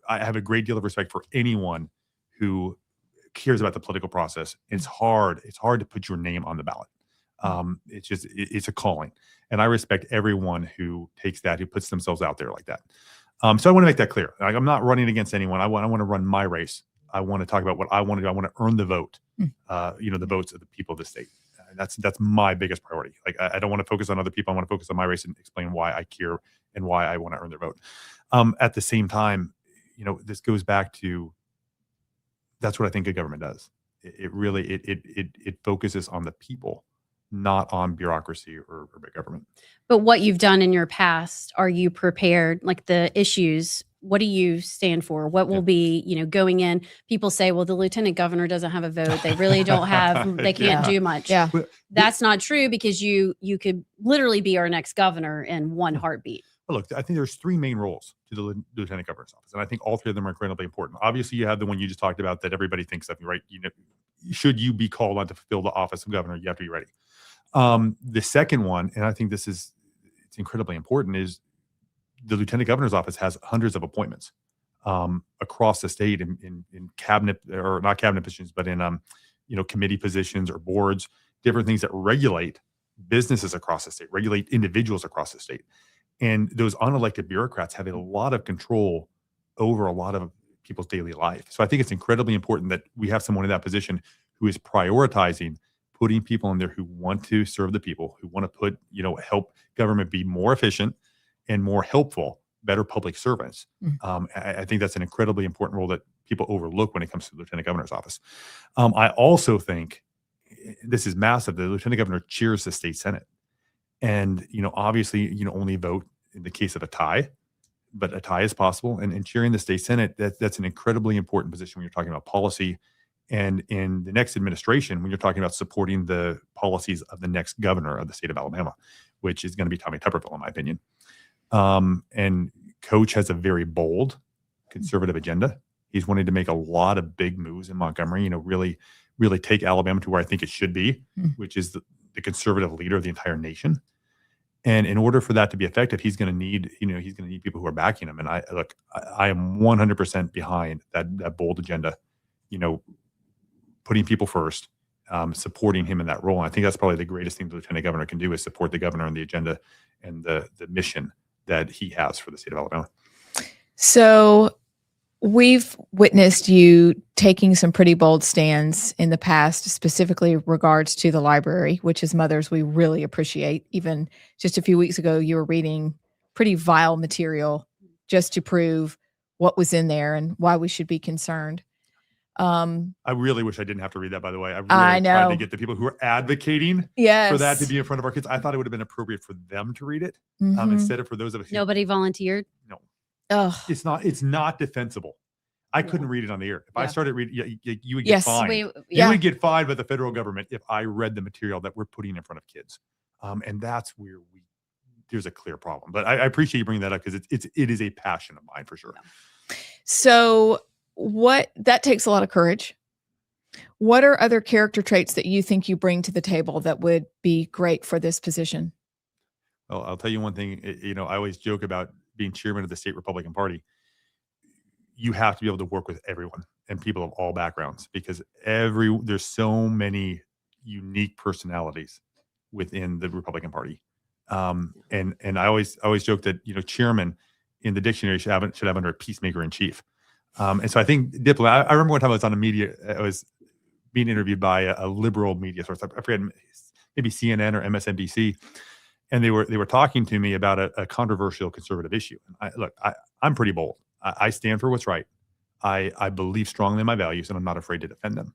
I have a great deal of respect for anyone who cares about the political process. It's hard to put your name on the ballot. It's a calling, and I respect everyone who takes that, who puts themselves out there like that. So I want to make that clear. Like, I'm not running against anyone. I want to run my race. I want to talk about what I want to do. I want to earn the vote, the votes of the people of the state. And that's my biggest priority. Like, I don't want to focus on other people. I want to focus on my race and explain why I care and why I want to earn their vote. At the same time, this goes back to, that's what I think a government does. It really, it focuses on the people, not on bureaucracy or big government. But what you've done in your past, are you prepared? Like the issues, what do you stand for? What will be, going in? People say, well, the lieutenant governor doesn't have a vote. They really don't have, they can't do much. Yeah. That's not true, because you could literally be our next governor in one heartbeat. Well, look, I think there's three main roles to the lieutenant governor's office, and I think all three of them are incredibly important. Obviously, you have the one you just talked about that everybody thinks of, right? Should you be called on to fulfill the office of governor, you have to be ready. The second one, and I think it's incredibly important, is the lieutenant governor's office has hundreds of appointments across the state in cabinet, or not cabinet positions, but in committee positions or boards, different things that regulate businesses across the state, regulate individuals across the state. And those unelected bureaucrats have a lot of control over a lot of people's daily life. So I think it's incredibly important that we have someone in that position who is prioritizing putting people in there who want to serve the people, who want to help government be more efficient and more helpful, better public servants. I think that's an incredibly important role that people overlook when it comes to the lieutenant governor's office. I also think this is massive. The lieutenant governor chairs the state senate. And, obviously, only vote in the case of a tie, but a tie is possible. And chairing the state senate, that's an incredibly important position when you're talking about policy. And in the next administration, when you're talking about supporting the policies of the next governor of the state of Alabama, which is going to be Tommy Tuberville, in my opinion. And Coach has a very bold conservative agenda. He's wanting to make a lot of big moves in Montgomery, really, really take Alabama to where I think it should be, which is the conservative leader of the entire nation. And in order for that to be effective, he's going to need people who are backing him. And I am 100% behind that bold agenda, putting people first, supporting him in that role. And I think that's probably the greatest thing the lieutenant governor can do, is support the governor and the agenda and the mission that he has for the state of Alabama. So we've witnessed you taking some pretty bold stands in the past, specifically regards to the library, which as mothers, we really appreciate. Even just a few weeks ago, you were reading pretty vile material just to prove what was in there and why we should be concerned. I really wish I didn't have to read that, by the way. I really know. tried to get the people who are advocating Yes. for that to be in front of our kids. I thought it would have been appropriate for them to read it instead of for those of us who... Nobody volunteered? No. Ugh. It's not defensible. I couldn't read it on the air. If I started reading, you would get Yes. fined. You would get fined by the federal government if I read the material that we're putting in front of kids. And that's where there's a clear problem. But I appreciate you bringing that up, because it is a passion of mine for sure. So that takes a lot of courage. What are other character traits that you think you bring to the table that would be great for this position? Well, I'll tell you one thing. I always joke about being chairman of the state Republican Party. You have to be able to work with everyone and people of all backgrounds, because there's so many unique personalities within the Republican Party. And I always joke that, chairman in the dictionary should have under a peacemaker in chief. And so I think diplomat. I remember one time I was on I was being interviewed by a liberal media source. I forget, maybe CNN or MSNBC, and they were talking to me about a controversial conservative issue. And I'm pretty bold. I stand for what's right. I believe strongly in my values, and I'm not afraid to defend them.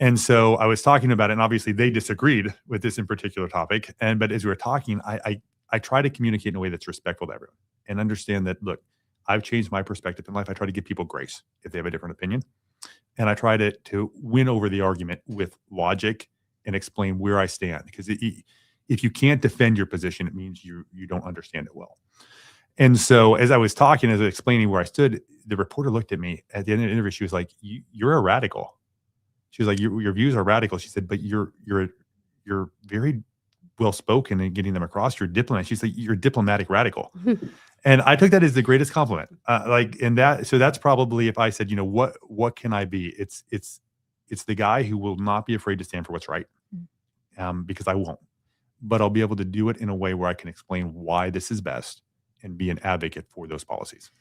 And so I was talking about it, and obviously they disagreed with this in particular topic. But as we were talking, I try to communicate in a way that's respectful to everyone and understand that, look, I've changed my perspective in life. I try to give people grace if they have a different opinion. And I try to win over the argument with logic and explain where I stand. Because if you can't defend your position, it means you don't understand it well. And so as I was talking, as I was explaining where I stood, the reporter looked at me at the end of the interview. She was like, you're a radical. She was like, your views are radical. She said, but you're very well spoken in getting them across. You're a diplomat. She's like, you're a diplomatic radical. And I took that as the greatest compliment. So that's probably, if I said, what can I be? It's the guy who will not be afraid to stand for what's right, because I won't. But I'll be able to do it in a way where I can explain why this is best and be an advocate for those policies.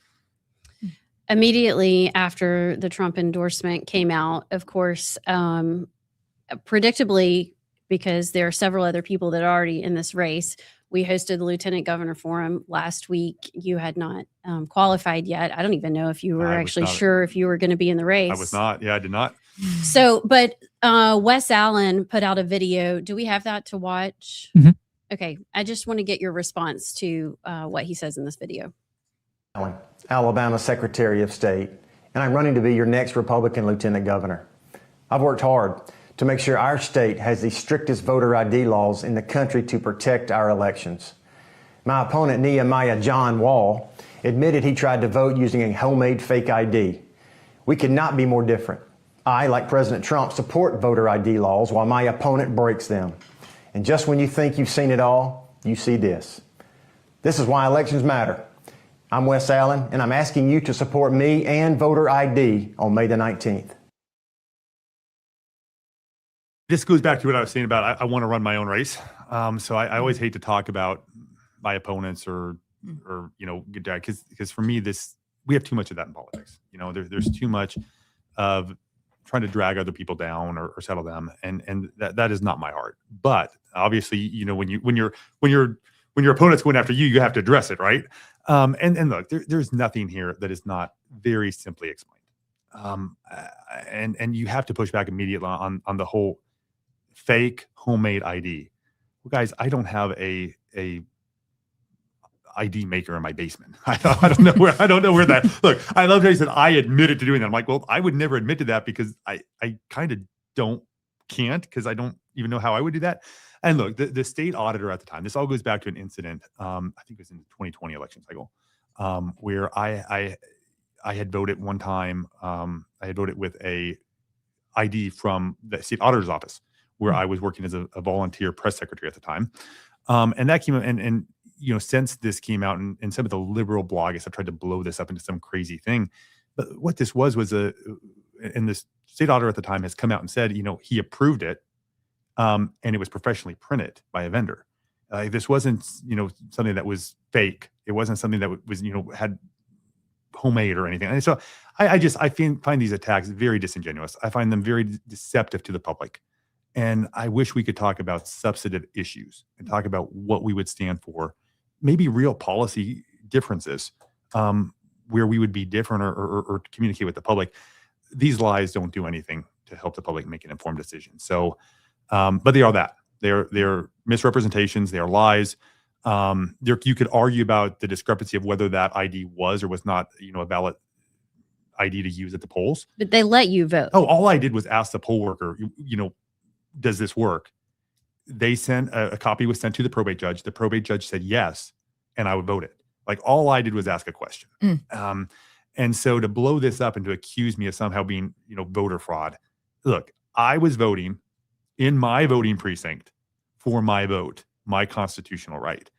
Immediately after the Trump endorsement came out, of course, predictably, because there are several other people that are already in this race. We hosted the Lieutenant Governor Forum last week. You had not qualified yet. I don't even know if you were actually sure if you were going to be in the race. I was not. Yeah, I did not. So, but Wes Allen put out a video. Do we have that to watch? Mhm. Okay. I just want to get your response to what he says in this video. Alabama Secretary of State, and I'm running to be your next Republican Lieutenant Governor. I've worked hard to make sure our state has the strictest voter ID laws in the country to protect our elections. My opponent, Nehemiah John Wahl, admitted he tried to vote using a homemade fake ID. We could not be more different. I, like President Trump, support voter ID laws while my opponent breaks them. And just when you think you've seen it all, you see this. This is why elections matter. I'm Wes Allen, and I'm asking you to support me and voter ID on May the 19th. This goes back to what I was saying about I want to run my own race. So I always hate to talk about my opponents or because for me we have too much of that in politics. There's too much of trying to drag other people down or settle them, and that is not my heart. But obviously, when your opponent's going after you, you have to address it, right? And look, there's nothing here that is not very simply explained. And you have to push back immediately on the whole fake homemade ID. Well, guys, I don't have a ID maker in my basement. I don't know where that. Look, I love how he said I admitted to doing that. I'm like, well, I would never admit to that because I kind of can't because I don't even know how I would do that. And look, the state auditor at the time, this all goes back to an incident. I think it was in the 2020 election cycle, where I had voted one time. I had voted with a ID from the state auditor's office, where I was working as a volunteer press secretary at the time. And that came out, and since this came out, and some of the liberal bloggers have tried to blow this up into some crazy thing. But what this was and this state auditor at the time has come out and said, he approved it. And it was professionally printed by a vendor. This wasn't, something that was fake. It wasn't something that was, had homemade or anything. And so I find these attacks very disingenuous. I find them very deceptive to the public. And I wish we could talk about substantive issues and talk about what we would stand for, maybe real policy differences, where we would be different or communicate with the public. These lies don't do anything to help the public make an informed decision. So, but they are that. They're misrepresentations. They are lies. You could argue about the discrepancy of whether that ID was or was not, a valid ID to use at the polls. But they let you vote. Oh, all I did was ask the poll worker, does this work? They sent a copy was sent to the probate judge. The probate judge said yes, and I would vote it. Like all I did was ask a question. And so to blow this up and to accuse me of somehow being, voter fraud. Look, I was voting in my voting precinct for my vote, my constitutional right,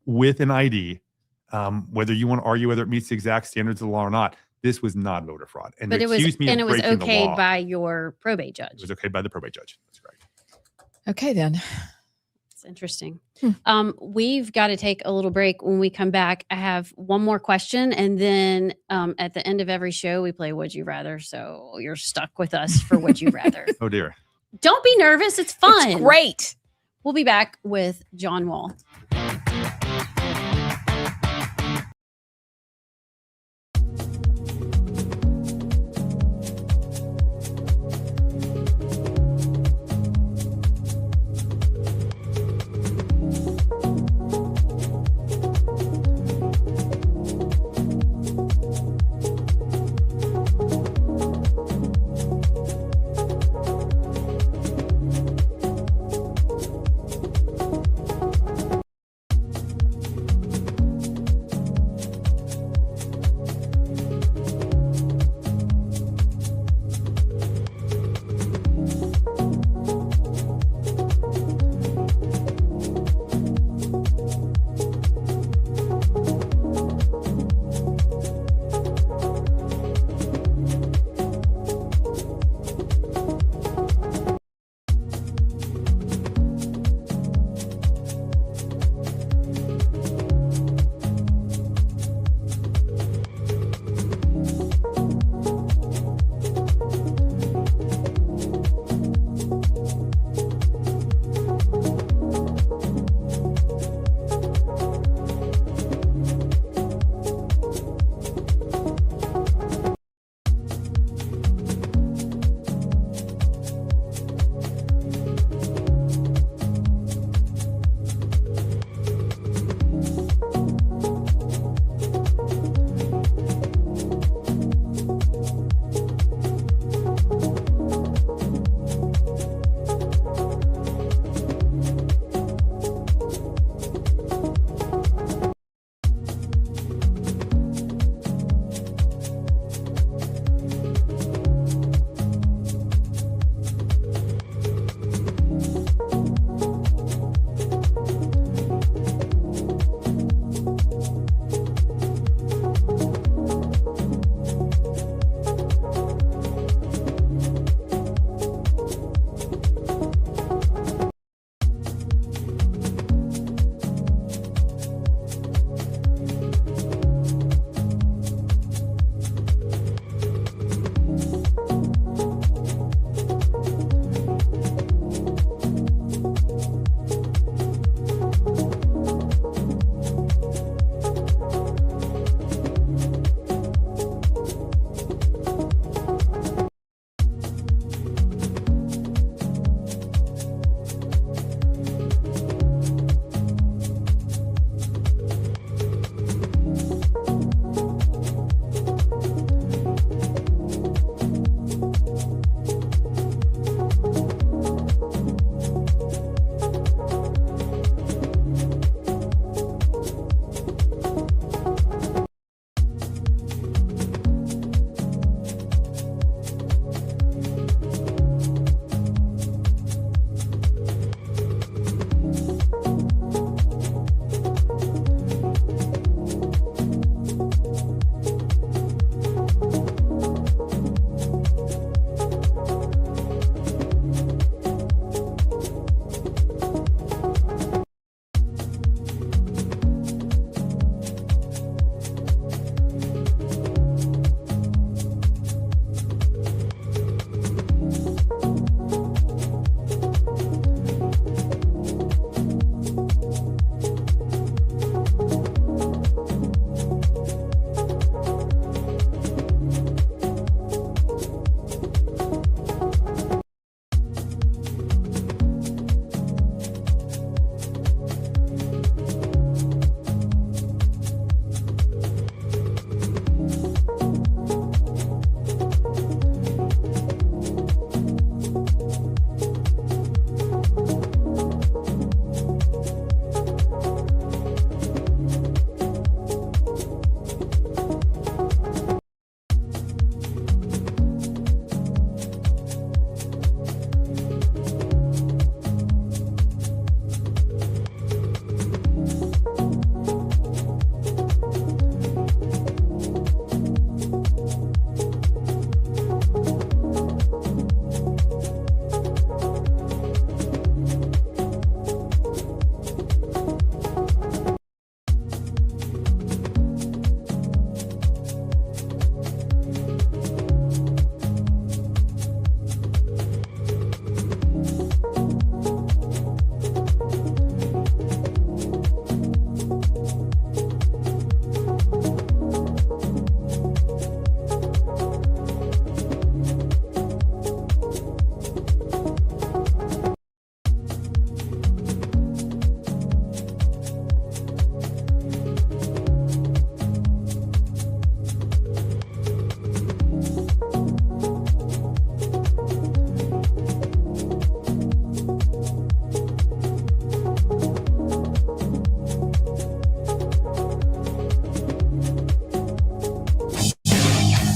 with an ID, whether you want to argue whether it meets the exact standards of the law or not. This was not voter fraud. And but it was okayed by your probate judge. It was okayed by the probate judge. That's correct. Okay, then. It's interesting. We've got to take a little break. When we come back, I have one more question. And then at the end of every show, we play Would You Rather. So you're stuck with us for Would You Rather. Oh, dear. Don't be nervous. It's fun. It's great. We'll be back with John Wahl.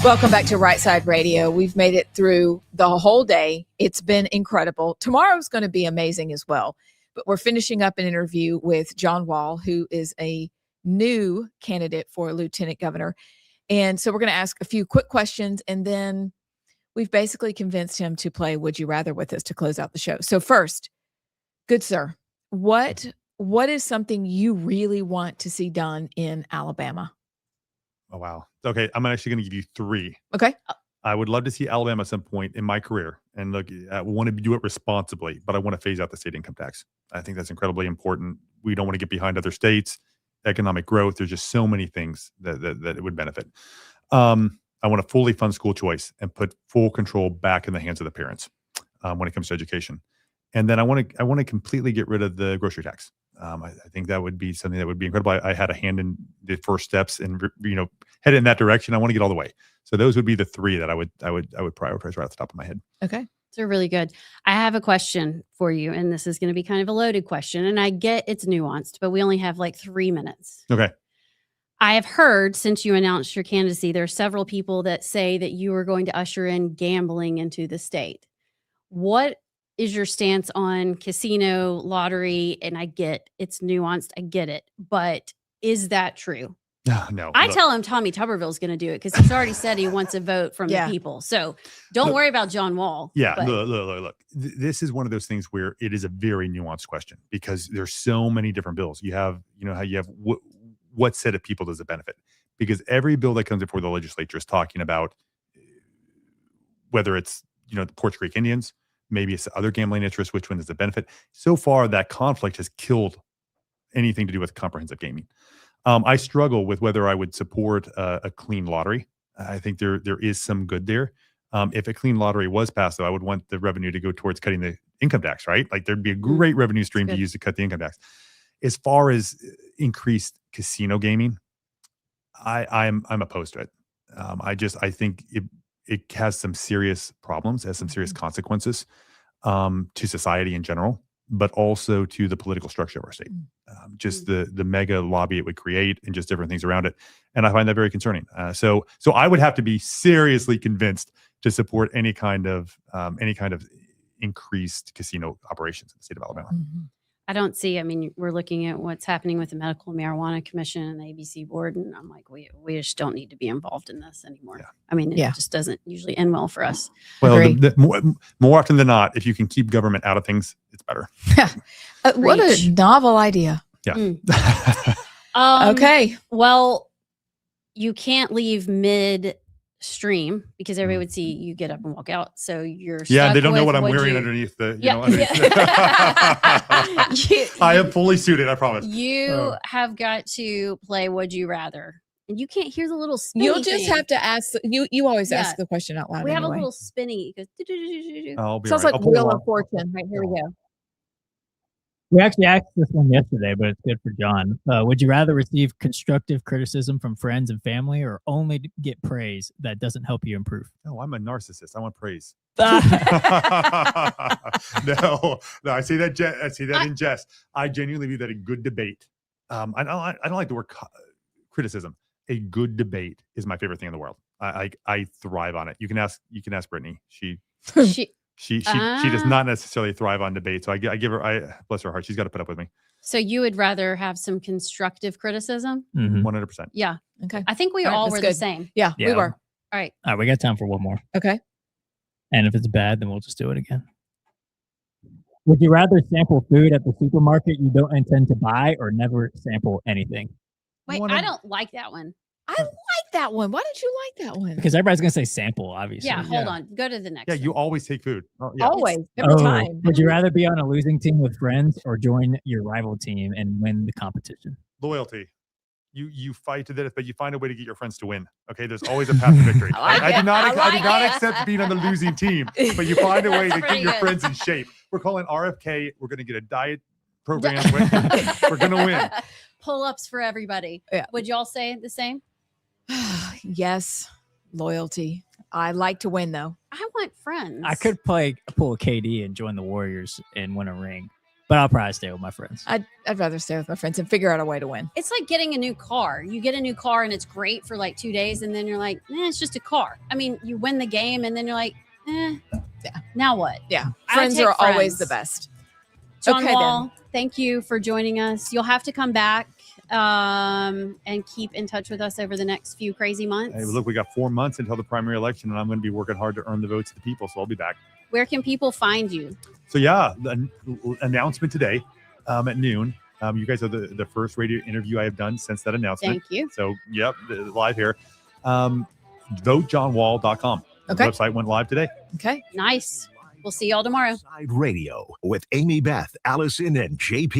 Welcome back to Rightside Radio. We've made it through the whole day. It's been incredible. Tomorrow's going to be amazing as well. But we're finishing up an interview with John Wahl, who is a new candidate for lieutenant governor. And so we're going to ask a few quick questions, and then we've basically convinced him to play Would You Rather with us to close out the show. So first, good sir, what is something you really want to see done in Alabama? Oh, wow. Okay. I'm actually going to give you 3. Okay. I would love to see Alabama at some point in my career. And look, I want to do it responsibly, but I want to phase out the state income tax. I think that's incredibly important. We don't want to get behind other states. Economic growth. There's just so many things that it would benefit. I want to fully fund school choice and put full control back in the hands of the parents when it comes to education. And then I want to completely get rid of the grocery tax. I think that would be something that would be incredible. I had a hand in the first steps and headed in that direction. I want to get all the way. So those would be the 3 that I would prioritize right off the top of my head. Okay. They're really good. I have a question for you, and this is going to be kind of a loaded question. And I get it's nuanced, but we only have like 3 minutes. Okay. I have heard since you announced your candidacy, there are several people that say that you are going to usher in gambling into the state. What is your stance on casino, lottery? And I get it's nuanced. I get it. But is that true? No. I look. tell him Tommy Tuberville is going to do it because he's already said he wants a vote from Yeah. the people. So don't worry about John Wahl. Yeah, but- look. This is one of those things where it is a very nuanced question because there's so many different bills. You have, how you have what set of people does it benefit? Because every bill that comes before the legislature is talking about whether it's, the Porch Creek Indians, maybe it's other gambling interests, which one does it benefit? So far, that conflict has killed anything to do with comprehensive gaming. I struggle with whether I would support a clean lottery. I think there is some good there. If a clean lottery was passed, though, I would want the revenue to go towards cutting the income tax, right? Like there'd be a great revenue stream to use to cut the income tax. As far as increased casino gaming, I'm opposed to it. I think it has some serious problems, has some serious consequences to society in general, but also to the political structure of our state. Just the mega lobby it would create and just different things around it. And I find that very concerning. So I would have to be seriously convinced to support any kind of increased casino operations in the state of Alabama. Mm-hmm. I don't see, we're looking at what's happening with the Medical Marijuana Commission and the ABC board. And I'm like, we just don't need to be involved in this anymore. Yeah. It just doesn't usually end well for us. Well, more often than not, if you can keep government out of things, it's better. What a novel idea. Yeah. Okay. Well, you can't leave midstream because everybody would see you get up and walk out. So you're they don't know what I'm wearing underneath the. I am fully suited. I promise. You have got to play Would You Rather, and you can't hear the little spinny. You'll just thing. have to ask. You always ask the question out loud. We have a anyway. little spinny. It goes, I'll be Sounds right. like I'll pull Wheel it of off. Fortune. Right, here we go. We actually asked this one yesterday, but it's good for John. Would you rather receive constructive criticism from friends and family or only get praise that doesn't help you improve? No, I'm a narcissist. I want praise. No, I say that in jest. I genuinely view that a good debate. I don't like the word criticism. A good debate is my favorite thing in the world. I thrive on it. You can ask Brittany. She does not necessarily thrive on debate. So I give her, bless her heart, she's got to put up with me. So you would rather have some constructive criticism? 100%. Yeah. Okay. I think we All right, all that's were good. the same. Yeah, we were. All right. All right, we got time for one more. Okay. And if it's bad, then we'll just do it again. Would you rather sample food at the supermarket you don't intend to buy or never sample anything? Wait, I don't like that one. I like that one. Why did you like that one? Because everybody's going to say sample, obviously. Yeah, hold on. Go to the next Yeah, one. you always take food. Oh, yeah. Always, every time. Would you rather be on a losing team with friends or join your rival team and win the competition? Loyalty. You fight to the death, but you find a way to get your friends to win. Okay, there's always a path to victory. I do not accept being on the losing team, but you find a way to get your friends in shape. We're calling RFK. We're going to get a diet program. We're going to win. Pull-ups for everybody. Yeah. Would y'all say the same? Yes, loyalty. I like to win, though. I want friends. I could pull a KD and join the Warriors and win a ring. but I'll probably stay with my friends. I'd rather stay with my friends and figure out a way to win. It's like getting a new car. You get a new car and it's great for like 2 days, and then you're like, it's just a car. I mean, you win the game and then you're like, yeah. Now what? Yeah. I Friends take are always friends. the best. John Okay, Wahl, thank you for joining us. You'll have to come back and keep in touch with us over the next few crazy months. Hey, look, we got 4 months until the primary election, and I'm going to be working hard to earn the votes of the people. So I'll be back. Where can people find you? So yeah, the announcement today at noon. You guys are the first radio interview I have done since that announcement. Thank you. So yep, live here. VoteJohnWall.com. Okay. The website went live today. Okay. Nice. We'll see y'all tomorrow. Radio with Amy Beth, Allison, and JP.